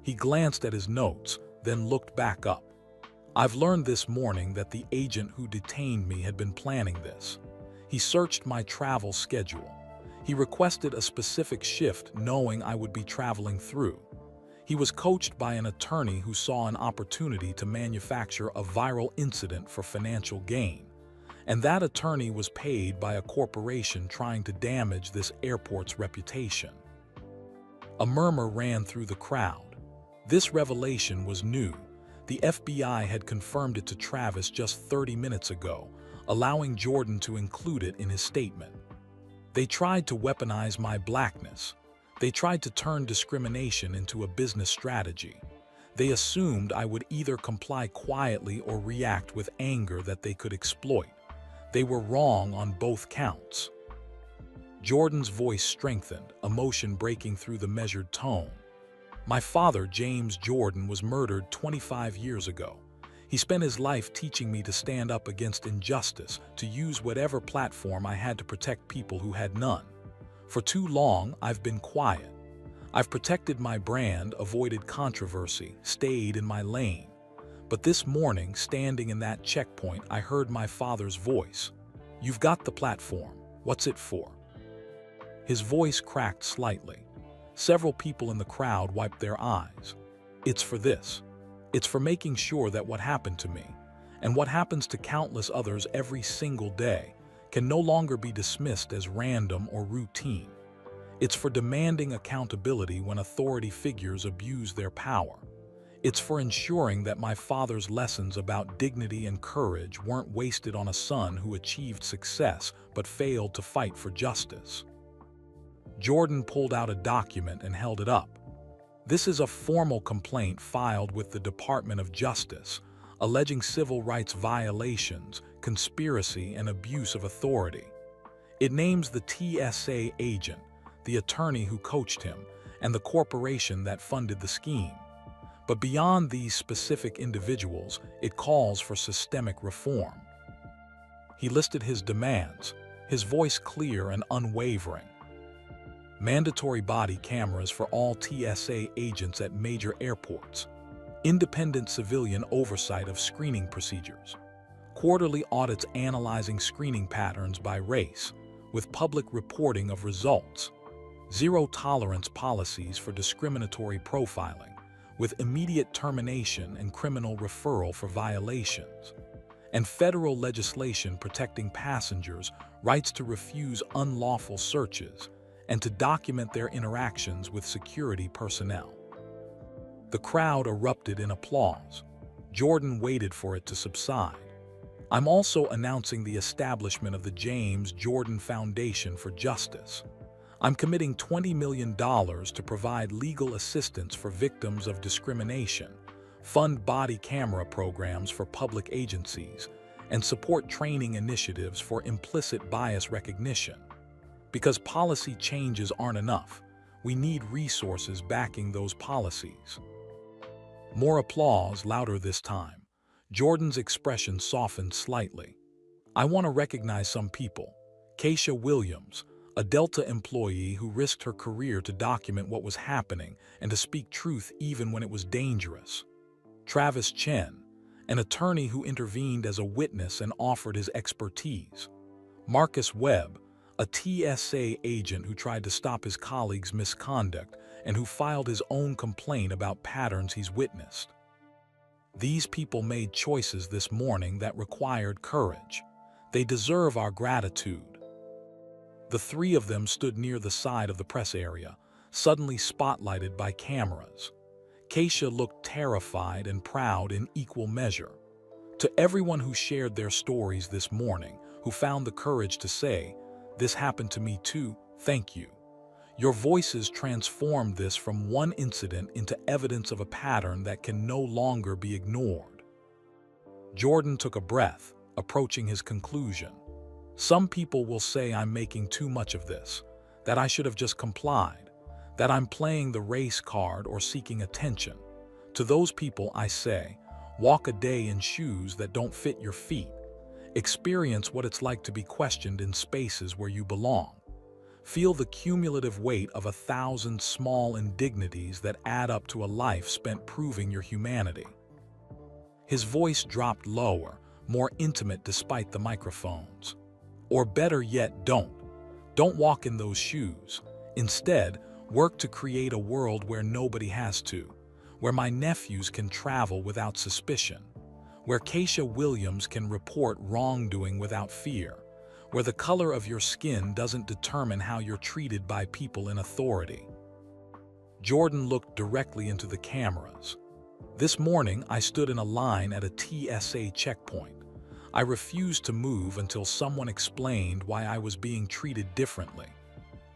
He glanced at his notes, then looked back up. "I've learned this morning that the agent who detained me had been planning this. He searched my travel schedule. He requested a specific shift knowing I would be traveling through. He was coached by an attorney who saw an opportunity to manufacture a viral incident for financial gain. And that attorney was paid by a corporation trying to damage this airport's reputation." A murmur ran through the crowd. This revelation was new. The FBI had confirmed it to Travis just 30 minutes ago, allowing Jordan to include it in his statement. "They tried to weaponize my blackness. They tried to turn discrimination into a business strategy. They assumed I would either comply quietly or react with anger that they could exploit. They were wrong on both counts." Jordan's voice strengthened, emotion breaking through the measured tone. "My father, James Jordan, was murdered 25 years ago. He spent his life teaching me to stand up against injustice, to use whatever platform I had to protect people who had none. For too long, I've been quiet. I've protected my brand, avoided controversy, stayed in my lane. But this morning, standing in that checkpoint, I heard my father's voice. "You've got the platform. What's it for?" His voice cracked slightly. Several people in the crowd wiped their eyes. "It's for this. It's for making sure that what happened to me, and what happens to countless others every single day, can no longer be dismissed as random or routine. It's for demanding accountability when authority figures abuse their power. It's for ensuring that my father's lessons about dignity and courage weren't wasted on a son who achieved success but failed to fight for justice." Jordan pulled out a document and held it up. "This is a formal complaint filed with the Department of Justice, alleging civil rights violations, conspiracy, and abuse of authority. It names the TSA agent, the attorney who coached him, and the corporation that funded the scheme. But beyond these specific individuals, it calls for systemic reform." He listed his demands, his voice clear and unwavering. Mandatory body cameras for all TSA agents at major airports, independent civilian oversight of screening procedures, quarterly audits analyzing screening patterns by race, with public reporting of results, zero-tolerance policies for discriminatory profiling, with immediate termination and criminal referral for violations, and federal legislation protecting passengers' rights to refuse unlawful searches and to document their interactions with security personnel. The crowd erupted in applause. Jordan waited for it to subside. "I'm also announcing the establishment of the James Jordan Foundation for Justice. I'm committing $20 million to provide legal assistance for victims of discrimination, fund body camera programs for public agencies, and support training initiatives for implicit bias recognition. Because policy changes aren't enough, we need resources backing those policies." More applause, louder this time. Jordan's expression softened slightly. "I want to recognize some people. Keisha Williams, a Delta employee who risked her career to document what was happening and to speak truth even when it was dangerous. Travis Chen, an attorney who intervened as a witness and offered his expertise. Marcus Webb, a TSA agent who tried to stop his colleagues' misconduct and who filed his own complaint about patterns he's witnessed. These people made choices this morning that required courage. They deserve our gratitude." The three of them stood near the side of the press area, suddenly spotlighted by cameras. Keisha looked terrified and proud in equal measure. To everyone who shared their stories this morning, who found the courage to say, "This happened to me too, thank you. Your voices transformed this from one incident into evidence of a pattern that can no longer be ignored." Jordan took a breath, approaching his conclusion. "Some people will say I'm making too much of this, that I should have just complied, that I'm playing the race card or seeking attention. To those people I say, walk a day in shoes that don't fit your feet. Experience what it's like to be questioned in spaces where you belong. Feel the cumulative weight of 1,000 small indignities that add up to a life spent proving your humanity." His voice dropped lower, more intimate despite the microphones. "Or better yet, don't. Don't walk in those shoes. Instead, work to create a world where nobody has to, where my nephews can travel without suspicion, where Keisha Williams can report wrongdoing without fear, where the color of your skin doesn't determine how you're treated by people in authority." Jordan looked directly into the cameras. "This morning, I stood in a line at a TSA checkpoint. I refused to move until someone explained why I was being treated differently.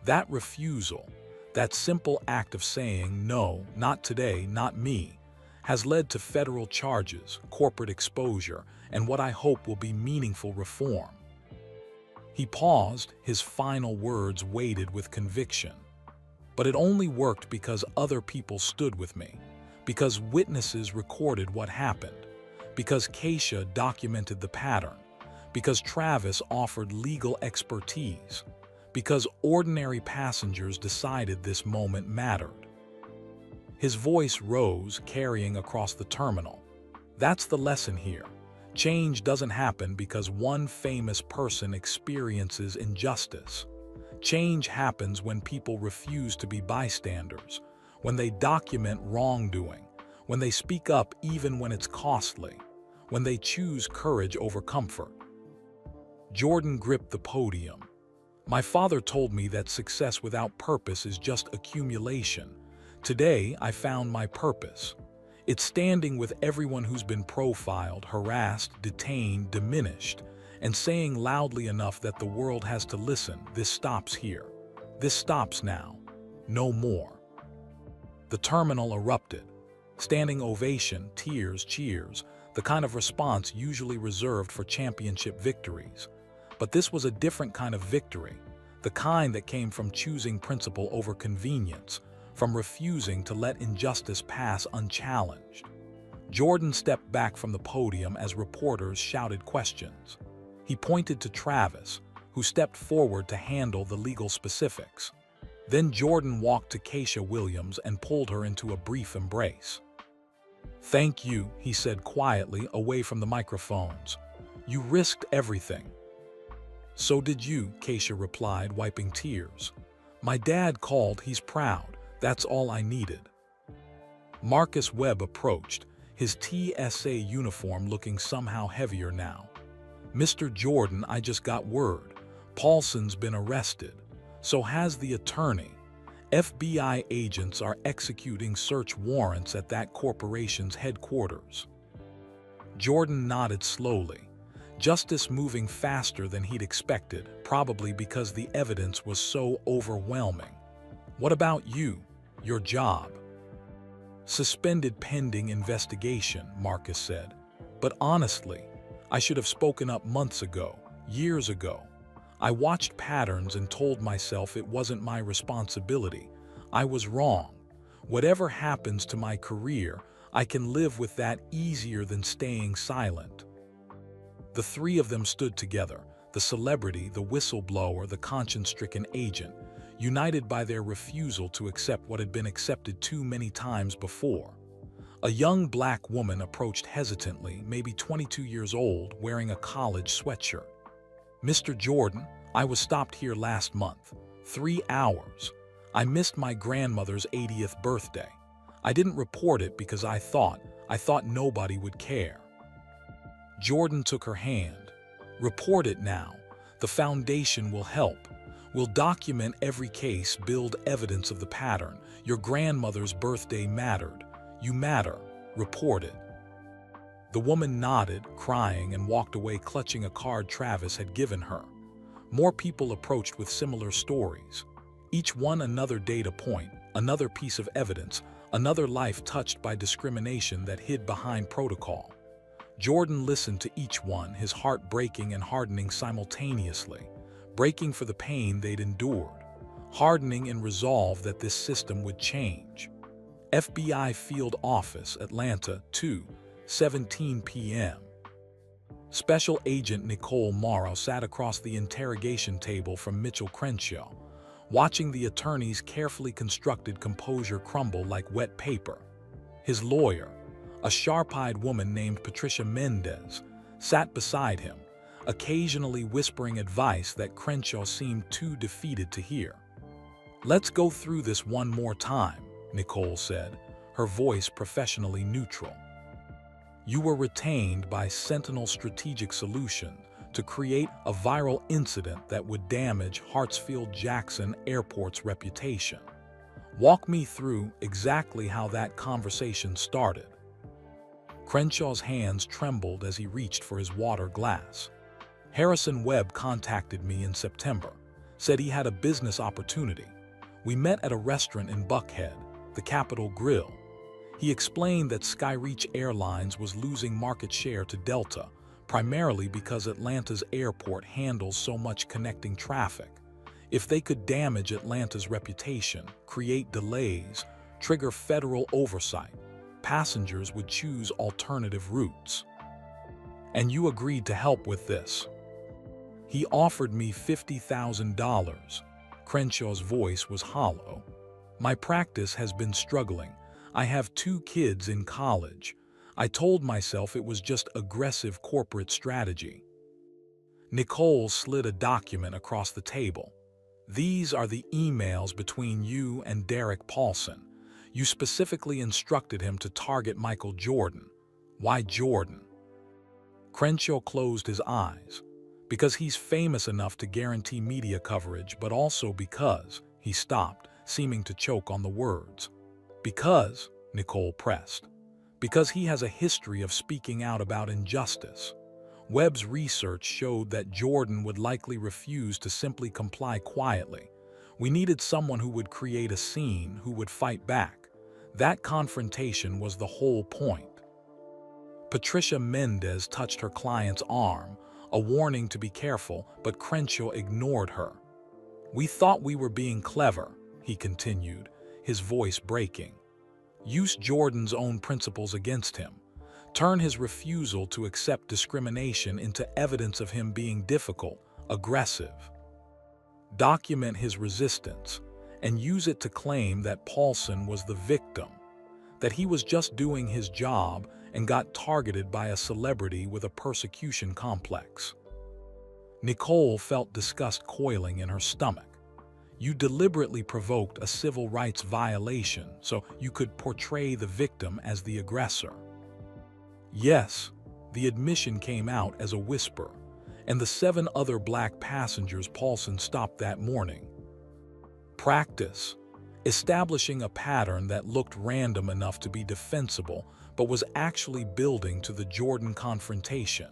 That refusal, that simple act of saying, 'No, not today, not me,' has led to federal charges, corporate exposure, and what I hope will be meaningful reform." He paused, his final words weighted with conviction. "But it only worked because other people stood with me, because witnesses recorded what happened, because Keisha documented the pattern, because Travis offered legal expertise, because ordinary passengers decided this moment mattered." His voice rose, carrying across the terminal. That's the lesson here. Change doesn't happen because one famous person experiences injustice. Change happens when people refuse to be bystanders, when they document wrongdoing, when they speak up even when it's costly, when they choose courage over comfort. Jordan gripped the podium. My father told me that success without purpose is just accumulation. Today, I found my purpose. It's standing with everyone who's been profiled, harassed, detained, diminished, and saying loudly enough that the world has to listen. This stops here. This stops now. No more. The terminal erupted. Standing ovation, tears, cheers, the kind of response usually reserved for championship victories. But this was a different kind of victory, the kind that came from choosing principle over convenience, from refusing to let injustice pass unchallenged. Jordan stepped back from the podium as reporters shouted questions. He pointed to Travis, who stepped forward to handle the legal specifics. Then Jordan walked to Keisha Williams and pulled her into a brief embrace. "Thank you," he said quietly, away from the microphones. "You risked everything." "So did you," Keisha replied, wiping tears. "My dad called, he's proud. That's all I needed." Marcus Webb approached, his TSA uniform looking somehow heavier now. "Mr. Jordan, I just got word. Paulson's been arrested. So has the attorney. FBI agents are executing search warrants at that corporation's headquarters." Jordan nodded slowly. Justice moving faster than he'd expected, probably because the evidence was so overwhelming. "What about you? Your job?" "Suspended pending investigation," Marcus said. "But honestly, I should have spoken up months ago, years ago. I watched patterns and told myself it wasn't my responsibility. I was wrong. Whatever happens to my career, I can live with that easier than staying silent." The three of them stood together, the celebrity, the whistleblower, the conscience-stricken agent, united by their refusal to accept what had been accepted too many times before. A young black woman approached hesitantly, maybe 22 years old, wearing a college sweatshirt. "Mr. Jordan, I was stopped here last month. 3 hours. I missed my grandmother's 80th birthday. I didn't report it because I thought nobody would care." Jordan took her hand. "Report it now. The foundation will help. We'll document every case, build evidence of the pattern. Your grandmother's birthday mattered. You matter. Report it." The woman nodded, crying, and walked away clutching a card Travis had given her. More people approached with similar stories. Each one another data point, another piece of evidence, another life touched by discrimination that hid behind protocol. Jordan listened to each one, his heart breaking and hardening simultaneously, breaking for the pain they'd endured, hardening in resolve that this system would change. FBI Field Office, Atlanta, 2:17 p.m. Special Agent Nicole Morrow sat across the interrogation table from Mitchell Crenshaw, watching the attorney's carefully constructed composure crumble like wet paper. His lawyer, a sharp-eyed woman named Patricia Mendez, sat beside him, occasionally whispering advice that Crenshaw seemed too defeated to hear. "Let's go through this one more time," Nicole said, her voice professionally neutral. "You were retained by Sentinel Strategic Solution to create a viral incident that would damage Hartsfield-Jackson Airport's reputation. Walk me through exactly how that conversation started." Crenshaw's hands trembled as he reached for his water glass. "Harrison Webb contacted me in September, said he had a business opportunity. We met at a restaurant in Buckhead, the Capitol Grill. He explained that Skyreach Airlines was losing market share to Delta, primarily because Atlanta's airport handles so much connecting traffic. If they could damage Atlanta's reputation, create delays, trigger federal oversight, passengers would choose alternative routes. And you agreed to help with this." "He offered me $50,000. Crenshaw's voice was hollow. "My practice has been struggling. I have 2 kids in college. I told myself it was just aggressive corporate strategy. Nicole slid a document across the table. These are the emails between you and Derek Paulson. You specifically instructed him to target Michael Jordan. Why Jordan? Crenshaw closed his eyes. Because he's famous enough to guarantee media coverage, but also because he stopped, seeming to choke on the words. Because, Nicole pressed. Because he has a history of speaking out about injustice. Webb's research showed that Jordan would likely refuse to simply comply quietly. We needed someone who would create a scene, who would fight back. That confrontation was the whole point. Patricia Mendez touched her client's arm, a warning to be careful, but Crenshaw ignored her. We thought we were being clever, he continued, his voice breaking. Use Jordan's own principles against him. Turn his refusal to accept discrimination into evidence of him being difficult, aggressive. Document his resistance, and use it to claim that Paulson was the victim, that he was just doing his job and got targeted by a celebrity with a persecution complex. Nicole felt disgust coiling in her stomach. You deliberately provoked a civil rights violation so you could portray the victim as the aggressor. Yes, the admission came out as a whisper, and the 7 other black passengers Paulson stopped that morning. Practice, establishing a pattern that looked random enough to be defensible but was actually building to the Jordan confrontation.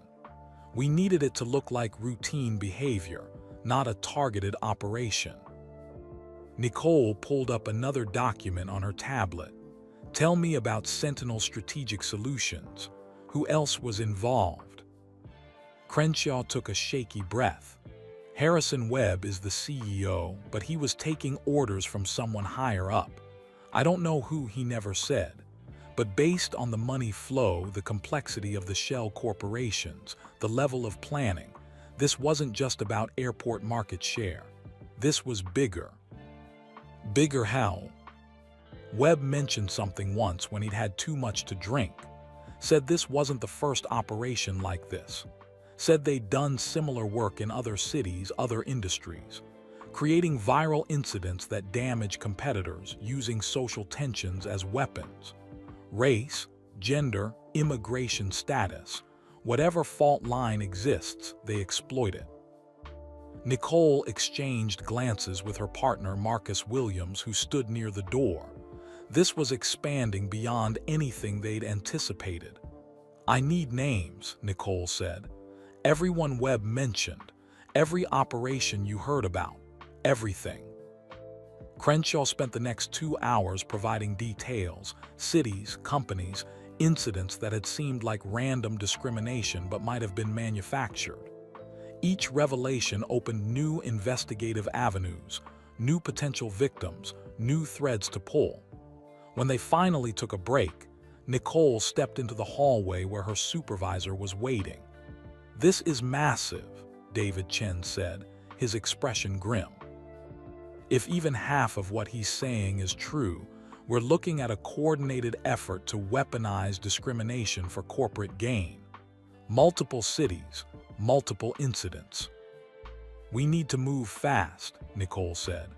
We needed it to look like routine behavior, not a targeted operation. Nicole pulled up another document on her tablet. Tell me about Sentinel Strategic Solutions. Who else was involved? Crenshaw took a shaky breath. Harrison Webb is the CEO, but he was taking orders from someone higher up. I don't know who, he never said. But based on the money flow, the complexity of the shell corporations, the level of planning, this wasn't just about airport market share. This was bigger. Bigger how? Webb mentioned something once when he'd had too much to drink. Said this wasn't the first operation like this. Said they'd done similar work in other cities, other industries, creating viral incidents that damage competitors using social tensions as weapons. Race, gender, immigration status, whatever fault line exists, they exploit it. Nicole exchanged glances with her partner Marcus Williams, who stood near the door. This was expanding beyond anything they'd anticipated. I need names, Nicole said. Everyone Webb mentioned, every operation you heard about, everything. Crenshaw spent the next 2 hours providing details, cities, companies, incidents that had seemed like random discrimination but might have been manufactured. Each revelation opened new investigative avenues, new potential victims, new threads to pull. When they finally took a break, Nicole stepped into the hallway where her supervisor was waiting. This is massive, David Chen said, his expression grim. If even half of what he's saying is true, we're looking at a coordinated effort to weaponize discrimination for corporate gain. Multiple cities, multiple incidents. We need to move fast, Nicole said,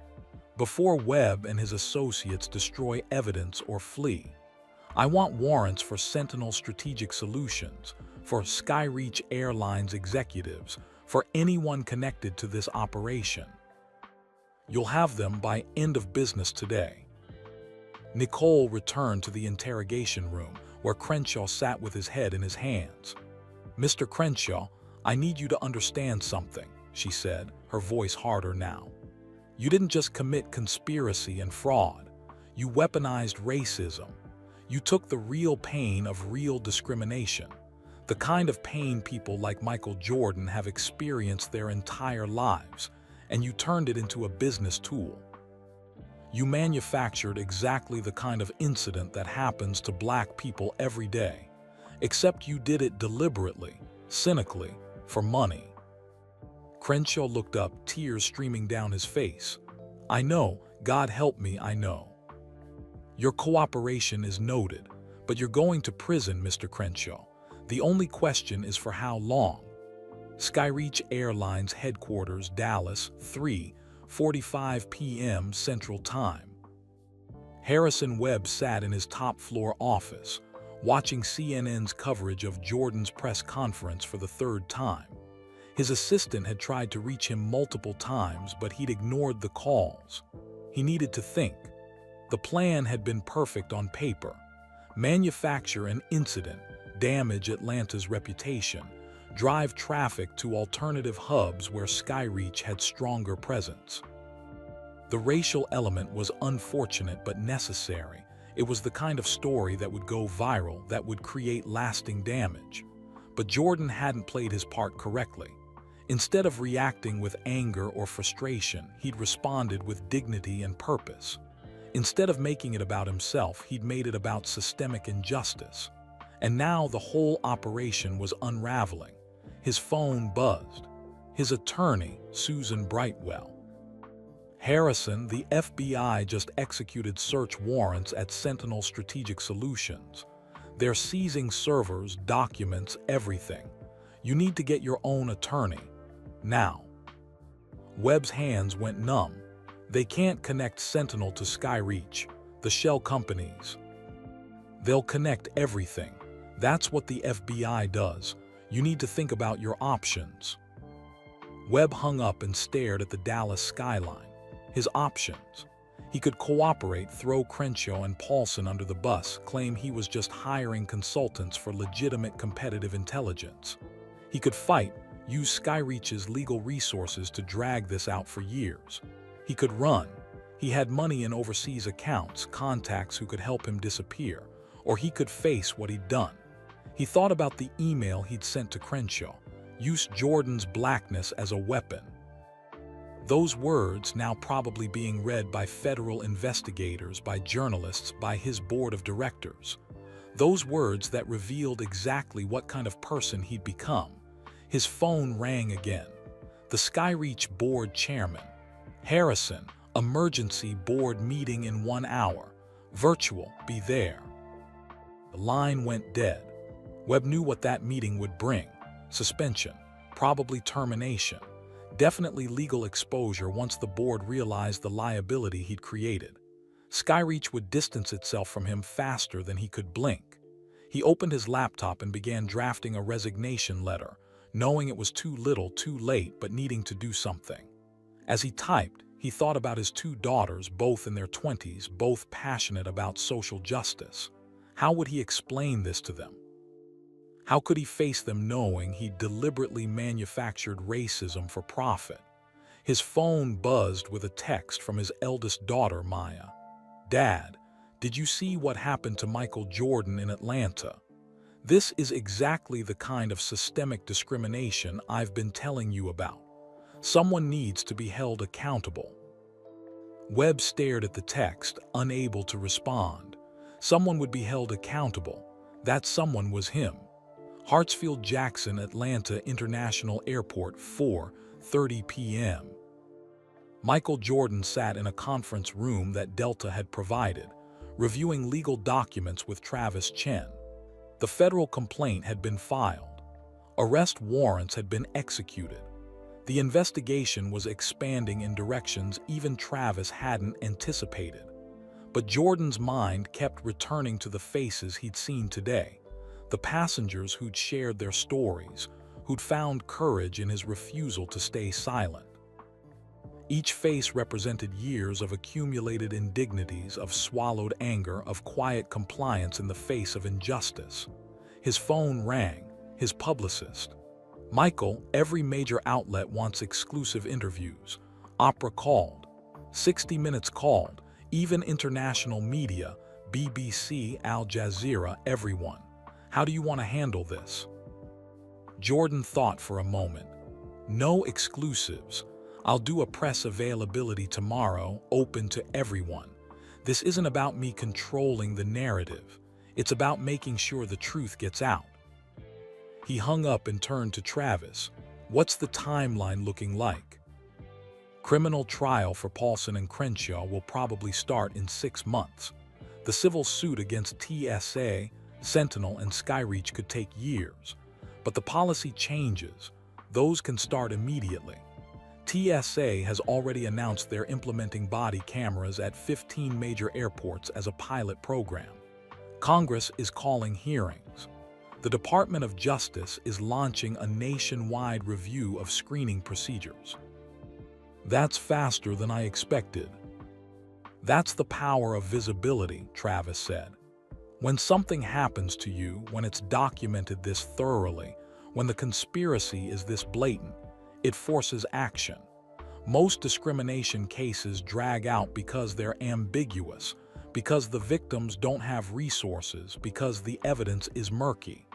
before Webb and his associates destroy evidence or flee. I want warrants for Sentinel Strategic Solutions, for Skyreach Airlines executives, for anyone connected to this operation. You'll have them by end of business today. Nicole returned to the interrogation room, where Crenshaw sat with his head in his hands. Mr. Crenshaw, I need you to understand something, she said, her voice harder now. You didn't just commit conspiracy and fraud. You weaponized racism. You took the real pain of real discrimination, the kind of pain people like Michael Jordan have experienced their entire lives, and you turned it into a business tool. You manufactured exactly the kind of incident that happens to black people every day, except you did it deliberately, cynically, for money. Crenshaw looked up, tears streaming down his face. I know, God help me, I know. Your cooperation is noted, but you're going to prison, Mr. Crenshaw. The only question is for how long. Skyreach Airlines Headquarters, Dallas, 3:45 p.m. Central Time. Harrison Webb sat in his top-floor office, watching CNN's coverage of Jordan's press conference for the third time. His assistant had tried to reach him multiple times, but he'd ignored the calls. He needed to think. The plan had been perfect on paper. Manufacture an incident, damage Atlanta's reputation, drive traffic to alternative hubs where Skyreach had stronger presence. The racial element was unfortunate but necessary. It was the kind of story that would go viral, that would create lasting damage. But Jordan hadn't played his part correctly. Instead of reacting with anger or frustration, he'd responded with dignity and purpose. Instead of making it about himself, he'd made it about systemic injustice. And now the whole operation was unraveling. His phone buzzed. His attorney, Susan Brightwell. Harrison, the FBI just executed search warrants at Sentinel Strategic Solutions. They're seizing servers, documents, everything. You need to get your own attorney. Now. Webb's hands went numb. They can't connect Sentinel to Skyreach, the shell companies. They'll connect everything. That's what the FBI does. You need to think about your options. Webb hung up and stared at the Dallas skyline. His options. He could cooperate, throw Crenshaw and Paulson under the bus, claim he was just hiring consultants for legitimate competitive intelligence. He could fight, use Skyreach's legal resources to drag this out for years. He could run. He had money in overseas accounts, contacts who could help him disappear. Or he could face what he'd done. He thought about the email he'd sent to Crenshaw, use Jordan's blackness as a weapon. Those words now probably being read by federal investigators, by journalists, by his board of directors. Those words that revealed exactly what kind of person he'd become. His phone rang again. The Skyreach board chairman. Harrison, emergency board meeting in 1 hour. Virtual, be there. The line went dead. Webb knew what that meeting would bring. Suspension, probably termination, definitely legal exposure once the board realized the liability he'd created. Skyreach would distance itself from him faster than he could blink. He opened his laptop and began drafting a resignation letter, knowing it was too little, too late, but needing to do something. As he typed, he thought about his 2 daughters, both in their 20s, both passionate about social justice. How would he explain this to them? How could he face them knowing he'd deliberately manufactured racism for profit? His phone buzzed with a text from his eldest daughter, Maya. "Dad, did you see what happened to Michael Jordan in Atlanta? This is exactly the kind of systemic discrimination I've been telling you about. Someone needs to be held accountable." Webb stared at the text, unable to respond. Someone would be held accountable. That someone was him. Hartsfield-Jackson, Atlanta International Airport, 4:30 p.m. Michael Jordan sat in a conference room that Delta had provided, reviewing legal documents with Travis Chen. The federal complaint had been filed. Arrest warrants had been executed. The investigation was expanding in directions even Travis hadn't anticipated. But Jordan's mind kept returning to the faces he'd seen today. The passengers who'd shared their stories, who'd found courage in his refusal to stay silent. Each face represented years of accumulated indignities, of swallowed anger, of quiet compliance in the face of injustice. His phone rang, his publicist. "Michael, every major outlet wants exclusive interviews. Oprah called. 60 Minutes called. Even international media, BBC, Al Jazeera, everyone. How do you want to handle this?" Jordan thought for a moment. "No exclusives. I'll do a press availability tomorrow, open to everyone. This isn't about me controlling the narrative. It's about making sure the truth gets out." He hung up and turned to Travis. "What's the timeline looking like?" "Criminal trial for Paulson and Crenshaw will probably start in 6 months. The civil suit against TSA, Sentinel, and Skyreach could take years, but the policy changes. Those can start immediately. TSA has already announced they're implementing body cameras at 15 major airports as a pilot program. Congress is calling hearings. The Department of Justice is launching a nationwide review of screening procedures. That's faster than I expected. That's the power of visibility, Travis said. When something happens to you, when it's documented this thoroughly, when the conspiracy is this blatant, it forces action. Most discrimination cases drag out because they're ambiguous, because the victims don't have resources, because the evidence is murky.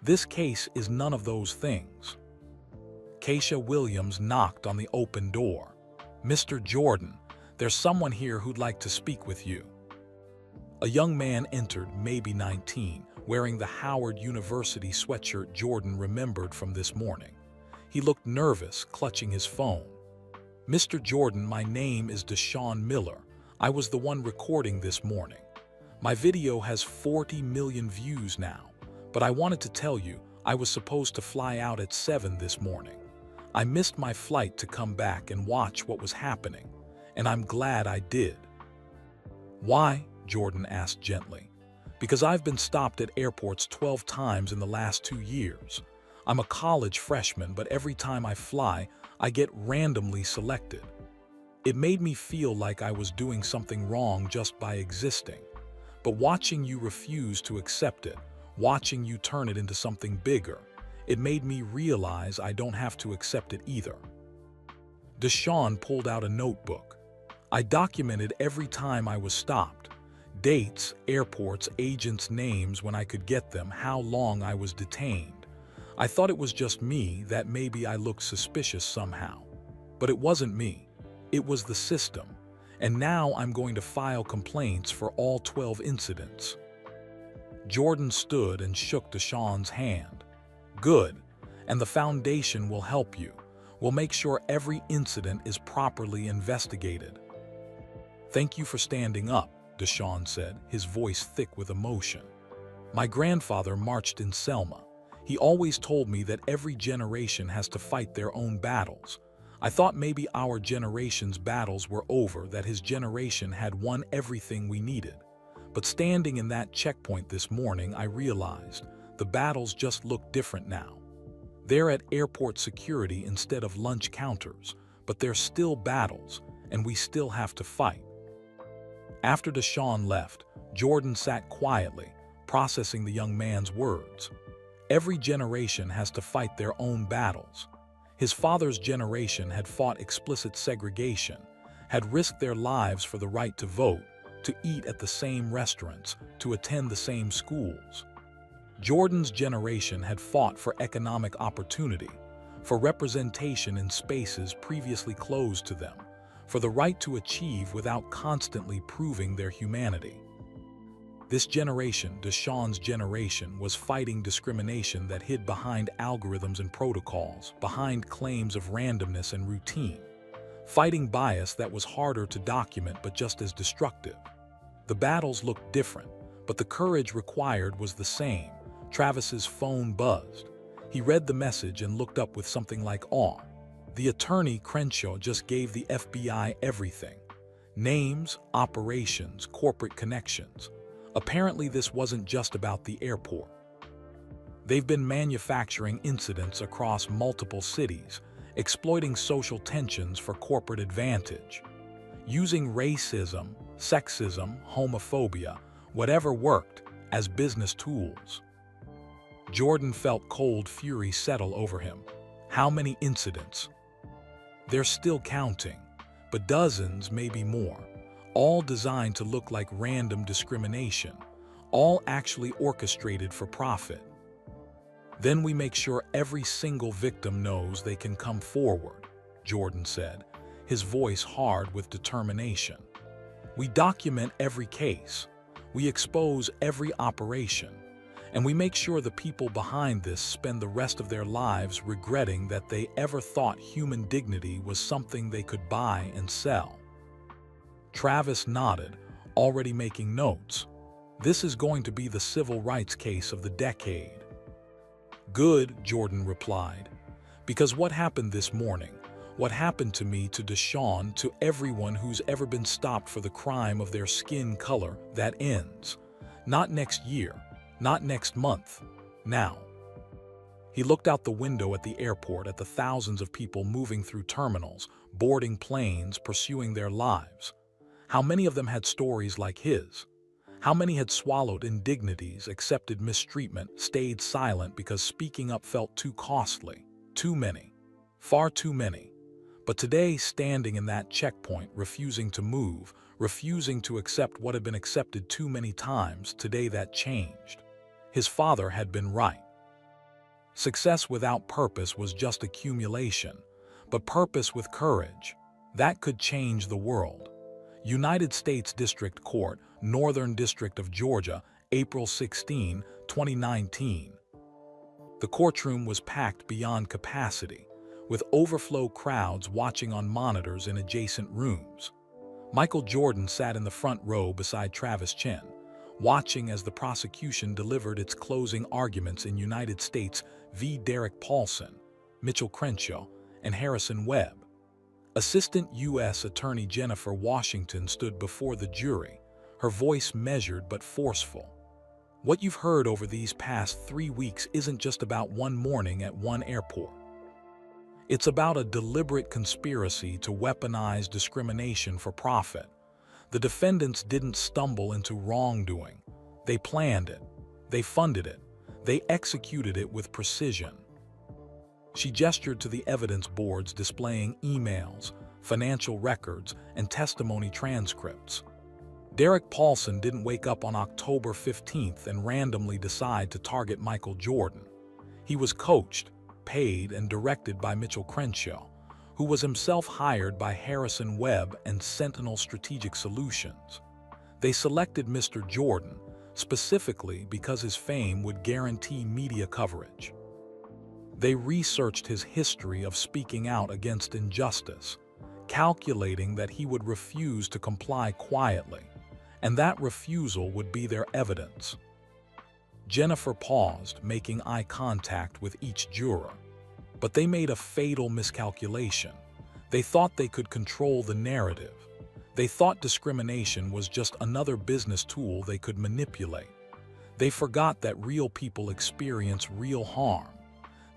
This case is none of those things. Keisha Williams knocked on the open door. "Mr. Jordan, there's someone here who'd like to speak with you." A young man entered, maybe 19, wearing the Howard University sweatshirt Jordan remembered from this morning. He looked nervous, clutching his phone. "Mr. Jordan, my name is Deshaun Miller. I was the one recording this morning. My video has 40 million views now, but I wanted to tell you I was supposed to fly out at 7 this morning. I missed my flight to come back and watch what was happening, and I'm glad I did." "Why?" Jordan asked gently. "Because I've been stopped at airports 12 times in the last 2 years. I'm a college freshman, but every time I fly, I get randomly selected. It made me feel like I was doing something wrong just by existing. But watching you refuse to accept it, watching you turn it into something bigger, it made me realize I don't have to accept it either." Deshaun pulled out a notebook. "I documented every time I was stopped. Dates, airports, agents' names when I could get them, how long I was detained. I thought it was just me, that maybe I looked suspicious somehow. But it wasn't me. It was the system. And now I'm going to file complaints for all 12 incidents." Jordan stood and shook Deshaun's hand. "Good. And the foundation will help you. We'll make sure every incident is properly investigated." "Thank you for standing up," Deshaun said, his voice thick with emotion. "My grandfather marched in Selma. He always told me that every generation has to fight their own battles. I thought maybe our generation's battles were over, that his generation had won everything we needed. But standing in that checkpoint this morning, I realized the battles just look different now. They're at airport security instead of lunch counters, but they're still battles, and we still have to fight." After Deshaun left, Jordan sat quietly, processing the young man's words. Every generation has to fight their own battles. His father's generation had fought explicit segregation, had risked their lives for the right to vote, to eat at the same restaurants, to attend the same schools. Jordan's generation had fought for economic opportunity, for representation in spaces previously closed to them, for the right to achieve without constantly proving their humanity. This generation, Deshaun's generation, was fighting discrimination that hid behind algorithms and protocols, behind claims of randomness and routine, fighting bias that was harder to document but just as destructive. The battles looked different, but the courage required was the same. Travis's phone buzzed. He read the message and looked up with something like awe. The attorney Crenshaw just gave the FBI everything. Names, operations, corporate connections. Apparently this wasn't just about the airport. They've been manufacturing incidents across multiple cities, exploiting social tensions for corporate advantage, using racism, sexism, homophobia, whatever worked, as business tools. Jordan felt cold fury settle over him. How many incidents? They're still counting, but dozens, maybe more. All designed to look like random discrimination, all actually orchestrated for profit. Then we make sure every single victim knows they can come forward, Jordan said, his voice hard with determination. We document every case, we expose every operation, and we make sure the people behind this spend the rest of their lives regretting that they ever thought human dignity was something they could buy and sell. Travis nodded, already making notes. This is going to be the civil rights case of the decade. Good, Jordan replied. Because what happened this morning, what happened to me, to Deshaun, to everyone who's ever been stopped for the crime of their skin color, that ends. Not next year, not next month, now. He looked out the window at the airport, at the thousands of people moving through terminals, boarding planes, pursuing their lives. How many of them had stories like his? How many had swallowed indignities, accepted mistreatment, stayed silent because speaking up felt too costly? Too many. Far too many. But today, standing in that checkpoint, refusing to move, refusing to accept what had been accepted too many times, today that changed. His father had been right. Success without purpose was just accumulation, but purpose with courage, that could change the world. United States District Court, Northern District of Georgia, April 16, 2019. The courtroom was packed beyond capacity, with overflow crowds watching on monitors in adjacent rooms. Michael Jordan sat in the front row beside Travis Chen, watching as the prosecution delivered its closing arguments in United States v. Derek Paulson, Mitchell Crenshaw, and Harrison Webb. Assistant U.S. Attorney Jennifer Washington stood before the jury, her voice measured but forceful. What you've heard over these past 3 weeks isn't just about one morning at one airport. It's about a deliberate conspiracy to weaponize discrimination for profit. The defendants didn't stumble into wrongdoing. They planned it. They funded it. They executed it with precision. She gestured to the evidence boards displaying emails, financial records, and testimony transcripts. Derek Paulson didn't wake up on October 15th and randomly decide to target Michael Jordan. He was coached, paid, and directed by Mitchell Crenshaw, who was himself hired by Harrison Webb and Sentinel Strategic Solutions. They selected Mr. Jordan specifically because his fame would guarantee media coverage. They researched his history of speaking out against injustice, calculating that he would refuse to comply quietly, and that refusal would be their evidence. Jennifer paused, making eye contact with each juror. But they made a fatal miscalculation. They thought they could control the narrative. They thought discrimination was just another business tool they could manipulate. They forgot that real people experience real harm.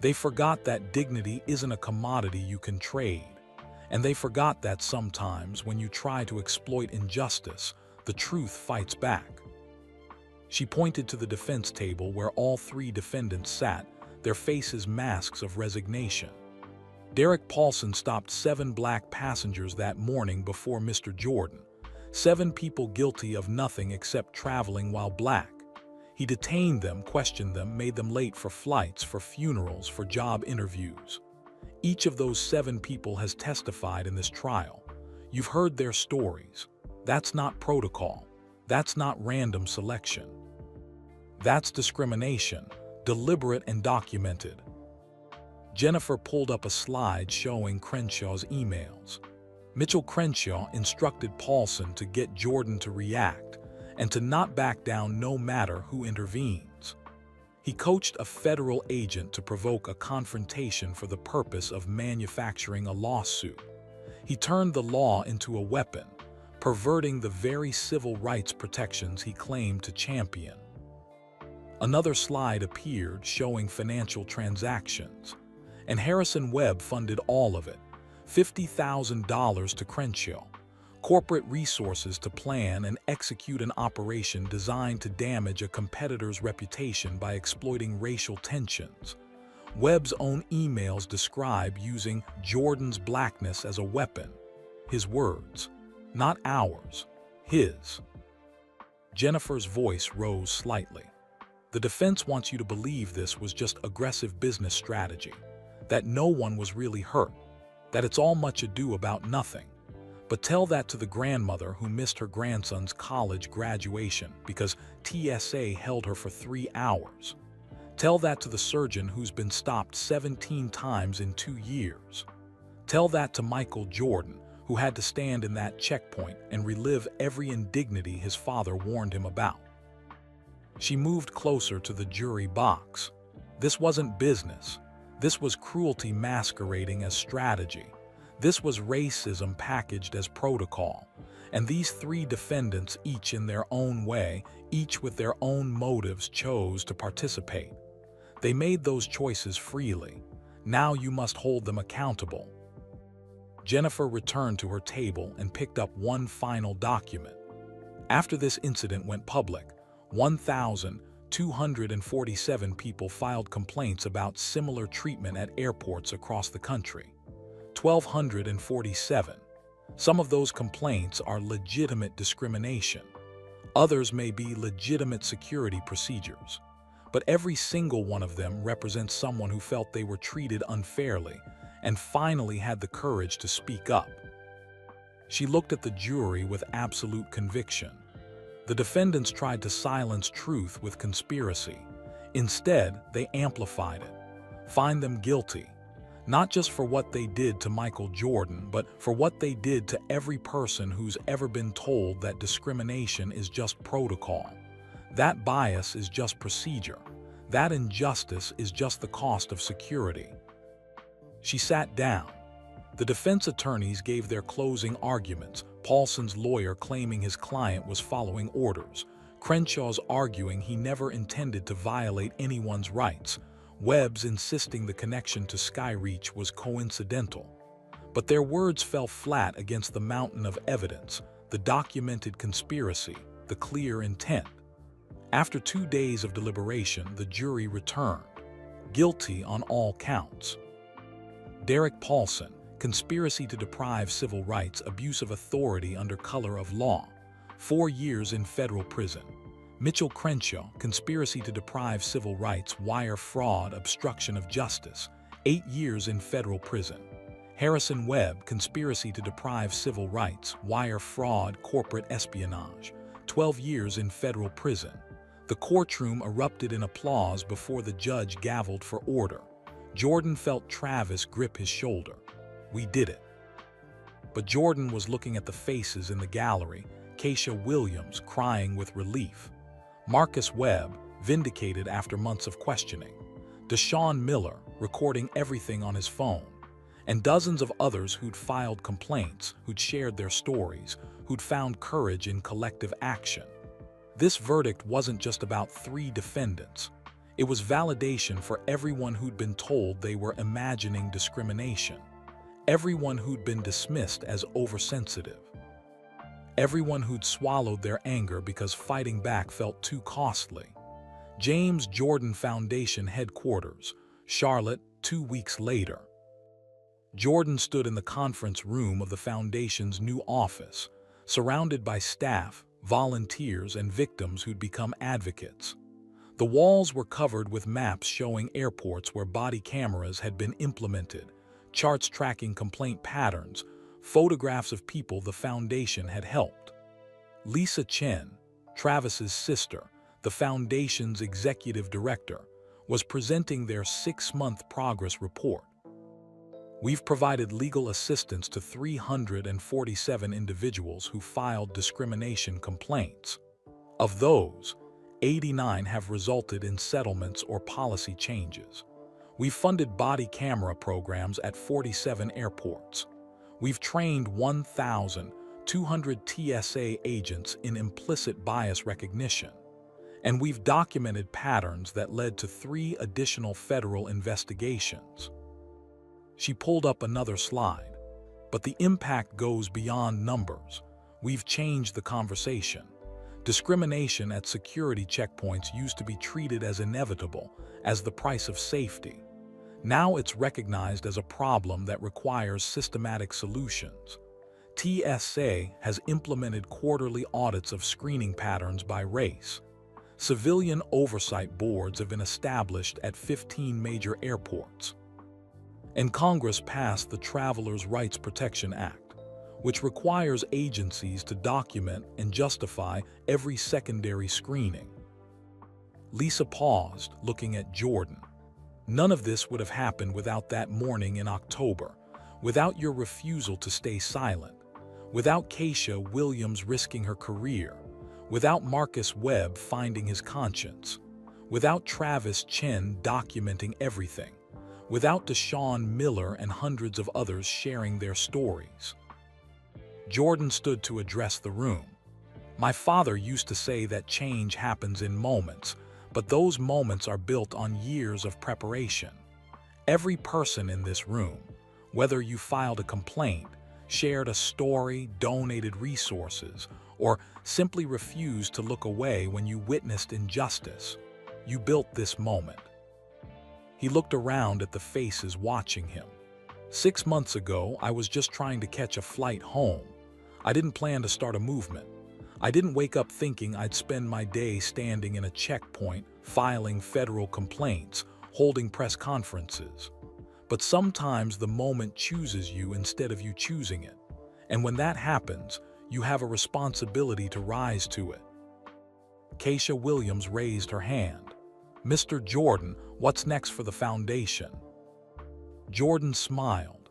They forgot that dignity isn't a commodity you can trade. And they forgot that sometimes when you try to exploit injustice, the truth fights back. She pointed to the defense table where all 3 defendants sat, their faces masks of resignation. Derek Paulson stopped 7 black passengers that morning before Mr. Jordan, 7 people guilty of nothing except traveling while black. He detained them, questioned them, made them late for flights, for funerals, for job interviews. Each of those 7 people has testified in this trial. You've heard their stories. That's not protocol. That's not random selection. That's discrimination, deliberate and documented. Jennifer pulled up a slide showing Crenshaw's emails. Mitchell Crenshaw instructed Paulson to get Jordan to react and to not back down no matter who intervenes. He coached a federal agent to provoke a confrontation for the purpose of manufacturing a lawsuit. He turned the law into a weapon, perverting the very civil rights protections he claimed to champion. Another slide appeared showing financial transactions, and Harrison Webb funded all of it, $50,000 to Crenshaw, corporate resources to plan and execute an operation designed to damage a competitor's reputation by exploiting racial tensions. Webb's own emails describe using Jordan's blackness as a weapon. His words, not ours, his. Jennifer's voice rose slightly. The defense wants you to believe this was just aggressive business strategy, that no one was really hurt, that it's all much ado about nothing. But tell that to the grandmother who missed her grandson's college graduation because TSA held her for 3 hours. Tell that to the surgeon who's been stopped 17 times in 2 years. Tell that to Michael Jordan, who had to stand in that checkpoint and relive every indignity his father warned him about. She moved closer to the jury box. This wasn't business. This was cruelty masquerading as strategy. This was racism packaged as protocol. And these three defendants, each in their own way, each with their own motives, chose to participate. They made those choices freely. Now you must hold them accountable. Jennifer returned to her table and picked up one final document. After this incident went public, 1,247 people filed complaints about similar treatment at airports across the country. 1,247. Some of those complaints are legitimate discrimination. Others may be legitimate security procedures. But every single one of them represents someone who felt they were treated unfairly and finally had the courage to speak up. She looked at the jury with absolute conviction. The defendants tried to silence truth with conspiracy. Instead, they amplified it. Find them guilty, not just for what they did to Michael Jordan, but for what they did to every person who's ever been told that discrimination is just protocol. That bias is just procedure. That injustice is just the cost of security. She sat down. The defense attorneys gave their closing arguments, Paulson's lawyer claiming his client was following orders, Crenshaw's arguing he never intended to violate anyone's rights, Webb's insisting the connection to Skyreach was coincidental. But their words fell flat against the mountain of evidence, the documented conspiracy, the clear intent. After 2 days of deliberation, the jury returned, guilty on all counts. Derek Paulson, conspiracy to deprive civil rights, abuse of authority under color of law, 4 years in federal prison. Mitchell Crenshaw, conspiracy to deprive civil rights, wire fraud, obstruction of justice, 8 years in federal prison. Harrison Webb, conspiracy to deprive civil rights, wire fraud, corporate espionage, 12 years in federal prison. The courtroom erupted in applause before the judge gavelled for order. Jordan felt Travis grip his shoulder. We did it. But Jordan was looking at the faces in the gallery, Keisha Williams crying with relief, Marcus Webb vindicated after months of questioning, Deshaun Miller recording everything on his phone, and dozens of others who'd filed complaints, who'd shared their stories, who'd found courage in collective action. This verdict wasn't just about 3 defendants. It was validation for everyone who'd been told they were imagining discrimination, everyone who'd been dismissed as oversensitive, everyone who'd swallowed their anger because fighting back felt too costly. James Jordan Foundation headquarters, Charlotte, 2 weeks later. Jordan stood in the conference room of the foundation's new office, surrounded by staff, volunteers, and victims who'd become advocates. The walls were covered with maps showing airports where body cameras had been implemented, charts tracking complaint patterns, photographs of people the foundation had helped. Lisa Chen, Travis's sister, the foundation's executive director, was presenting their 6-month progress report. We've provided legal assistance to 347 individuals who filed discrimination complaints. Of those, 89 have resulted in settlements or policy changes. We've funded body camera programs at 47 airports. We've trained 1,200 TSA agents in implicit bias recognition. And we've documented patterns that led to 3 additional federal investigations. She pulled up another slide. But the impact goes beyond numbers. We've changed the conversation. Discrimination at security checkpoints used to be treated as inevitable, as the price of safety. Now it's recognized as a problem that requires systematic solutions. TSA has implemented quarterly audits of screening patterns by race. Civilian oversight boards have been established at 15 major airports. And Congress passed the Travelers' Rights Protection Act, which requires agencies to document and justify every secondary screening. Lisa paused, looking at Jordan. None of this would have happened without that morning in October, without your refusal to stay silent. without Keisha Williams risking her career, without Marcus Webb finding his conscience, without Travis Chen documenting everything, without Deshaun Miller and hundreds of others sharing their stories. Jordan stood to address the room. My father used to say that change happens in moments, but those moments are built on years of preparation. Every person in this room, whether you filed a complaint, shared a story, donated resources, or simply refused to look away when you witnessed injustice, you built this moment. He looked around at the faces watching him. 6 months ago, I was just trying to catch a flight home. I didn't plan to start a movement. I didn't wake up thinking I'd spend my day standing in a checkpoint, filing federal complaints, holding press conferences. But sometimes the moment chooses you instead of you choosing it. And when that happens, you have a responsibility to rise to it. Keisha Williams raised her hand. "Mr. Jordan, what's next for the foundation?" Jordan smiled.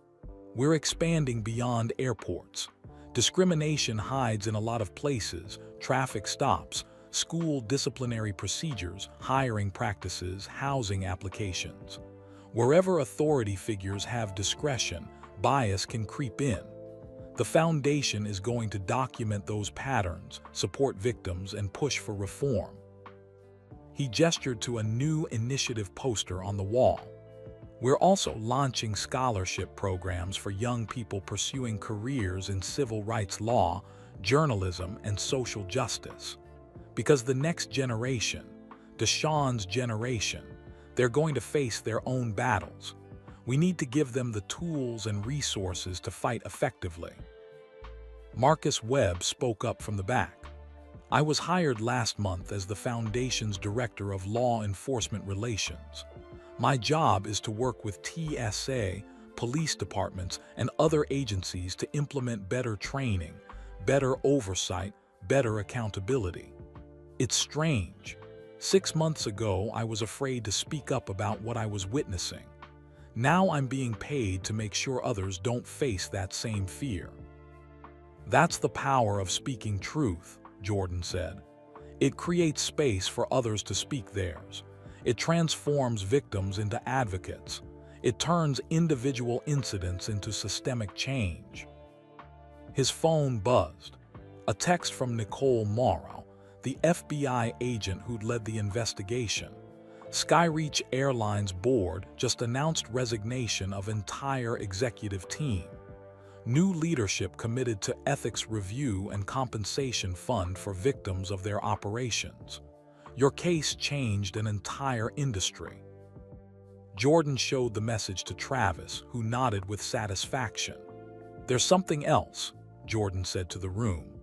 "We're expanding beyond airports. Discrimination hides in a lot of places: traffic stops, school disciplinary procedures, hiring practices, housing applications. Wherever authority figures have discretion, bias can creep in. The foundation is going to document those patterns, support victims, and push for reform." He gestured to a new initiative poster on the wall. "We're also launching scholarship programs for young people pursuing careers in civil rights law, journalism, and social justice. Because the next generation, Deshaun's generation, they're going to face their own battles. We need to give them the tools and resources to fight effectively." Marcus Webb spoke up from the back. "I was hired last month as the Foundation's Director of Law Enforcement Relations. My job is to work with TSA, police departments, and other agencies to implement better training, better oversight, better accountability. It's strange. 6 months ago, I was afraid to speak up about what I was witnessing. Now I'm being paid to make sure others don't face that same fear." "That's the power of speaking truth," Jordan said. "It creates space for others to speak theirs. It transforms victims into advocates. It turns individual incidents into systemic change." His phone buzzed. A text from Nicole Morrow, the FBI agent who'd led the investigation. Skyreach Airlines board just announced resignation of entire executive team. New leadership committed to ethics review and compensation fund for victims of their operations. Your case changed an entire industry. Jordan showed the message to Travis, who nodded with satisfaction. "There's something else," Jordan said to the room.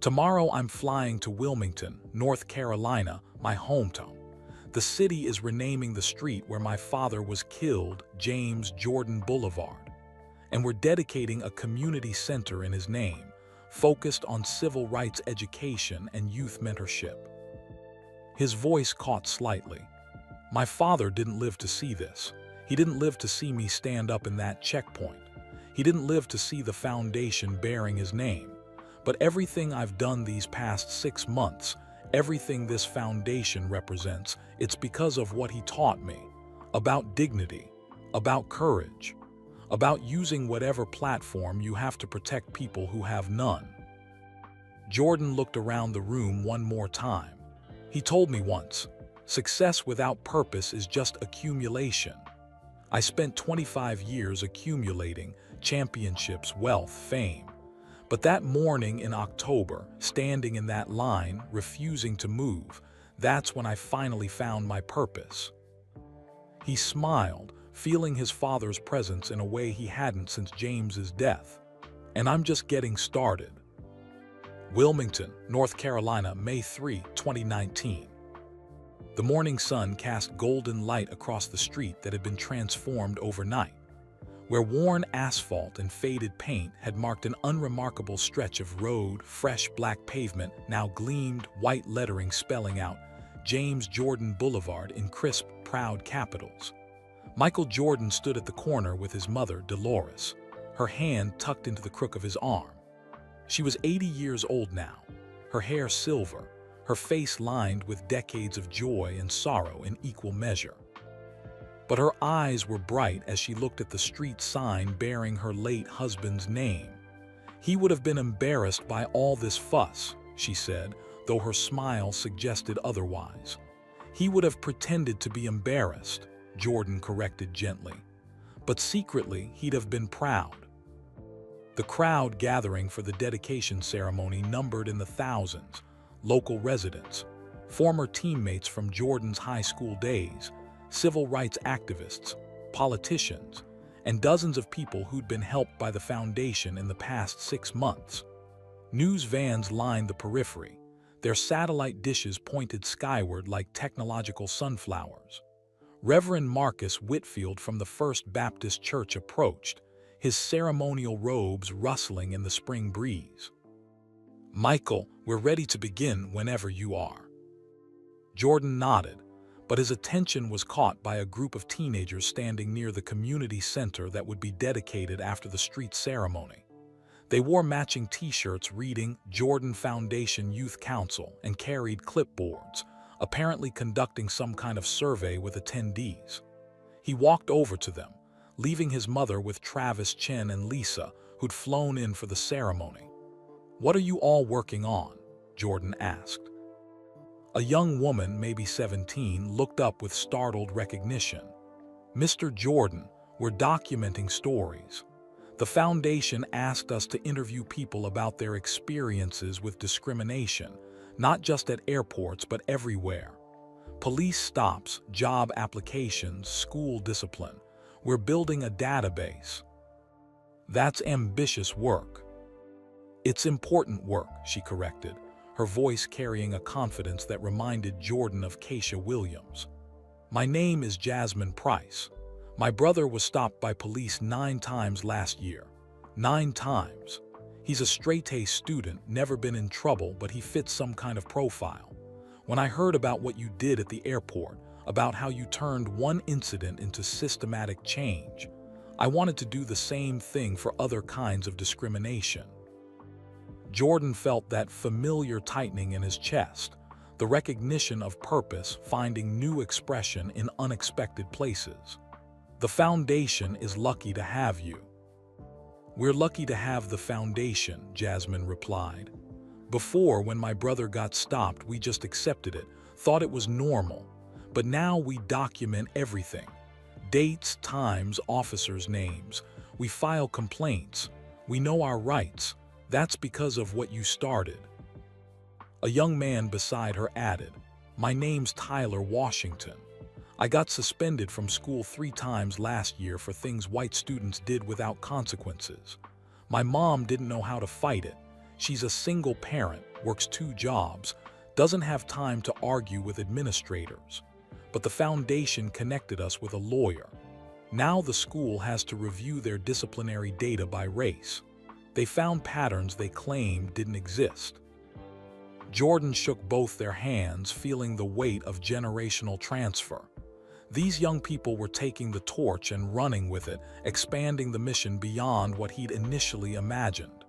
"Tomorrow I'm flying to Wilmington, North Carolina, my hometown. The city is renaming the street where my father was killed, James Jordan Boulevard. And we're dedicating a community center in his name, focused on civil rights education and youth mentorship." His voice caught slightly. "My father didn't live to see this. He didn't live to see me stand up in that checkpoint. He didn't live to see the foundation bearing his name. But everything I've done these past 6 months, everything this foundation represents, it's because of what he taught me. About dignity, about courage, about using whatever platform you have to protect people who have none." Jordan looked around the room one more time. "He told me once, success without purpose is just accumulation. I spent 25 years accumulating championships, wealth, fame. But that morning in October, standing in that line, refusing to move, that's when I finally found my purpose." He smiled, feeling his father's presence in a way he hadn't since James's death. "And I'm just getting started." Wilmington, North Carolina, May 3, 2019. The morning sun cast golden light across the street that had been transformed overnight. Where worn asphalt and faded paint had marked an unremarkable stretch of road, fresh black pavement now gleamed white lettering spelling out James Jordan Boulevard in crisp, proud capitals. Michael Jordan stood at the corner with his mother, Dolores, her hand tucked into the crook of his arm. She was 80 years old now, her hair silver, her face lined with decades of joy and sorrow in equal measure. But her eyes were bright as she looked at the street sign bearing her late husband's name. He would have been embarrassed by all this fuss, she said, though her smile suggested otherwise. He would have pretended to be embarrassed, Jordan corrected gently. But secretly, he'd have been proud. The crowd gathering for the dedication ceremony numbered in the thousands, local residents, former teammates from Jordan's high school days, civil rights activists, politicians, and dozens of people who'd been helped by the foundation in the past 6 months. News vans lined the periphery, their satellite dishes pointed skyward like technological sunflowers. Reverend Marcus Whitfield from the First Baptist Church approached, his ceremonial robes rustling in the spring breeze. "Michael, we're ready to begin whenever you are." Jordan nodded, but his attention was caught by a group of teenagers standing near the community center that would be dedicated after the street ceremony. They wore matching t-shirts reading Jordan Foundation Youth Council and carried clipboards, apparently conducting some kind of survey with attendees. He walked over to them, leaving his mother with Travis, Chen, and Lisa, who'd flown in for the ceremony. "What are you all working on?" Jordan asked. A young woman, maybe 17, looked up with startled recognition. "Mr. Jordan, we're documenting stories. The foundation asked us to interview people about their experiences with discrimination, not just at airports but everywhere. Police stops, job applications, school discipline. We're building a database." "That's ambitious work." "It's important work," she corrected, her voice carrying a confidence that reminded Jordan of Keisha Williams. "My name is Jasmine Price. My brother was stopped by police 9 times last year. 9 times. He's a straight-A student, never been in trouble, but he fits some kind of profile. When I heard about what you did at the airport, about how you turned one incident into systematic change, I wanted to do the same thing for other kinds of discrimination." Jordan felt that familiar tightening in his chest, the recognition of purpose finding new expression in unexpected places. "The foundation is lucky to have you." "We're lucky to have the foundation," Jasmine replied. "Before, when my brother got stopped, we just accepted it, thought it was normal. But now we document everything. Dates, times, officers' names. We file complaints. We know our rights. That's because of what you started." A young man beside her added, "My name's Tyler Washington. I got suspended from school 3 times last year for things white students did without consequences. My mom didn't know how to fight it. She's a single parent, works 2 jobs, doesn't have time to argue with administrators. But the foundation connected us with a lawyer. Now the school has to review their disciplinary data by race. They found patterns they claimed didn't exist." Jordan shook both their hands, feeling the weight of generational transfer. These young people were taking the torch and running with it, expanding the mission beyond what he'd initially imagined.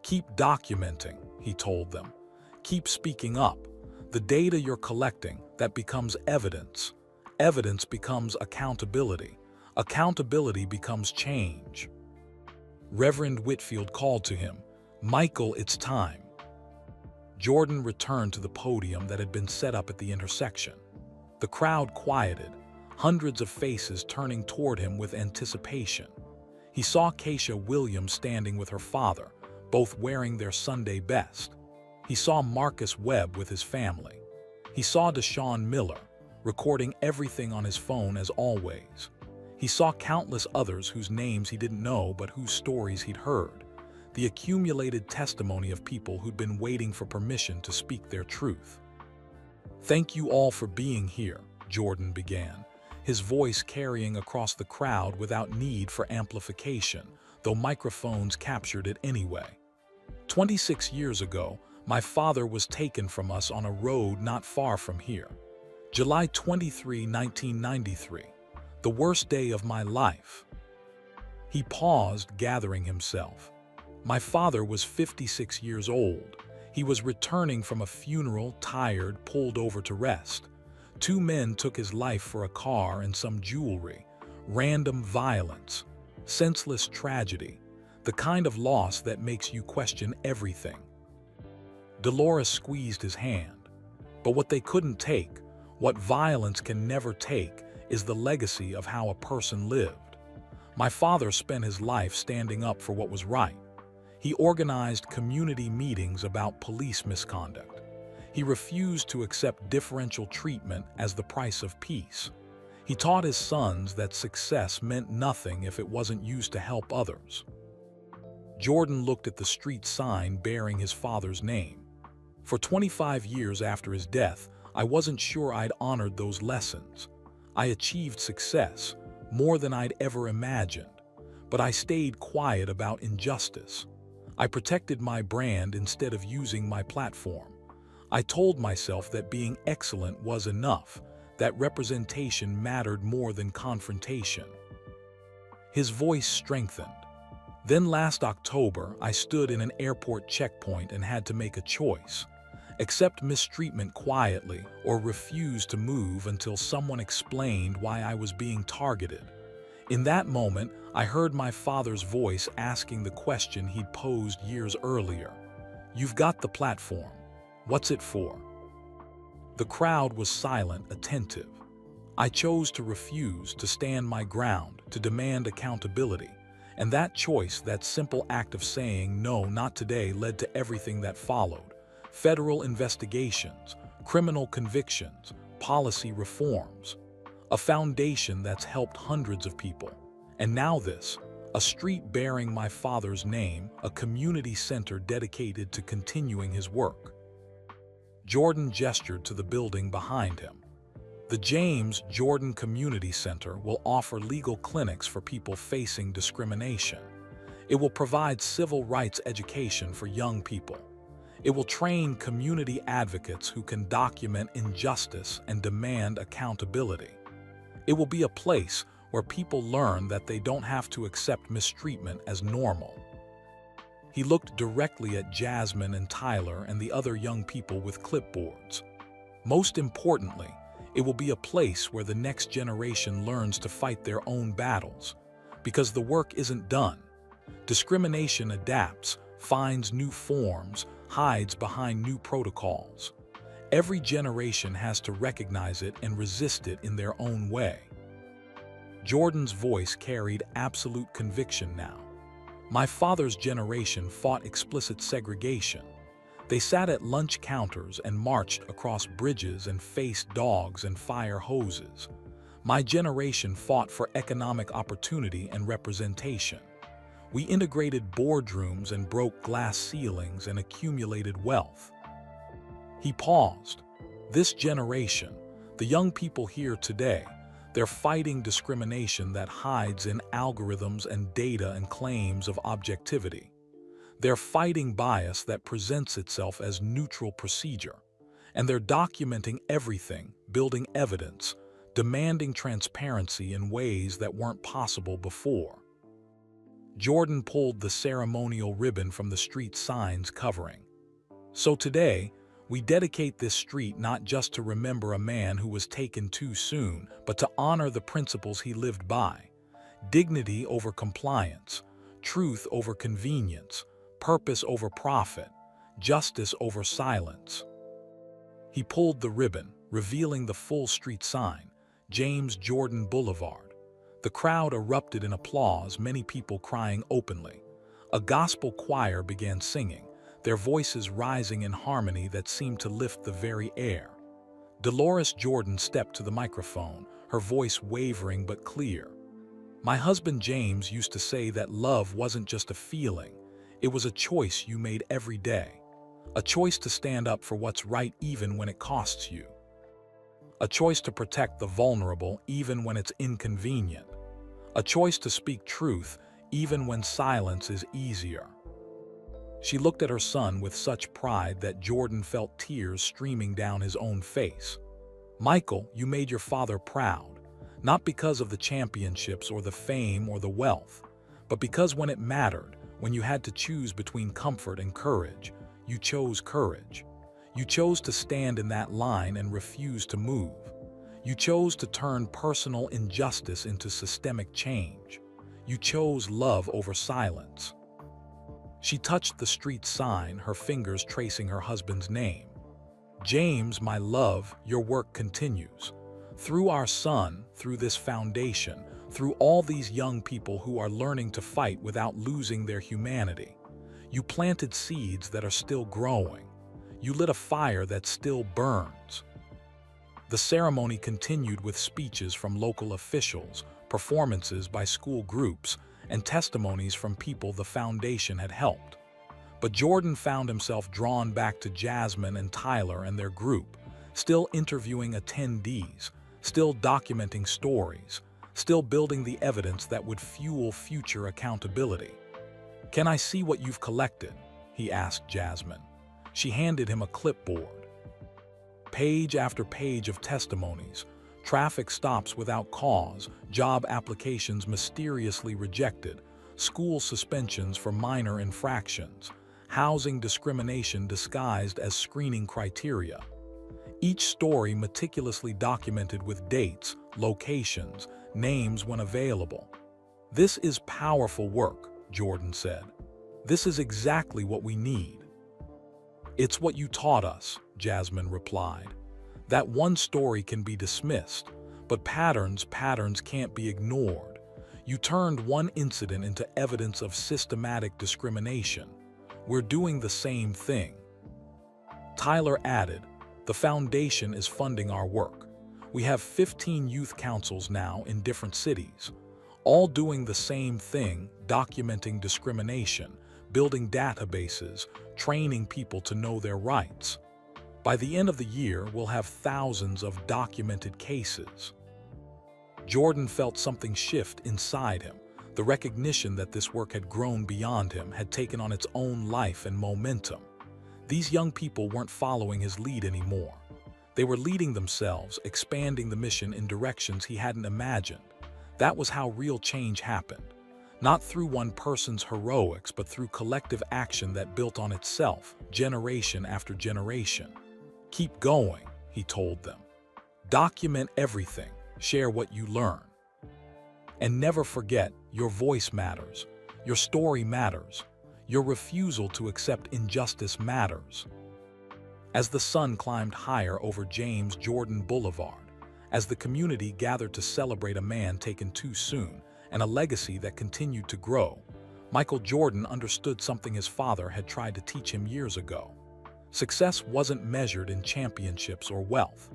"Keep documenting," he told them. "Keep speaking up. The data you're collecting, that becomes evidence. Evidence becomes accountability. Accountability becomes change." Reverend Whitfield called to him, "Michael, it's time." Jordan returned to the podium that had been set up at the intersection. The crowd quieted, hundreds of faces turning toward him with anticipation. He saw Keisha Williams standing with her father, both wearing their Sunday best. He saw Marcus Webb with his family. He saw Deshaun Miller, recording everything on his phone as always. He saw countless others whose names he didn't know but whose stories he'd heard, the accumulated testimony of people who'd been waiting for permission to speak their truth. "Thank you all for being here," Jordan began, his voice carrying across the crowd without need for amplification, though microphones captured it anyway. 26 years ago, my father was taken from us on a road not far from here. July 23, 1993, the worst day of my life. He paused, gathering himself. My father was 56 years old. He was returning from a funeral, tired, pulled over to rest. Two men took his life for a car and some jewelry. Random violence. Senseless tragedy. The kind of loss that makes you question everything. Dolores squeezed his hand. But what they couldn't take, what violence can never take, is the legacy of how a person lived. My father spent his life standing up for what was right. He organized community meetings about police misconduct. He refused to accept differential treatment as the price of peace. He taught his sons that success meant nothing if it wasn't used to help others. Jordan looked at the street sign bearing his father's name. For 25 years after his death, I wasn't sure I'd honored those lessons. I achieved success, more than I'd ever imagined, but I stayed quiet about injustice. I protected my brand instead of using my platform. I told myself that being excellent was enough, that representation mattered more than confrontation. His voice strengthened. Then last October, I stood in an airport checkpoint and had to make a choice. Accept mistreatment quietly or refuse to move until someone explained why I was being targeted. In that moment, I heard my father's voice asking the question he'd posed years earlier. You've got the platform. What's it for? The crowd was silent, attentive. I chose to refuse, to stand my ground, to demand accountability. And that choice, that simple act of saying no, not today, led to everything that followed. Federal investigations, criminal convictions, policy reforms. A foundation that's helped hundreds of people. And now this, a street bearing my father's name, a community center dedicated to continuing his work. Jordan gestured to the building behind him. The James Jordan Community Center will offer legal clinics for people facing discrimination. It will provide civil rights education for young people. It will train community advocates who can document injustice and demand accountability. It will be a place where people learn that they don't have to accept mistreatment as normal. He looked directly at Jasmine and Tyler and the other young people with clipboards. Most importantly, it will be a place where the next generation learns to fight their own battles, because the work isn't done. Discrimination adapts, finds new forms, hides behind new protocols. Every generation has to recognize it and resist it in their own way. Jordan's voice carried absolute conviction now. My father's generation fought explicit segregation. They sat at lunch counters and marched across bridges and faced dogs and fire hoses. My generation fought for economic opportunity and representation. We integrated boardrooms and broke glass ceilings and accumulated wealth. He paused. This generation, the young people here today, they're fighting discrimination that hides in algorithms and data and claims of objectivity. They're fighting bias that presents itself as neutral procedure. And they're documenting everything, building evidence, demanding transparency in ways that weren't possible before. Jordan pulled the ceremonial ribbon from the street sign's covering. So today, we dedicate this street not just to remember a man who was taken too soon, but to honor the principles he lived by. Dignity over compliance, truth over convenience, purpose over profit, justice over silence. He pulled the ribbon, revealing the full street sign, James Jordan Boulevard. The crowd erupted in applause, many people crying openly. A gospel choir began singing, their voices rising in harmony that seemed to lift the very air. Dolores Jordan stepped to the microphone, her voice wavering but clear. My husband James used to say that love wasn't just a feeling, it was a choice you made every day. A choice to stand up for what's right even when it costs you. A choice to protect the vulnerable even when it's inconvenient. A choice to speak truth even when silence is easier. She looked at her son with such pride that Jordan felt tears streaming down his own face. Michael, you made your father proud, not because of the championships or the fame or the wealth, but because when it mattered, When you had to choose between comfort and courage, you chose courage. You chose to stand in that line and refuse to move. You chose to turn personal injustice into systemic change. You chose love over silence. She touched the street sign, her fingers tracing her husband's name. James, my love, your work continues. Through our son, through this foundation, through all these young people who are learning to fight without losing their humanity. You planted seeds that are still growing. You lit a fire that still burns. The ceremony continued with speeches from local officials, performances by school groups, and testimonies from people the foundation had helped. But Jordan found himself drawn back to Jasmine and Tyler and their group, still interviewing attendees, still documenting stories, still building the evidence that would fuel future accountability. "Can I see what you've collected?" he asked Jasmine. She handed him a clipboard. Page after page of testimonies, traffic stops without cause, job applications mysteriously rejected, school suspensions for minor infractions, housing discrimination disguised as screening criteria. Each story meticulously documented with dates, locations, names when available. "This is powerful work," Jordan said. "This is exactly what we need." "It's what you taught us," Jasmine replied. "That one story can be dismissed, but patterns can't be ignored. You turned one incident into evidence of systematic discrimination. We're doing the same thing." Tyler added, "The foundation is funding our work. We have 15 youth councils now in different cities, all doing the same thing, documenting discrimination, building databases, training people to know their rights. By the end of the year, we'll have thousands of documented cases." Jordan felt something shift inside him. The recognition that this work had grown beyond him, had taken on its own life and momentum. These young people weren't following his lead anymore. They were leading themselves, expanding the mission in directions he hadn't imagined. That was how real change happened. Not through one person's heroics, but through collective action that built on itself, generation after generation. "Keep going," he told them. "Document everything, share what you learn. And never forget, your voice matters, your story matters, your refusal to accept injustice matters." As the sun climbed higher over James Jordan Boulevard, as the community gathered to celebrate a man taken too soon and a legacy that continued to grow, Michael Jordan understood something his father had tried to teach him years ago. Success wasn't measured in championships or wealth.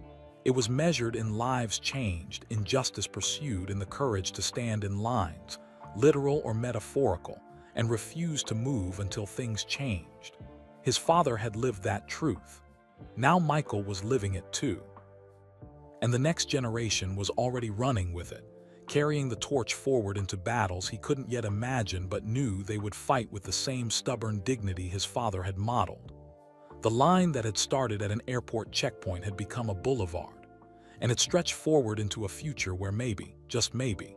It was measured in lives changed, in justice pursued, in the courage to stand in lines, literal or metaphorical, and refuse to move until things changed. His father had lived that truth. Now Michael was living it too. And the next generation was already running with it, carrying the torch forward into battles he couldn't yet imagine but knew they would fight with the same stubborn dignity his father had modeled. The line that had started at an airport checkpoint had become a boulevard, and it stretched forward into a future where maybe, just maybe,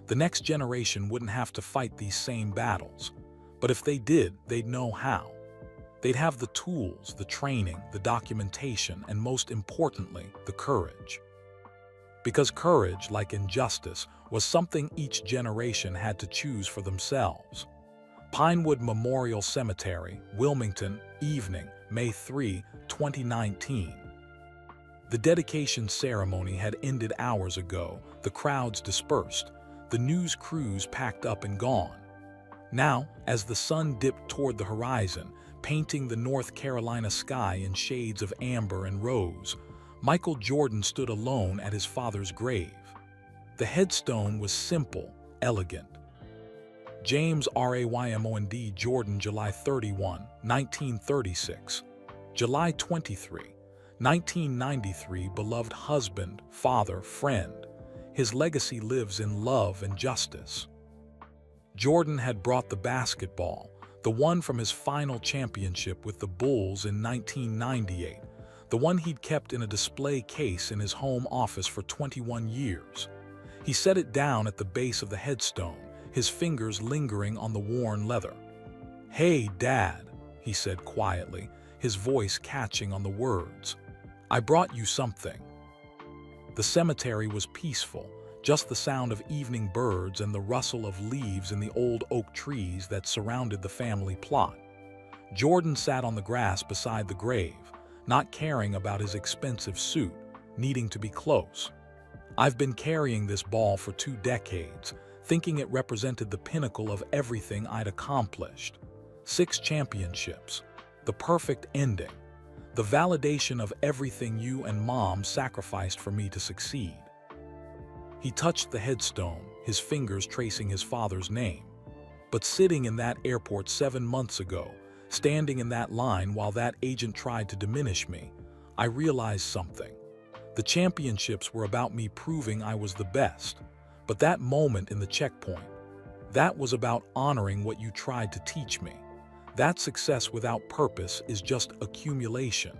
the next generation wouldn't have to fight these same battles. But if they did, they'd know how. They'd have the tools, the training, the documentation, and most importantly, the courage. Because courage, like injustice, was something each generation had to choose for themselves. Pinewood Memorial Cemetery, Wilmington, evening, May 3, 2019. The dedication ceremony had ended hours ago, the crowds dispersed, the news crews packed up and gone. Now, as the sun dipped toward the horizon, painting the North Carolina sky in shades of amber and rose, Michael Jordan stood alone at his father's grave. The headstone was simple, elegant. James Raymond Jordan, July 31, 1936. July 23, 1993, beloved husband, father, friend. His legacy lives in love and justice. Jordan had brought the basketball, the one from his final championship with the Bulls in 1998, the one he'd kept in a display case in his home office for 21 years. He set it down at the base of the headstone, his fingers lingering on the worn leather. "Hey, Dad," he said quietly, his voice catching on the words. "I brought you something." The cemetery was peaceful, just the sound of evening birds and the rustle of leaves in the old oak trees that surrounded the family plot. Jordan sat on the grass beside the grave, not caring about his expensive suit, needing to be close. "I've been carrying this ball for 2 decades, thinking it represented the pinnacle of everything I'd accomplished. 6 championships, the perfect ending, the validation of everything you and Mom sacrificed for me to succeed." He touched the headstone, his fingers tracing his father's name. But sitting in that airport 7 months ago, standing in that line while that agent tried to diminish me, I realized something. The championships were about me proving I was the best, but that moment in the checkpoint, that was about honoring what you tried to teach me. That success without purpose is just accumulation.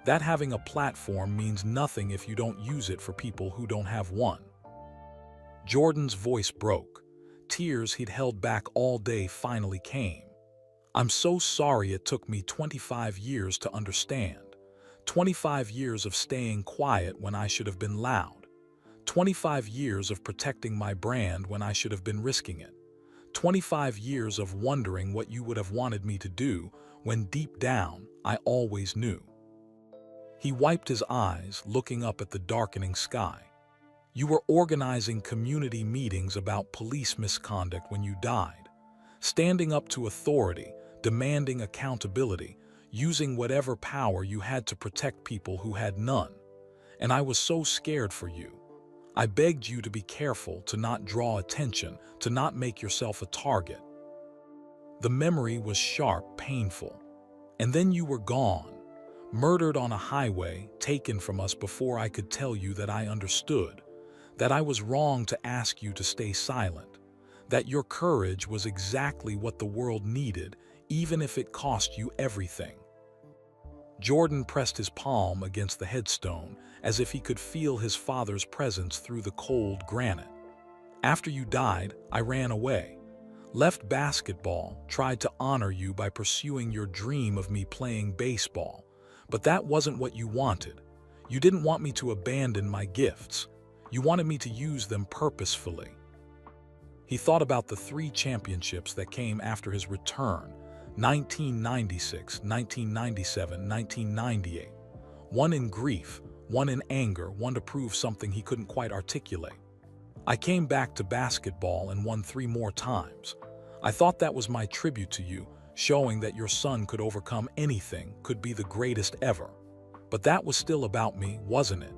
That having a platform means nothing if you don't use it for people who don't have one. Jordan's voice broke. Tears he'd held back all day finally came. "I'm so sorry it took me 25 years to understand. 25 years of staying quiet when I should have been loud. 25 years of protecting my brand when I should have been risking it. 25 years of wondering what you would have wanted me to do when deep down I always knew." He wiped his eyes, looking up at the darkening sky. "You were organizing community meetings about police misconduct when you died, standing up to authority, demanding accountability, using whatever power you had to protect people who had none. And I was so scared for you. I begged you to be careful, to not draw attention, to not make yourself a target." The memory was sharp, painful. And then you were gone, murdered on a highway, taken from us before I could tell you that I understood, that I was wrong to ask you to stay silent, that your courage was exactly what the world needed, even if it cost you everything. Jordan pressed his palm against the headstone as if he could feel his father's presence through the cold granite. "After you died, I ran away. Left basketball, tried to honor you by pursuing your dream of me playing baseball. But that wasn't what you wanted. You didn't want me to abandon my gifts. You wanted me to use them purposefully." He thought about the 3 championships that came after his return: 1996, 1997, 1998. One in grief, one in anger, one to prove something he couldn't quite articulate. "I came back to basketball and won 3 more times. I thought that was my tribute to you, showing that your son could overcome anything, could be the greatest ever. But that was still about me, wasn't it?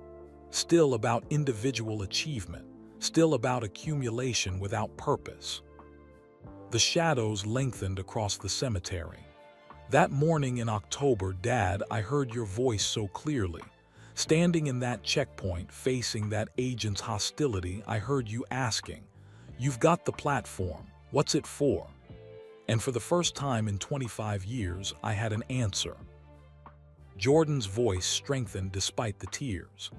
Still about individual achievement, still about accumulation without purpose." The shadows lengthened across the cemetery. "That morning in October, Dad, I heard your voice so clearly. Standing in that checkpoint, facing that agent's hostility, I heard you asking, 'You've got the platform, what's it for?' And for the first time in 25 years, I had an answer." Jordan's voice strengthened despite the tears.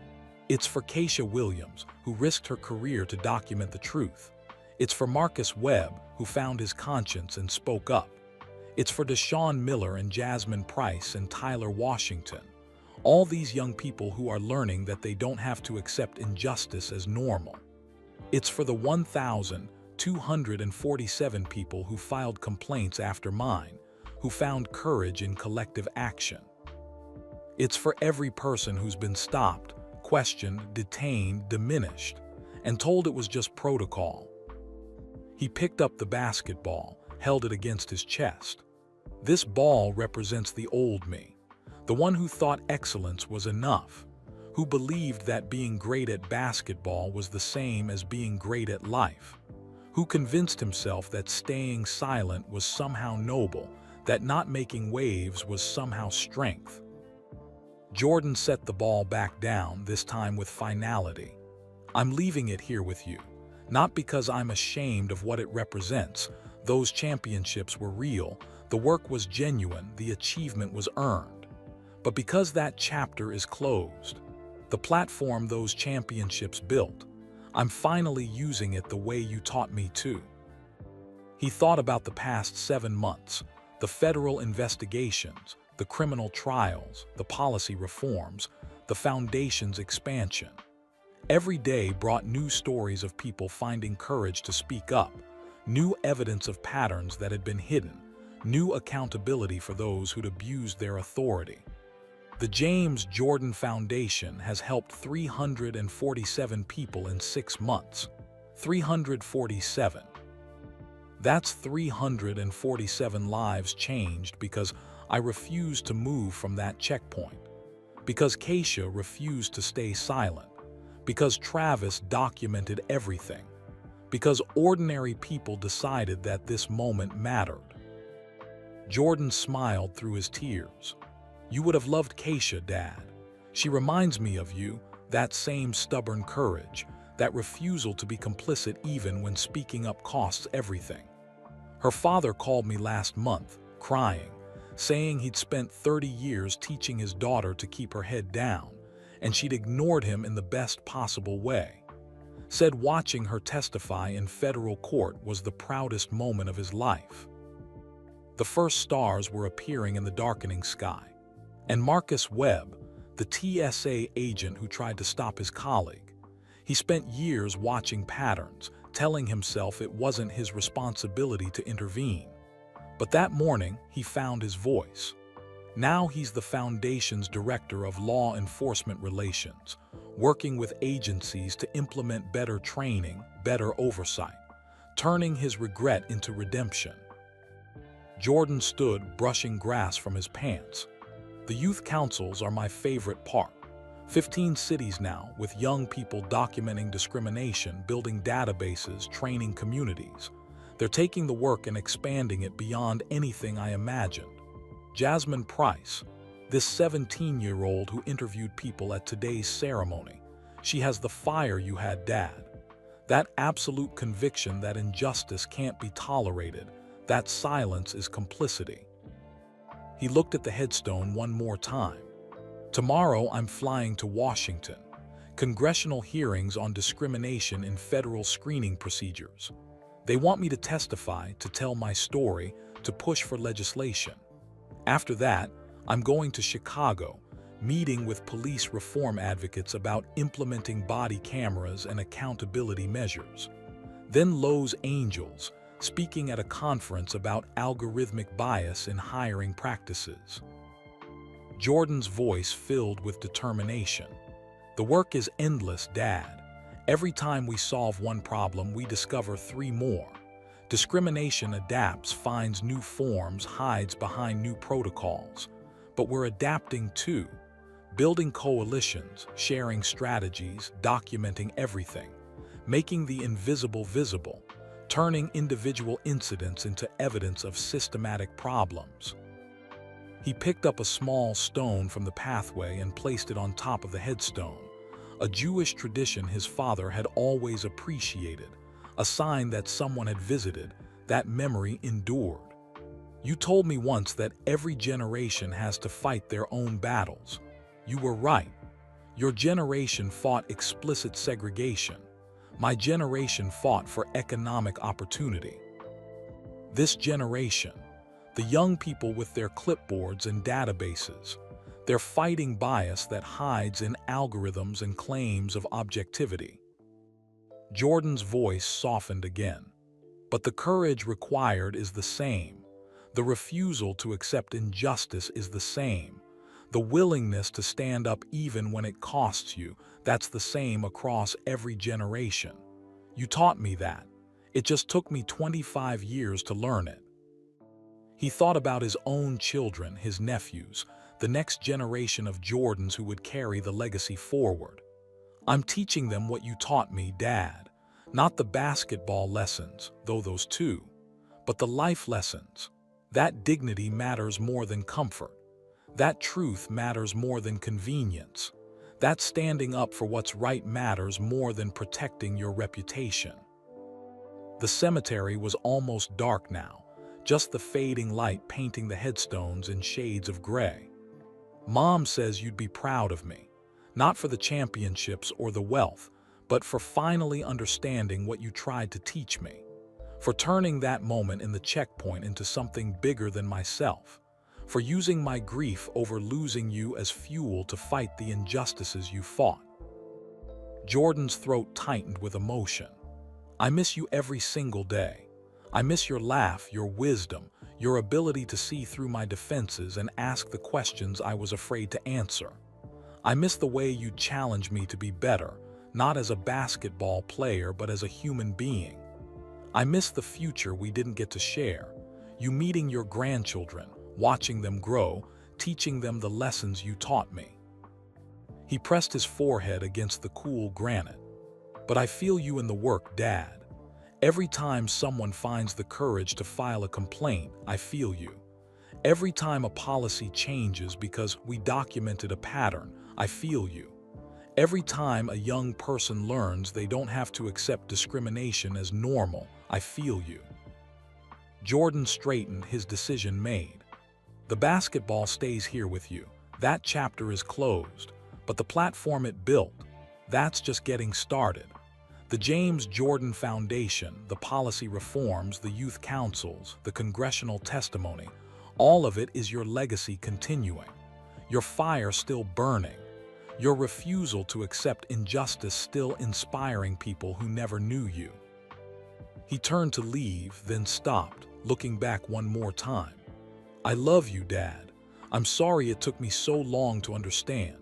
"It's for Keisha Williams, who risked her career to document the truth. It's for Marcus Webb, who found his conscience and spoke up. It's for Deshaun Miller and Jasmine Price and Tyler Washington. All these young people who are learning that they don't have to accept injustice as normal. It's for the 1,247 people who filed complaints after mine, who found courage in collective action. It's for every person who's been stopped, questioned, detained, diminished, and told it was just protocol." He picked up the basketball, held it against his chest. "This ball represents the old me, the one who thought excellence was enough, who believed that being great at basketball was the same as being great at life, who convinced himself that staying silent was somehow noble, that not making waves was somehow strength." Jordan set the ball back down, this time with finality. "I'm leaving it here with you. Not because I'm ashamed of what it represents. Those championships were real, the work was genuine, the achievement was earned. But because that chapter is closed, the platform those championships built, I'm finally using it the way you taught me to." He thought about the past 7 months, The federal investigations, the criminal trials, the policy reforms, the foundation's expansion. Every day brought new stories of people finding courage to speak up, new evidence of patterns that had been hidden, new accountability for those who'd abused their authority. The James Jordan Foundation has helped 347 people in 6 months. 347. That's 347 lives changed because I refused to move from that checkpoint. Because Keisha refused to stay silent. Because Travis documented everything. Because ordinary people decided that this moment mattered. Jordan smiled through his tears. You would have loved Keisha, Dad. She reminds me of you, that same stubborn courage, that refusal to be complicit even when speaking up costs everything. Her father called me last month, crying, saying he'd spent 30 years teaching his daughter to keep her head down, and she'd ignored him in the best possible way. Said watching her testify in federal court was the proudest moment of his life. The first stars were appearing in the darkening sky, and Marcus Webb, the TSA agent who tried to stop his colleague, he spent years watching patterns, telling himself it wasn't his responsibility to intervene. But that morning, he found his voice. Now he's the Foundation's Director of Law Enforcement Relations, working with agencies to implement better training, better oversight, turning his regret into redemption. Jordan stood brushing grass from his pants. The youth councils are my favorite part. 15 cities now, with young people documenting discrimination, building databases, training communities. They're taking the work and expanding it beyond anything I imagined. Jasmine Price, this 17-year-old who interviewed people at today's ceremony, she has the fire you had, Dad. That absolute conviction that injustice can't be tolerated, that silence is complicity. He looked at the headstone one more time. Tomorrow I'm flying to Washington. Congressional hearings on discrimination in federal screening procedures. They want me to testify, to tell my story, to push for legislation. After that, I'm going to Chicago, meeting with police reform advocates about implementing body cameras and accountability measures. Then Los Angeles, speaking at a conference about algorithmic bias in hiring practices. Jordan's voice filled with determination. The work is endless, Dad. Every time we solve one problem, we discover 3 more. Discrimination adapts, finds new forms, hides behind new protocols. But we're adapting too, building coalitions, sharing strategies, documenting everything, making the invisible visible, turning individual incidents into evidence of systematic problems. He picked up a small stone from the pathway and placed it on top of the headstone, a Jewish tradition his father had always appreciated, a sign that someone had visited, that memory endured. You told me once that every generation has to fight their own battles. You were right. Your generation fought explicit segregation. My generation fought for economic opportunity. This generation, the young people with their clipboards and databases, they're fighting bias that hides in algorithms and claims of objectivity. Jordan's voice softened again. But the courage required is the same. The refusal to accept injustice is the same. The willingness to stand up even when it costs you, that's the same across every generation. You taught me that. It just took me 25 years to learn it. He thought about his own children, his nephews, the next generation of Jordans who would carry the legacy forward. I'm teaching them what you taught me, Dad. Not the basketball lessons, though those too, but the life lessons. That dignity matters more than comfort. That truth matters more than convenience. That standing up for what's right matters more than protecting your reputation. The cemetery was almost dark now, just the fading light painting the headstones in shades of gray. Mom says you'd be proud of me, not for the championships or the wealth, but for finally understanding what you tried to teach me, for turning that moment in the checkpoint into something bigger than myself, for using my grief over losing you as fuel to fight the injustices you fought. Jordan's throat tightened with emotion. I miss you every single day. I miss your laugh, your wisdom, your ability to see through my defenses and ask the questions I was afraid to answer. I miss the way you challenge me to be better, not as a basketball player but as a human being. I miss the future we didn't get to share. You meeting your grandchildren, watching them grow, teaching them the lessons you taught me. He pressed his forehead against the cool granite. But I feel you in the work, Dad. Every time someone finds the courage to file a complaint, I feel you. Every time a policy changes because we documented a pattern, I feel you. Every time a young person learns they don't have to accept discrimination as normal, I feel you. Jordan straightened, his decision made. The basketball stays here with you. That chapter is closed. But the platform it built, that's just getting started. The James Jordan Foundation, the policy reforms, the youth councils, the congressional testimony, all of it is your legacy continuing. Your fire still burning. Your refusal to accept injustice still inspiring people who never knew you. He turned to leave, then stopped, looking back one more time. I love you, Dad. I'm sorry it took me so long to understand.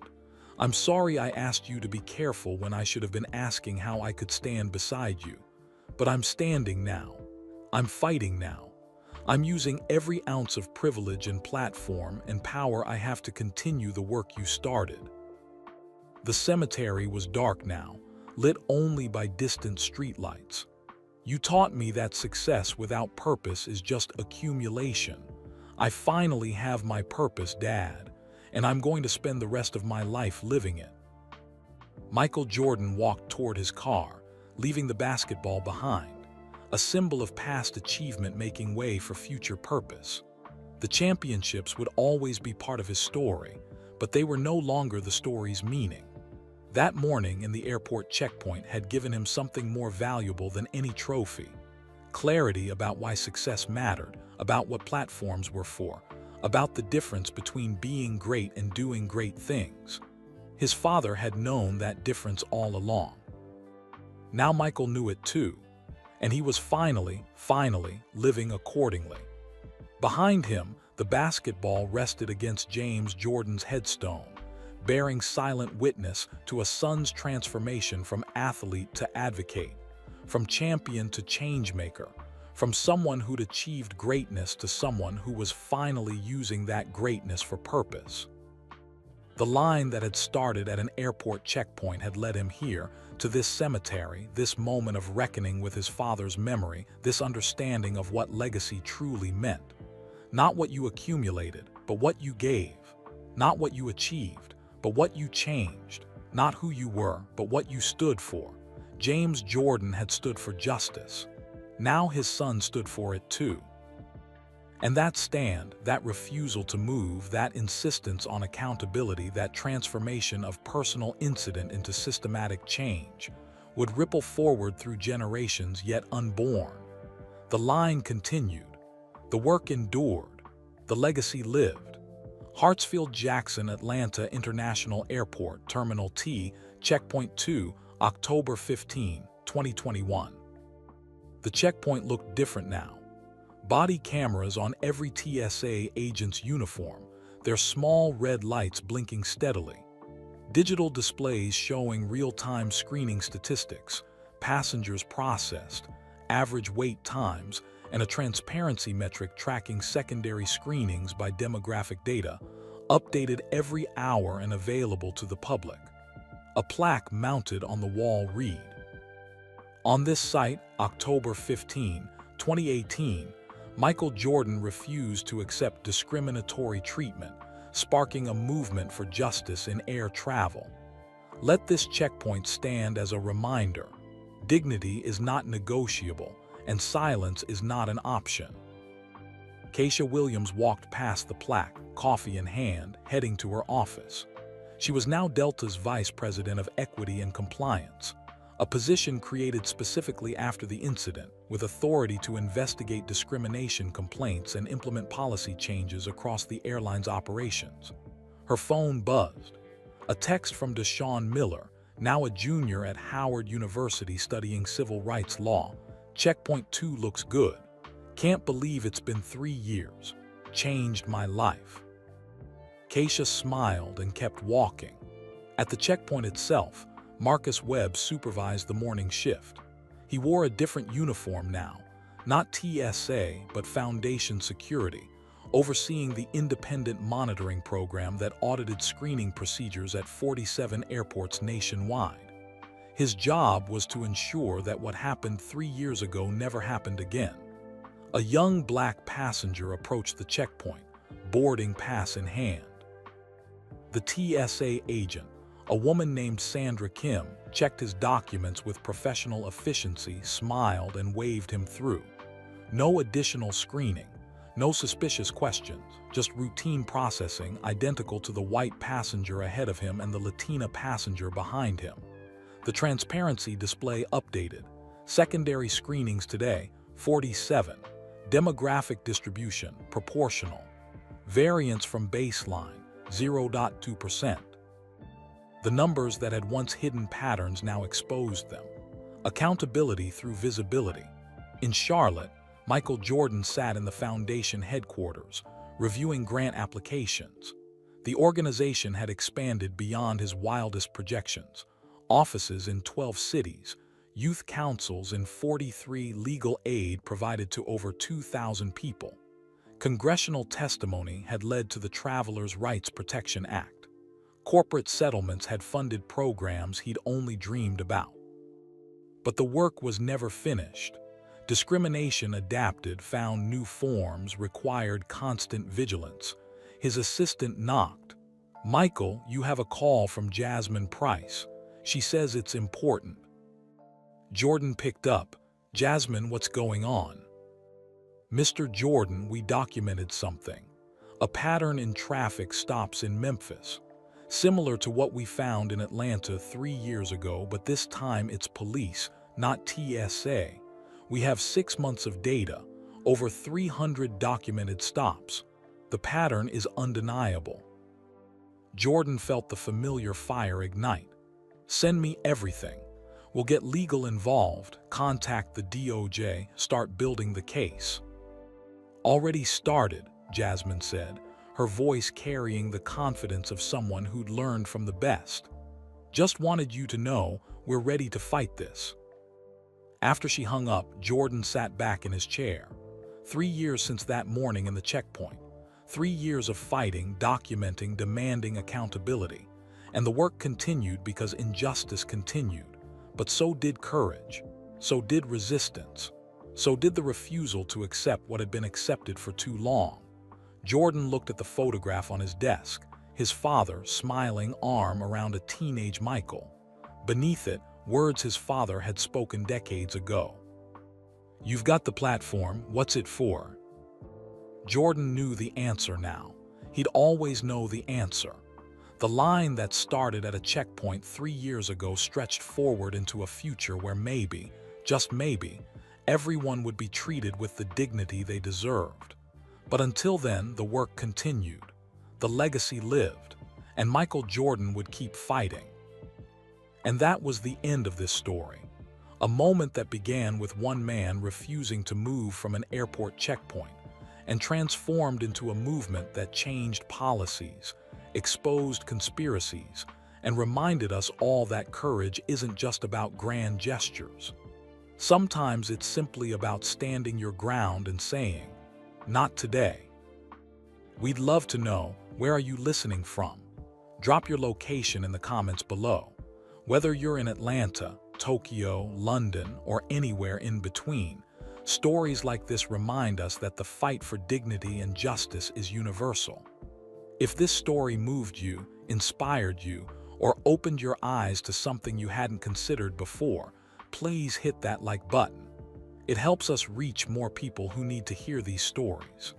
I'm sorry I asked you to be careful when I should have been asking how I could stand beside you. But I'm standing now. I'm fighting now. I'm using every ounce of privilege and platform and power I have to continue the work you started. The cemetery was dark now, lit only by distant streetlights. You taught me that success without purpose is just accumulation. I finally have my purpose, Dad, and I'm going to spend the rest of my life living it. Michael Jordan walked toward his car, leaving the basketball behind, a symbol of past achievement making way for future purpose. The championships would always be part of his story, but they were no longer the story's meaning. That morning in the airport checkpoint had given him something more valuable than any trophy. Clarity about why success mattered, about what platforms were for, about the difference between being great and doing great things. His father had known that difference all along. Now Michael knew it too, and he was finally living accordingly. Behind him, the basketball rested against James Jordan's headstone, bearing silent witness to a son's transformation from athlete to advocate, from champion to changemaker, from someone who'd achieved greatness to someone who was finally using that greatness for purpose. The line that had started at an airport checkpoint had led him here, to this cemetery, this moment of reckoning with his father's memory, this understanding of what legacy truly meant. Not what you accumulated, but what you gave. Not what you achieved, but what you changed. Not who you were, but what you stood for. James Jordan had stood for justice. Now his son stood for it too. And that stand, that refusal to move, that insistence on accountability, that transformation of personal incident into systematic change, would ripple forward through generations yet unborn. The line continued. The work endured. The legacy lived. Hartsfield-Jackson Atlanta International Airport, Terminal T, Checkpoint 2, October 15, 2021. The checkpoint looked different now. Body cameras on every TSA agent's uniform, their small red lights blinking steadily. Digital displays showing real-time screening statistics, passengers processed, average wait times, and a transparency metric tracking secondary screenings by demographic data, updated every hour and available to the public. A plaque mounted on the wall read, "On this site, October 15, 2018, Michael Jordan refused to accept discriminatory treatment, sparking a movement for justice in air travel. Let this checkpoint stand as a reminder. Dignity is not negotiable, and silence is not an option." Keisha Williams walked past the plaque, coffee in hand, heading to her office. She was now Delta's Vice President of Equity and Compliance, a position created specifically after the incident, with authority to investigate discrimination complaints and implement policy changes across the airline's operations. Her phone buzzed. A text from Deshaun Miller, now a junior at Howard University studying civil rights law. Checkpoint 2 looks good. Can't believe it's been 3 years. Changed my life. Keisha smiled and kept walking. At the checkpoint itself, Marcus Webb supervised the morning shift. He wore a different uniform now, not TSA but Foundation Security, overseeing the independent monitoring program that audited screening procedures at 47 airports nationwide. His job was to ensure that what happened 3 years ago never happened again. A young black passenger approached the checkpoint, boarding pass in hand. The TSA agent, a woman named Sandra Kim, checked his documents with professional efficiency, smiled, and waved him through. No additional screening, no suspicious questions, just routine processing identical to the white passenger ahead of him and the Latina passenger behind him. The transparency display updated. Secondary screenings today, 47. Demographic distribution, proportional. Variance from baseline, 0.2%. The numbers that had once hidden patterns now exposed them. Accountability through visibility. In Charlotte, Michael Jordan sat in the Foundation headquarters, reviewing grant applications. The organization had expanded beyond his wildest projections. Offices in 12 cities, youth councils in 43, legal aid provided to over 2,000 people. Congressional testimony had led to the Travelers' Rights Protection Act. Corporate settlements had funded programs he'd only dreamed about. But the work was never finished. Discrimination adapted, found new forms, required constant vigilance. His assistant knocked. "Michael, you have a call from Jasmine Price. She says it's important." Jordan picked up. "Jasmine, what's going on?" "Mr. Jordan, we documented something. A pattern in traffic stops in Memphis. Similar to what we found in Atlanta 3 years ago, but this time it's police, not TSA. We have 6 months of data, over 300 documented stops. The pattern is undeniable." Jordan felt the familiar fire ignite. "Send me everything. We'll get legal involved, contact the DOJ, start building the case." "Already started," Jasmine said, her voice carrying the confidence of someone who'd learned from the best. "Just wanted you to know we're ready to fight this." After she hung up, Jordan sat back in his chair. 3 years since that morning in the checkpoint. 3 years of fighting, documenting, demanding accountability. And the work continued because injustice continued. But so did courage. So did resistance. So did the refusal to accept what had been accepted for too long. Jordan looked at the photograph on his desk, his father, smiling, arm around a teenage Michael. Beneath it, words his father had spoken decades ago. "You've got the platform, what's it for?" Jordan knew the answer now. He'd always know the answer. The line that started at a checkpoint 3 years ago stretched forward into a future where maybe, just maybe, everyone would be treated with the dignity they deserved. But until then, the work continued. The legacy lived, and Michael Jordan would keep fighting. And that was the end of this story. A moment that began with one man refusing to move from an airport checkpoint and transformed into a movement that changed policies, exposed conspiracies, and reminded us all that courage isn't just about grand gestures. Sometimes it's simply about standing your ground and saying, "Not today." We'd love to know, where are you listening from? Drop your location in the comments below. Whether you're in Atlanta, Tokyo, London, or anywhere in between, stories like this remind us that the fight for dignity and justice is universal. If this story moved you, inspired you, or opened your eyes to something you hadn't considered before, please hit that like button. It helps us reach more people who need to hear these stories.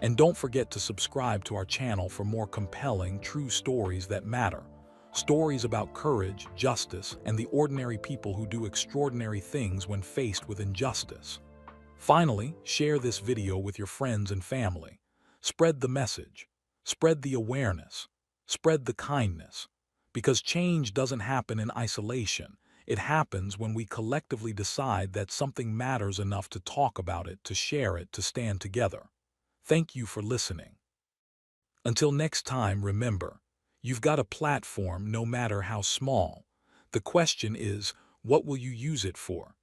And don't forget to subscribe to our channel for more compelling, true stories that matter. Stories about courage, justice, and the ordinary people who do extraordinary things when faced with injustice. Finally, share this video with your friends and family. Spread the message. Spread the awareness. Spread the kindness. Because change doesn't happen in isolation. It happens when we collectively decide that something matters enough to talk about it, to share it, to stand together. Thank you for listening. Until next time, remember, you've got a platform no matter how small. The question is, what will you use it for?